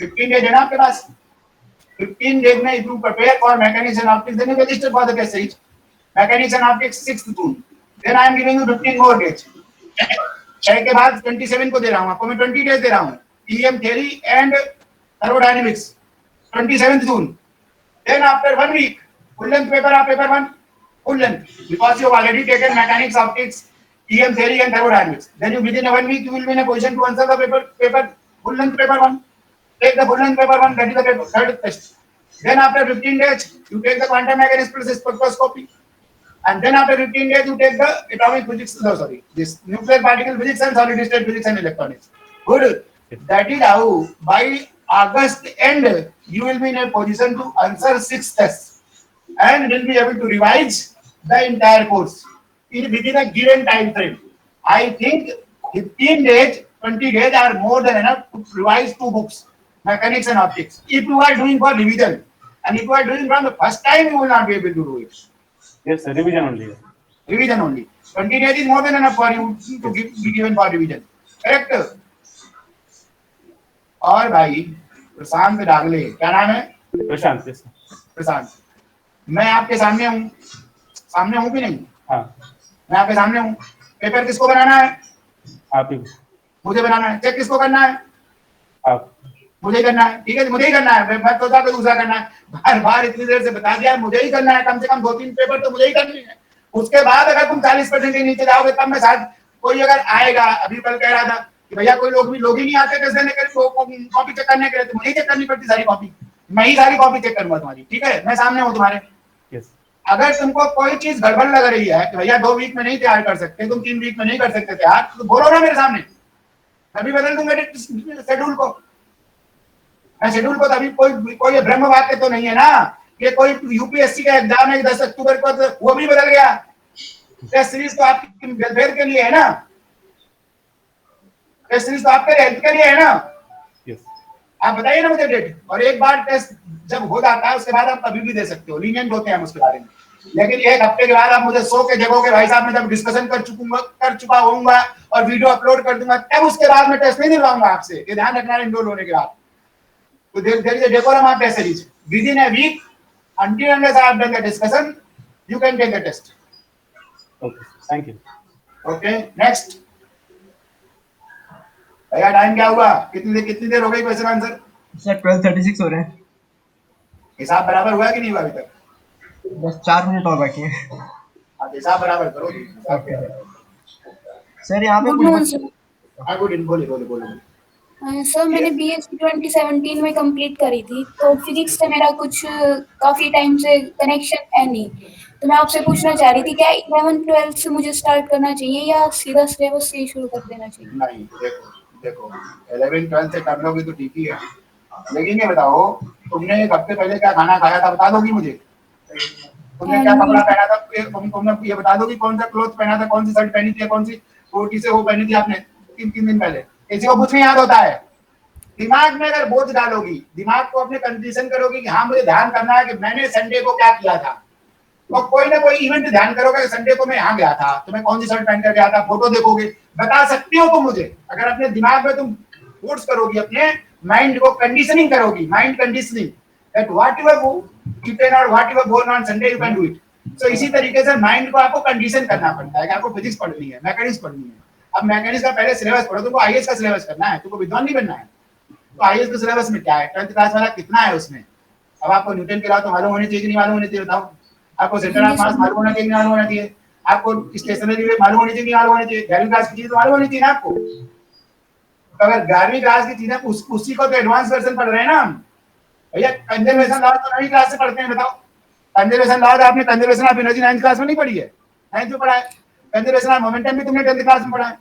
15 days है ना आपके पास? 15 days में if you prepare for mechanics and optics, then you register for the test series. Mechanics and optics 6th June. Then I am giving you 15 more days. 6 के बाद 27 को दे रहा हूँ आपको, मैं 20 days दे रहा हूँ। EM theory and thermodynamics 27th June. Then after 1 week, full length paper of paper 1, full length, because you have already taken mechanics, optics, EM theory and thermodynamics. Then you within 1 week you will be in a position to answer the paper full length paper 1. Take the full length paper 1, that is the paper, third test. Then after 15 days, you take the quantum mechanics plus spectroscopy. And then after 15 days, you take the atomic physics, no sorry, this nuclear particle physics and solid state physics and electronics. Good. That is how by August end, you will be in a position to answer 6 tests and will be able to revise the entire course within a given time frame. I think 15 days, 20 days are more than enough to revise 2 books, mechanics and optics. If you are doing for revision, and if you are doing from the first time, you will not be able to do it. yes sir, revision only. Revision only. 20 days is more than enough for you to be given for revision. Correct? और भाई प्रशांत डागले, क्या नाम है? प्रशांत, yes sir. प्रशांत, मैं आपके सामने हूँ, सामने हूँ कि नहीं? हाँ, मैं आपके सामने हूँ। पेपर किसको बनाना है? आप ही, मुझे बनाना है। चेक किसको करना है? आप, मुझे ही करना है। ठीक है, मुझे ही करना है। मैं सोचा कोई दूसरा करना है। बार बार इतनी देर से बता दिया मुझे ही करना है। कम से कम 2-3 पेपर तो मुझे ही करनी है। उसके बाद अगर तुम 40% के नीचे जाओगे तब मैं शायद कोई अगर आएगा। अभी कल कह रहा था कि भैया कोई लोग ही नहीं आते टेस्ट देने के लिए, कॉपी चेक करने के लिए, तो मुझे ही चेक करनी पड़ती सारी कॉपी। मैं ही सारी कॉपी चेक करूंगा तुम्हारी। ठीक है, मैं सामने हूँ तुम्हारे। yes. अगर तुमको कोई चीज गड़बड़ लग रही है कि भैया 2 वीक में नहीं तैयार कर सकते, तुम 3 वीक में नहीं कर सकते तैयार, तो बोलो ना मेरे सामने, अभी बदल दूंगा शेड्यूल को। मैं शेड्यूल को तभी कोई ब्रह्म वाक्य तो नहीं है ना कि कोई यूपीएससी का एग्जाम है 10 अक्टूबर को, तो वो भी बदल गया। टेस्ट सीरीज तो आपकी वेलफेयर के लिए है ना, टेस्ट सीरीज तो आपके हेल्थ के लिए है ना। yes. आप बताइए ना मुझे डेट, और एक बार टेस्ट जब हो जाता है उसके बाद आप कभी भी दे सकते हो, लीनियंट होते हैं हम उसके बारे में। लेकिन एक हफ्ते के बाद आप मुझे 100 के जगहों के भाई साहब मैं जब डिस्कशन कर चुका होऊंगा और वीडियो अपलोड कर दूंगा, तब उसके बाद मैं टेस्ट नहीं दिलवाऊंगा आपसे, ये ध्यान रखना एनरोल होने के बाद। तो there is a decorum of test series within a week until unless I have done the discussion you can take the test. Okay, thank you. Okay, next. भैया टाइम क्या हुआ, कितनी देर हो गई क्वेश्चन आंसर? सर 12:36 हो रहे हैं, हिसाब बराबर हुआ कि नहीं हुआ अभी तक? बस 4 मिनट और बाकी है। आप हिसाब बराबर करो। ओके सर, यहाँ पे गुड कुछ मॉर्निंग सर। हाँ गुड, बोलिए बोलिए बोलिए। सर मैंने बीएससी 2017 में कंप्लीट करी थी, तो फिजिक्स से मेरा कुछ काफी टाइम से कनेक्शन है नहीं, तो मैं आपसे पूछना चाह रही थी क्या 11th-12th से मुझे स्टार्ट करना चाहिए या सीधा सिलेबस से ही शुरू कर देना चाहिए? नहीं, देखो देखो 11 12 से कर लोगे तो ठीक ही है, लेकिन ये बताओ तुमने एक हफ्ते पहले क्या खाना खाया था, बता दोगी मुझे? तुमने क्या कपड़ा पहना था, तुमने ये बता दोगी कौन सा क्लोथ पहना था, कौन सी शर्ट पहनी थी, कौन सी कोटी से वो पहनी थी आपने 3 दिन पहले? किसी को कुछ नहीं याद होता है। दिमाग में अगर बोझ डालोगी, दिमाग को अपने कंडीशन करोगी कि हाँ मुझे ध्यान करना है कि मैंने संडे को क्या किया था, और कोई ना कोई इवेंट ध्यान करोगे कि संडे को मैं यहाँ गया था, तो मैं कौन सी शर्ट पहन कर गया था, फोटो देखोगे, बता सकती हो तुम मुझे। अगर अपने दिमाग में तुम फोर्स करोगी, अपने माइंड को कंडीशनिंग करोगी, mind conditioning that what you have eaten और what you have born on Sunday you can do it. So इसी तरीके से माइंड को आपको कंडीशन करना पड़ता है कि आपको फिजिक्स पढ़नी है, मैकेनिक्स पढ़नी है। अब मैकेनिक्स का पहले सिलेबस पढ़ो, तुमको आईएएस का सिलेबस करना है, तुमको विद्वान नहीं बनना है। तो आईएएस के सिलेबस में क्या है, 10th क्लास वाला कितना है उसमें? अब आपको न्यूटन के लॉ तो मालूम होनी चाहिए कि नहीं मालूम होनी चाहिए, बताओ? आपको सेंटर ऑफ मास मालूम होना चाहिए, मालूम होना चाहिए? आपको स्टेशनरी वेव मालूम होनी चाहिए, मालूम होनी चाहिए? 11वीं क्लास की चीज तो मालूम होनी चाहिए ना आपको। तो अगर 11वीं क्लास की चीजें उसी को तो एडवांस वर्जन पढ़ रहे हैं ना हम। भैया कंजर्वेशन लॉ तो 9वीं क्लास से पढ़ते हैं, बताओ? कंजर्वेशन लॉ आपने conservation of energy 9th class में नहीं पढ़ी है? 9th में पढ़ा है। कंजर्वेशन ऑफ मोमेंटम भी तुमने 10th क्लास में पढ़ा है।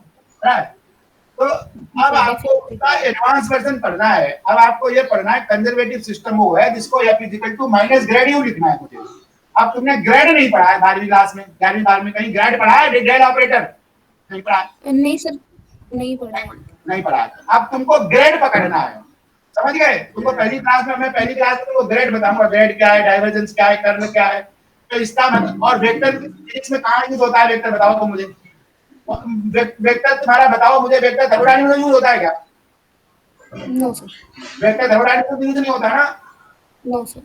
तो अब आपको उसका एडवांस वर्जन पढ़ना है। अब आपको ये पढ़ना है कंजर्वेटिव सिस्टम वो है जिसको F equal to minus grad U लिखना है मुझे। अब तुमने ग्रेड नहीं पढ़ा है 12वीं क्लास में, 11वीं 12वीं में कहीं ग्रेड पढ़ा है? ग्रेड ऑपरेटर नहीं पढ़ा है? नहीं सर, नहीं पढ़ा है। नहीं पढ़ा है। अब तुमको ग्रेड पकड़ना है, समझ गए? तुमको पहली क्लास में, मैं पहली क्लास में तुमको ग्रेड बताऊंगा, ग्रेड क्या है, डाइवर्जेंस क्या है, कर्ल क्या है, तो इसका मतलब। और वेक्टर फिजिक्स में कहाँ यूज होता है वेक्टर, बताओ तुम मुझे? वेक्टर तुम्हारा बताओ मुझे, वेक्टर थर्मोडायनामिक्स में यूज होता है क्या? No sir. वेक्टर थर्मोडायनामिक्स में यूज नहीं होता ना? No sir.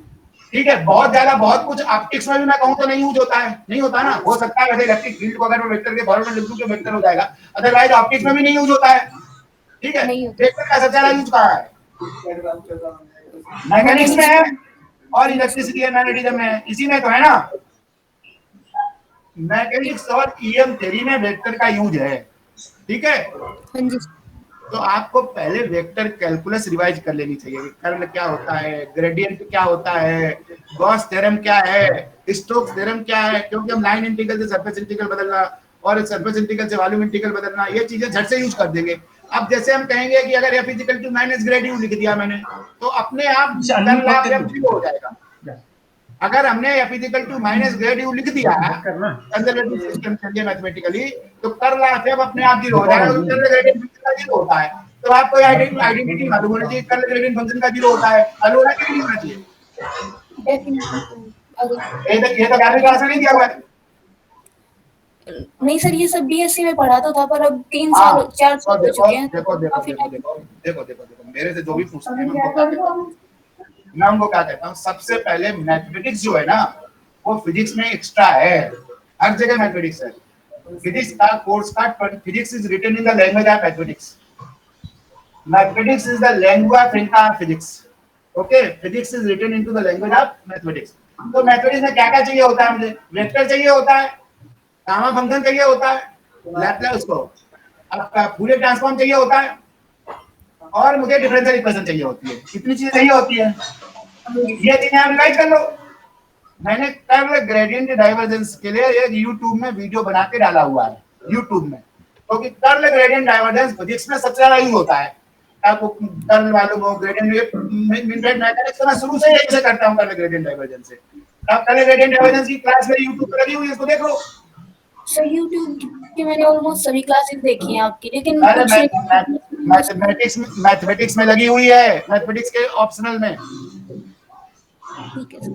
ठीक है, बहुत ज्यादा बहुत कुछ ऑप्टिक्स में भी मैं कहूं तो नहीं यूज होता है, नहीं होता ना? हो सकता है वैसे इलेक्ट्रिक फील्ड को अगर मैं वेक्टर के फॉर्म में लिख दूं तो वेक्टर हो जाएगा, अदरवाइज ऑप्टिक्स में भी नहीं यूज होता है। ठीक है, वेक्टर का सबसे ज्यादा यूज कहां है? मैकेनिक्स में है और इलेक्ट्रिसिटी एंड मैग्नेटिज्म में है, इसी में तो है ना? मैकेनिक्स और ईएम थ्योरी में वेक्टर का यूज है। ठीक है, हाँ जी। तो आपको पहले वेक्टर कैलकुलस रिवाइज कर लेनी चाहिए। कर्ल क्या होता है, ग्रेडियंट क्या होता है, गॉस थ्योरम क्या है, स्टोक्स थ्योरम क्या है, क्योंकि हम लाइन इंटीग्रल से सरफेस इंटीग्रल बदलना और सरफेस इंटीग्रल से वॉल्यूम इंटीग्रल बदलना, ये चीजें झट से यूज कर देंगे। अब जैसे हम कहेंगे कि अगर F equal to minus grad U लिख दिया मैंने, तो अपने आप कर्ल ऑफ F जीरो हो जाएगा। अगर हमने F equal to minus grad U लिख दिया कंजर्वेटिव सिस्टम के लिए मैथमेटिकली, तो कर्ल ऑफ F अपने आप जीरो हो जाएगा, क्योंकि कर्ल ग्रेडियंट फंक्शन का जीरो होता है। तो आपको आइडेंटिटी मालूम होनी चाहिए, कर्ल ग्रेडियंट फंक्शन का जीरो होता है, मालूम होना चाहिए नहीं होना चाहिए? ये तो 11वीं क्लास में नहीं दिया हुआ है। नहीं सर, ये सब बीएससी में पढ़ा तो था, पर अब 3 हाँ, साल 4 साल हो चुके हैं। देखो मेरे से जो भी पूछते हैं मैं उनको क्या कहता हूँ, सबसे पहले मैथमेटिक्स जो है ना वो फिजिक्स में एक्स्ट्रा है, हर जगह मैथमेटिक्स है। फिजिक्स का कोर्स का physics is written in the language of mathematics, mathematics is the language franca of physics. Okay, physics is written into the language of mathematics. तो मैथमेटिक्स में क्या क्या चाहिए होता है मुझे? वेक्टर चाहिए होता है, गामा फंक्शन चाहिए होता है, लैप्लास उसको आपका फूरियर ट्रांसफॉर्म चाहिए होता है, और मुझे डिफरेंशियल इक्वेशन चाहिए होती है। कितनी चीजें चाहिए होती है? ये चीजें आप रिवाइज कर लो। मैंने कर्ल ग्रेडियंट डाइवर्जेंस के लिए एक YouTube में वीडियो बना के डाला हुआ है YouTube में, क्योंकि कर्ल ग्रेडियंट डाइवर्जेंस फिजिक्स में सबसे ज्यादा यूज होता है। आपको कर्ल मालूम हो, ग्रेडियंट मैथमेटिक्स में शुरू से यही से करता हूं, कर्ल ग्रेडियंट डाइवर्जेंस से। आप कर्ल ग्रेडियंट डाइवर्जेंस की क्लास मेरी YouTube पे लगी हुई है, इसको देख लो। सर यूट्यूब की मैंने ऑलमोस्ट सभी क्लासेस देखी हैं आपकी, लेकिन अरे कुछ मैथमेटिक्स में लगी हुई है, मैथमेटिक्स के ऑप्शनल में। ठीक है सर।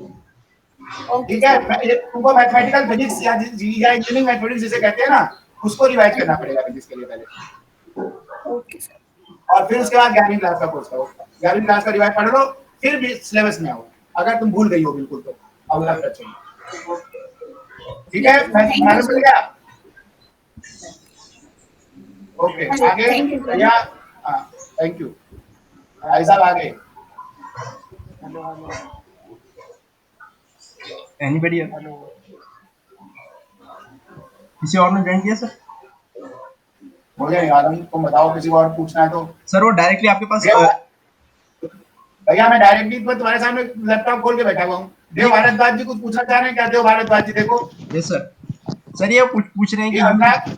ओके ठीक है, सर। ये तुमको मैथमेटिकल फिजिक्स या इंजीनियरिंग मैथमेटिक्स जिसे कहते हैं ना, उसको रिवाइज करना पड़ेगा फिजिक्स के लिए पहले, ओके सर। और फिर उसके बाद 11वीं क्लास का कोर्स करो। 11वीं क्लास का रिवाइज पढ़ लो, फिर भी सिलेबस में आओ। अगर तुम भूल गई हो बिल्कुल तो अगला प्रश्न। ठीक है, मैं थैंक यू मालूम पड़ सर। गया। ओके, हाँ सर, आगे थैंक यू सर। भैया। हाँ, थैंक यू भाई साहब। आगे एनीबडी? किसी और ने ज्वाइन किया सर? मुझे नहीं मालूम, तुम बताओ, किसी को और पूछना है तो। सर वो डायरेक्टली आपके पास भैया मैं डायरेक्टली तुम्हारे सामने लैपटॉप खोल के बैठा हुआ हूँ। देव भारद्वाज जी कुछ पूछना चाह रहे हैं क्या? देव भारद्वाज जी देखो। Yes sir. सर ये पूछ रहे हैं ये कि अनुराग,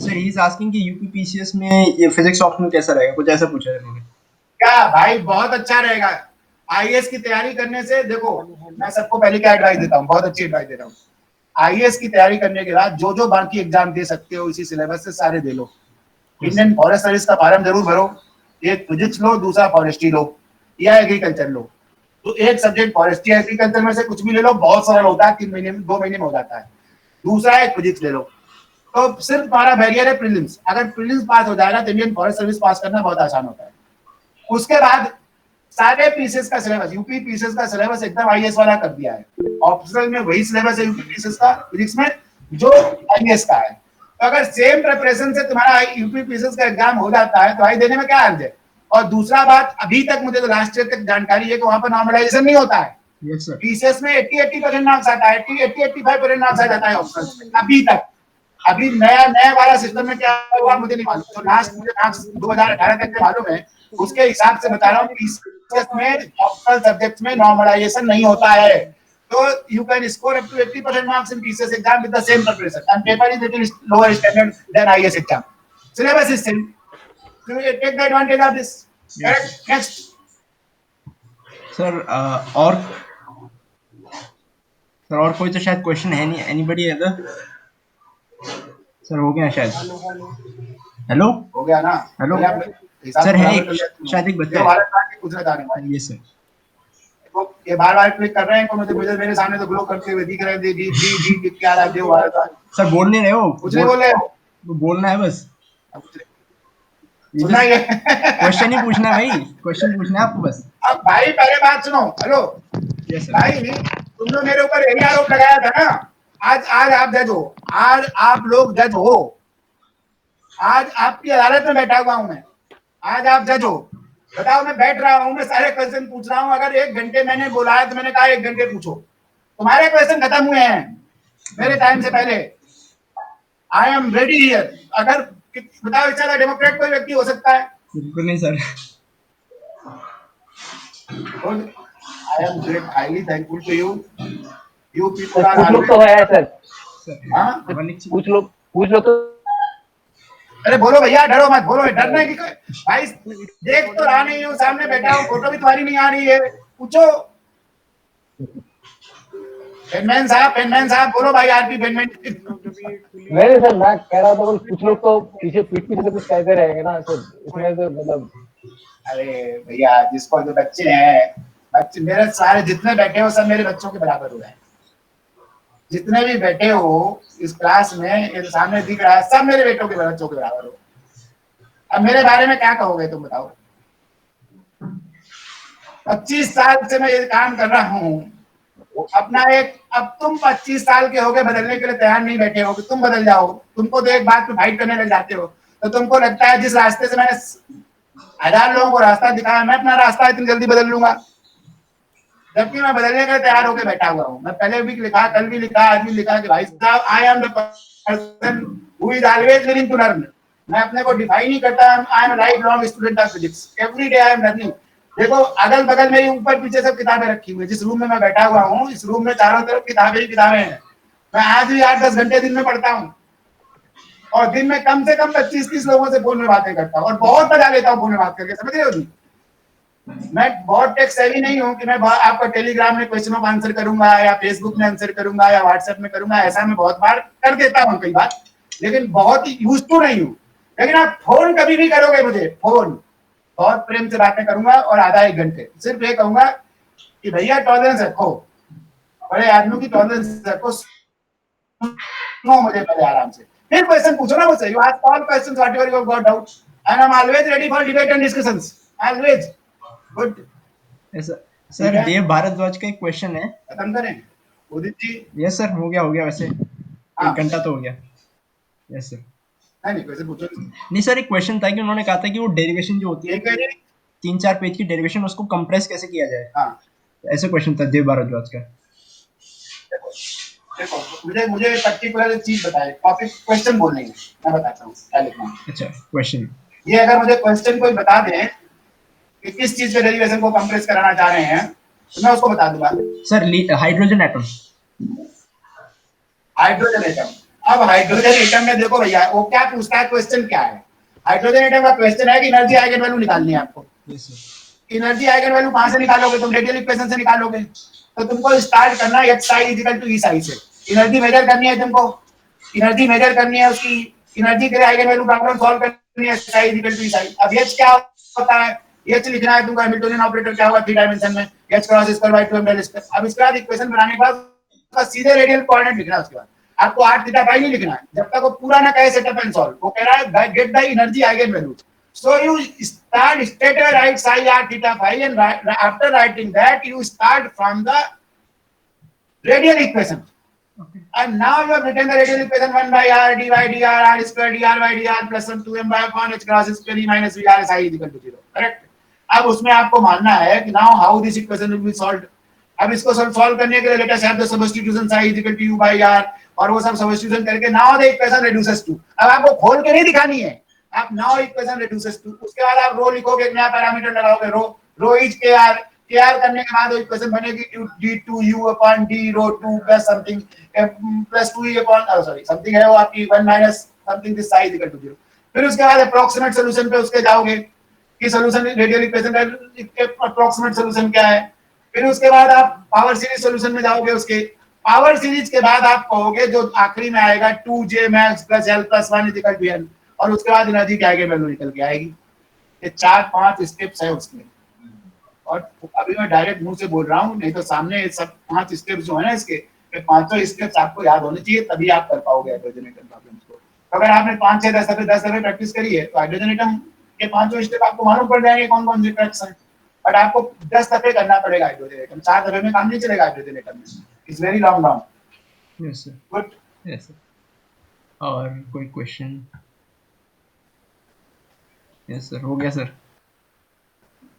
सर ही इज आस्किंग कि यूपी पीसीएस में ये फिजिक्स ऑप्शन कैसा रहेगा, कुछ ऐसा पूछा है उन्होंने। क्या भाई, बहुत अच्छा रहेगा। आईएएस की तैयारी करने से, देखो मैं सबको पहले क्या एडवाइस देता हूँ, बहुत अच्छी एडवाइस देता हूँ। आईएएस की तैयारी करने के बाद जो जो बाकी एग्जाम दे सकते हो इसी सिलेबस से सारे दे लो। इंडियन फॉरेस्ट सर्विस का फॉर्म जरूर भरो। एक फिजिक्स लो, दूसरा फॉरेस्ट्री लो या एग्रीकल्चर लो। तो एक सब्जेक्ट फॉरेस्ट्री एग्रीकल्चर में से कुछ भी ले लो, बहुत सरल होता है, 3 महीने में 2 महीने में हो जाता है। दूसरा एक फिजिक्स ले लो। तो सिर्फ तुम्हारा बैरियर है प्रीलिम्स। अगर प्रीलिम्स पास हो जाएगा तो इंडियन फॉरेस्ट सर्विस पास करना बहुत आसान होता है। उसके बाद सारे पीसेस का सिलेबस, यूपी पीसेस का सिलेबस एकदम आईएएस वाला कर दिया है। ऑप्शनल में वही सिलेबस है यूपी पीसेस का फिजिक्स में जो आईएएस का है। तो अगर सेम प्रिपरेशन से तुम्हारा यूपी पीसेस का एग्जाम हो जाता है तो आई देने में क्या अर्ज है? और दूसरा बात, अभी तक मुझे तो लास्ट ईयर तक जानकारी है कि वहां पर नॉर्मलाइजेशन नहीं होता है। Yes sir. पीसीएस में 80-85% मार्क्स आता है, 80-85% मार्क्स आ जाता है ऑप्शनल में अभी तक। अभी नया वाला सिस्टम में क्या हुआ मुझे नहीं मालूम। तो लास्ट मुझे मार्क्स 2018 तक के मालूम है, उसके हिसाब से बता रहा हूँ। पीसीएस में ऑप्शनल सब्जेक्ट्स में नॉर्मलाइजेशन नहीं होता है। तो you can score up to 80% marks in PCS exam with the same preparation, and paper is little lower standard than IAS exam. Syllabus is same. So you take the advantage of this. Correct? Next. Sir और कोई तो शायद question है नहीं। Anybody other? Sir हो गया शायद। Hello हो गया ना? हेलो हिसाब सर है बराबर कर लिया तुमने। शायद एक बच्चा जो भारत के पूछना चाह रहे हैं। Yes sir. तो ये बार-बार क्लिक कर रहे हैं तो मुझे मेरे सामने तो ग्लो करते हुए दिख रहे हैं। जी क्या रहा है देव भारत। सर बोल नहीं रहे हो? कुछ नहीं बोल रहे हो? बोलना है बस। सुना ये? क्वेश्चन ही पूछना है भाई, क्वेश्चन पूछना है आपको बस। अब भाई पहले बात सुनो। Hello yes sir. भाई, तुमने मेरे ऊपर यही आरोप लगाया था ना। आज आप जज हो। आज आप लोग जज हो। आज आपकी अदालत में बैठा हुआ हूं मैं। आज आप जज हो। बताओ, मैं बैठ रहा हूं, मैं सारे क्वेश्चन पूछ रहा हूं। अगर 1 घंटे मैंने बोला है तो मैंने कहा 1 घंटे पूछो। तुम्हारे क्वेश्चन खत्म हुए हैं मेरे टाइम से पहले। I am ready here. अगर बताओ, इस तरह डेमोक्रेट कोई व्यक्ति हो सकता है? बिल्कुल नहीं सर। I am great, highly thankful to you. You people are कुछ लोग तो है सर। हाँ, कुछ लोग तो। अरे बोलो भैया, डरो मत। बोलो, डरने की भाई देख तो रहा नहीं हूँ, सामने बैठा हूँ, फोटो भी तुम्हारी नहीं आ रही है। पूछो। पेनमैन साहब बोलो भाई। RP penman. नहीं सर, मैं कह रहा था कुछ लोग तो पीछे पीठ पीछे कुछ कहते रहेंगे ना सर, इसमें तो मतलब। अरे भैया, जिसको जो बच्चे हैं, बच्चे मेरे सारे जितने बैठे हो सब मेरे बच्चों के बराबर हो रहे हैं। जितने भी बैठे हो इस क्लास में, ये सामने दिख रहा है, सब मेरे बेटों के बच्चों के बराबर हो। अब मेरे बारे में क्या कहोगे तुम बताओ? 25 साल से मैं ये काम कर रहा हूँ अपना एक। अब तुम 25 साल के हो गए, बदलने के लिए तैयार नहीं बैठे हो कि तुम बदल जाओ। तुमको तो एक बात पे फाइट करने लग जाते हो। तो तुमको लगता है जिस रास्ते से मैंने 1000 लोगों को रास्ता दिखाया, मैं अपना रास्ता इतनी जल्दी बदल लूंगा? जबकि मैं बदलने के लिए तैयार होकर बैठा हुआ हूँ। मैं पहले भी लिखा, कल भी लिखा, आज भी लिखा कि भाई साहब, I am the person who is always willing to learn. मैं अपने को डिफाइन नहीं करता। I am lifelong student of physics. Every day I am learning. देखो, अगल बगल मेरी ऊपर पीछे सब किताबें रखी हुई है। जिस रूम में मैं बैठा हुआ हूँ, इस रूम में चारों तरफ किताबें ही किताबें हैं। मैं आज भी 8-10 घंटे दिन में पढ़ता हूँ, और दिन में कम से कम 25-30 लोगों से फोन में बातें करता हूँ, और बहुत मजा लेता हूँ फोन में बात करके। समझ रहे हो जी? मैं बहुत टेक सेवी नहीं हूँ कि मैं आपका टेलीग्राम में क्वेश्चनों का आंसर करूंगा, या फेसबुक में आंसर करूंगा, या व्हाट्सएप में करूंगा। ऐसा मैं बहुत बार कर देता हूँ कई बार, लेकिन बहुत ही यूज टू नहीं हूँ। लेकिन आप फोन कभी भी करोगे मुझे, फोन बहुत प्रेम से बातें करूंगा और आधा 1 घंटे सिर्फ ये कहूंगा कि भैया टॉलरेंस रखो, बड़े आदमी की टॉलरेंस रखो, सुनो मुझे पहले आराम से, फिर क्वेश्चन पूछो ना मुझसे। You ask all questions whatever you have got doubt and I am always ready for debate and discussions, always. Good. Sir ठीक है, देव भारद्वाज का एक क्वेश्चन है। खत्म करें उदित जी? यस सर, हो गया वैसे, हाँ, 1 घंटा तो हो गया। Yes sir. नहीं क्वेश्चन पूछो। नहीं सर, एक क्वेश्चन था कि उन्होंने कहा था कि वो डेरिवेशन जो होती है, ठीक है जी। 3-4 पेज की डेरिवेशन, उसको कंप्रेस कैसे किया जाए, हाँ, ऐसे क्वेश्चन था देव भारद्वाज का। देखो देखो, मुझे पर्टिकुलर एक चीज बताए, टॉपिक क्वेश्चन बोलने में मैं बताता हूँ क्या लिखना है। अच्छा, क्वेश्चन। ये अगर मुझे क्वेश्चन कोई बता दें कि किस चीज के डेरिवेशन को कंप्रेस कराना चाह रहे हैं तो मैं उसको बता दूंगा। Sir hydrogen atom. Hydrogen atom. अब हाइड्रोजन एटम में देखो भैया, वो क्या पूछता है, क्वेश्चन क्या है? हाइड्रोजन एटम का क्वेश्चन है कि एनर्जी आइगन वैल्यू निकालनी है आपको। Yes sir. Energy eigen value कहां से निकालोगे? तुम रेडियल इक्वेशन से निकालोगे। तो तुमको स्टार्ट करना है h psi equal to e psi से। एनर्जी मेजर करनी है तुमको, एनर्जी मेजर करनी है, उसकी एनर्जी के लिए आइगन वैल्यू प्रॉब्लम सॉल्व करनी है, psi equal to e psi। अब h क्या होता है? h लिखना है तुमको, हैमिल्टनियन ऑपरेटर क्या होगा 3 डायमेंशन में, h cross square by 2m del square. अब इसके बाद इक्वेशन बनाने के बाद उसका सीधे रेडियल कोऑर्डिनेट लिखना है। उसके बाद आपको r थीटा फाई नहीं लिखना है जब तक वो पूरा ना कहे सेटअप एंड सॉल्व। वो कह रहा है get the energy eigen value. So you start straight away write psi r theta phi, and after writing that you start from the radial equation. Okay. And now you have written the radial equation 1 by r dy dr r square dr by dr plus some 2m by upon h cross square e minus v r is I is equal to 0. Correct? अब उसमें आपको मानना है कि now how this equation will be solved. अब इसको solve करने के लिए let us have the substitution psi is equal to u by r, और वो सब सब्स्टिट्यूशन करके now the equation reduces to। अब आपको खोल के नहीं दिखानी है, आप now equation reduces to। उसके बाद आप रो लिखोगे, एक नया पैरामीटर लगाओगे, रो इज kr, kr करने के बाद वो इक्वेशन बनेगी d2u upon d rho 2 plus something plus 2e upon sorry something है वो आपकी 1 minus something this size equal to 0। फिर उसके बाद अप्रोक्सीमेट सॉल्यूशन पे उसके जाओगे कि सॉल्यूशन रेडियल इक्वेशन का अप्रोक्सीमेट सॉल्यूशन क्या है। फिर उसके बाद आप पावर सीरीज सॉल्यूशन में जाओगे, उसके पावर सीरीज के बाद आप कहोगे जो आखिरी में आएगा 2j max plus l plus 1 is equal to n, और उसके बाद एनर्जी क्या आएगी, वैल्यू निकल के आएगी। ये 4-5 स्टेप्स है उसमें, और अभी मैं डायरेक्ट मुंह से बोल रहा हूँ, नहीं तो सामने सब 5 स्टेप्स जो है ना इसके, ये 5 स्टेप्स आपको याद होने चाहिए, तभी आप कर पाओगे हाइड्रोजन एटम प्रॉब्लम्स को। तो अगर आपने 5-6-10 दफे प्रैक्टिस करी है तो हाइड्रोजन एटम के 5 स्टेप आपको मालूम पड़ जाएंगे कौन कौन से ट्रैक्स हैं। बट आपको 10 दफे करना पड़ेगा हाइड्रोजन एटम, 4 दफे में काम नहीं चलेगा हाइड्रोजन एटम में। It's very long round. Yes sir. Good. Yes sir. और कोई क्वेश्चन? यस सर, हो गया sir.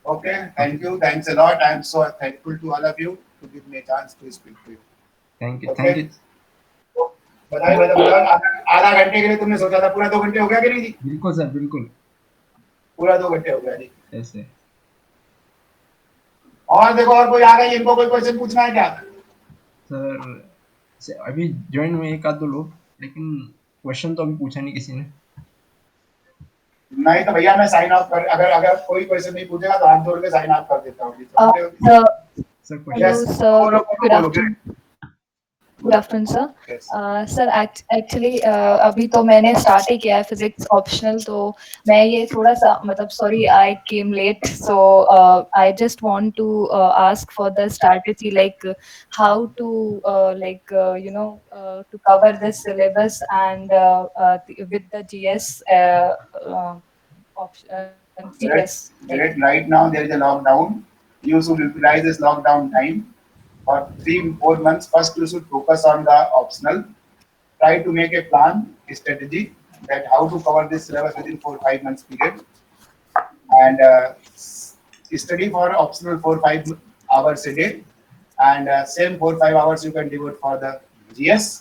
Okay, thank you, thanks a lot. I am so thankful to all of you to give me a chance to speak to you. Thank you, Okay. Thank you. बताइए आधा घंटे के लिए तुमने सोचा था, पूरा 2 घंटे हो गया कि नहीं जी? बिल्कुल सर, बिल्कुल। पूरा 2 घंटे हो गया जी। ऐसे और देखो, और कोई आ गई, इनको कोई क्वेश्चन पूछना है क्या? सर अभी ज्वाइन हुए 1-2 लोग, लेकिन क्वेश्चन तो अभी पूछा नहीं किसी ने। नहीं तो भैया मैं साइन ऑफ कर, अगर कोई क्वेश्चन नहीं पूछेगा तो हाथ जोड़ के साइन ऑफ कर देता हूँ। Sir Hello, question. sir. Good afternoon. Good Yes. afternoon, sir. Yes. Sir actually अभी तो मैंने स्टार्ट ही किया है फिजिक्स ऑप्शनल, तो मैं ये थोड़ा सा मतलब sorry I came late, so I just want to ask for the strategy like how to like you know to cover this syllabus and with the GS GS. Right now there is a lockdown. You should utilize this lockdown time for 3-4 months. First, you should focus on the optional. Try to make a plan, a strategy that how to cover this syllabus within 4-5 months period, and study for optional 4-5 hours a day, and same 4-5 hours you can devote for the GS,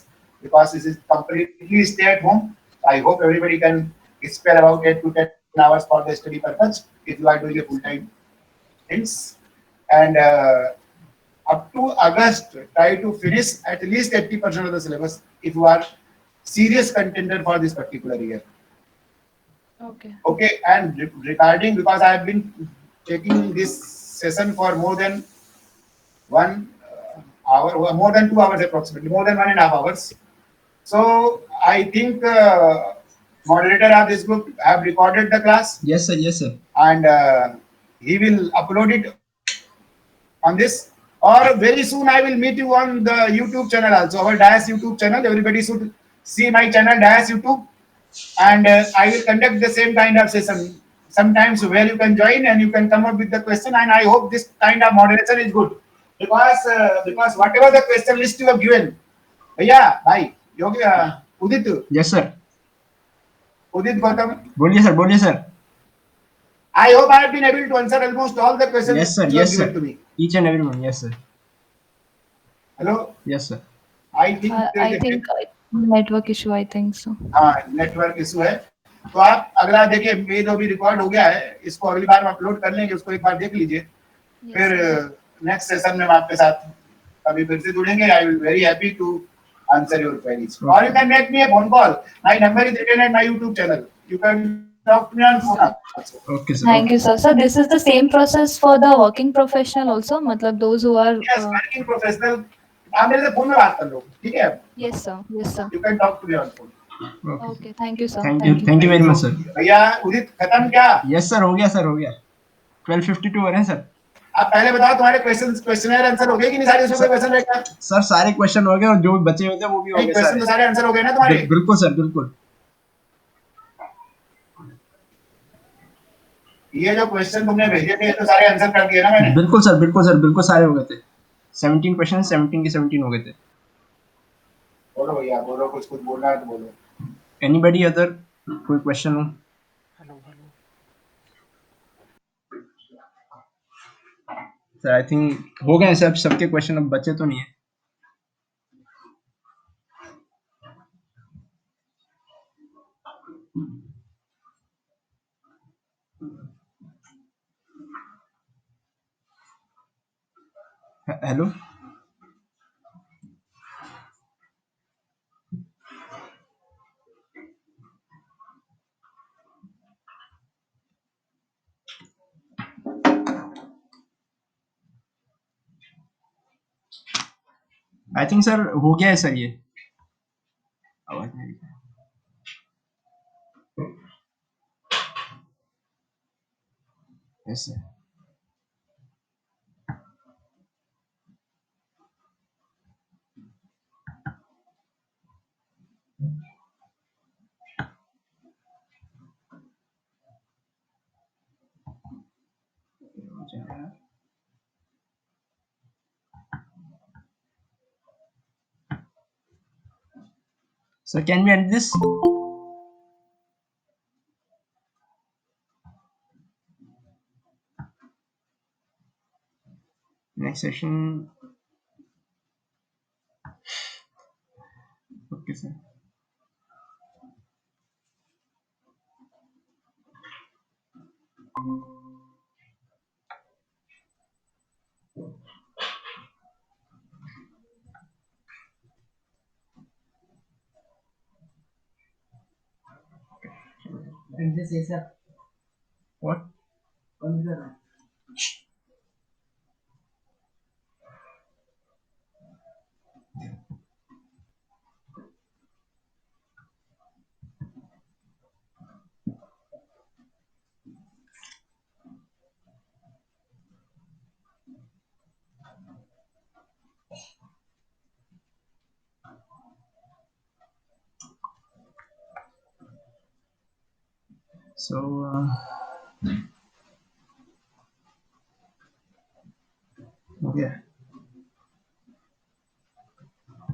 because this is completely stay at home. I hope everybody can spare about 8 to 10 hours for the study purpose if you are doing a full-time things. And up to August, try to finish at least 80% of the syllabus if you are serious contender for this particular year. Okay. Okay, and regarding, because I have been taking this session for more than 1 hour, more than 2 hours approximately, more than 1.5 hours. So I think moderator of this group, have recorded the class. Yes, sir. Yes, sir. And he will upload it on this. Or very soon I will meet you on the YouTube channel also, our DIAS YouTube channel. Everybody should see my channel DIAS YouTube, and I will conduct the same kind of session sometimes where you can join and you can come up with the question. And I hope this kind of moderation is good, because whatever the question list you have given, yeah, bhai, Yogi, Udit, Yes, sir. Udit Gautam, बोलिए sir, बोलिए sir. I hope I have been able to answer almost all the questions Yes, sir. you have Yes, given sir. to me. Each and every one. Yes, sir. Hello, Yes, sir. I think there is I a think network issue, I think so. हाँ network issue है. तो आप अगला देखिए, ये जो भी record हो गया है इसको अगली बार हम अपलोड कर लेंगे, उसको एक बार देख लीजिए. फिर नेक्स्ट सेशन में हम आपके साथ कभी फिर से जुड़ेंगे. I will very happy to answer your queries, और you can make me a phone call. My number is written at my YouTube channel. You can talk to me on phone also. Okay, sir. Thank you, sir. So this is the same process for the working professional also, matlab those who are. Yes, working professional, आप मेरे से phone में बात कर लो, ठीक है? Yes, sir. Yes, sir. You can talk to me on phone. Okay. Okay. Thank you, sir. Thank you. Thank you very much, sir. भैया उदित खत्म क्या? Yes, sir. हो गया सर, हो गया. 12:52 हो रहे हैं सर. आप पहले बताओ तुम्हारे क्वेश्चन आंसर हो गए कि नहीं? सारे उसमें क्वेश्चन रहेगा. सर सारे क्वेश्चन हो गए और जो बचे हुए थे वो भी हो गए क्वेश्चन सारे. सारे आंसर हो गए ना तुम्हारे? बिल्कुल सर, बिल्कुल. ये जो क्वेश्चन तुमने भेजे थे तो सारे आंसर कर दिए ना मैंने? बिल्कुल सर, बिल्कुल सर, बिल्कुल सारे हो गए थे. 17 क्वेश्चन, 17 के 17 हो गए थे. बोलो भैया, बोलो, कुछ बोलना है तो बोलो. एनीबडी अदर, कोई क्वेश्चन हो? सर आई थिंक हो गए सर, सबके क्वेश्चन, अब बचे तो नहीं है. हेलो. आई थिंक सर हो गया है सर ये. आवाज नहीं आ रही. Yes sir. So can we end this? Next session. Okay, sir. And this is a what? So okay.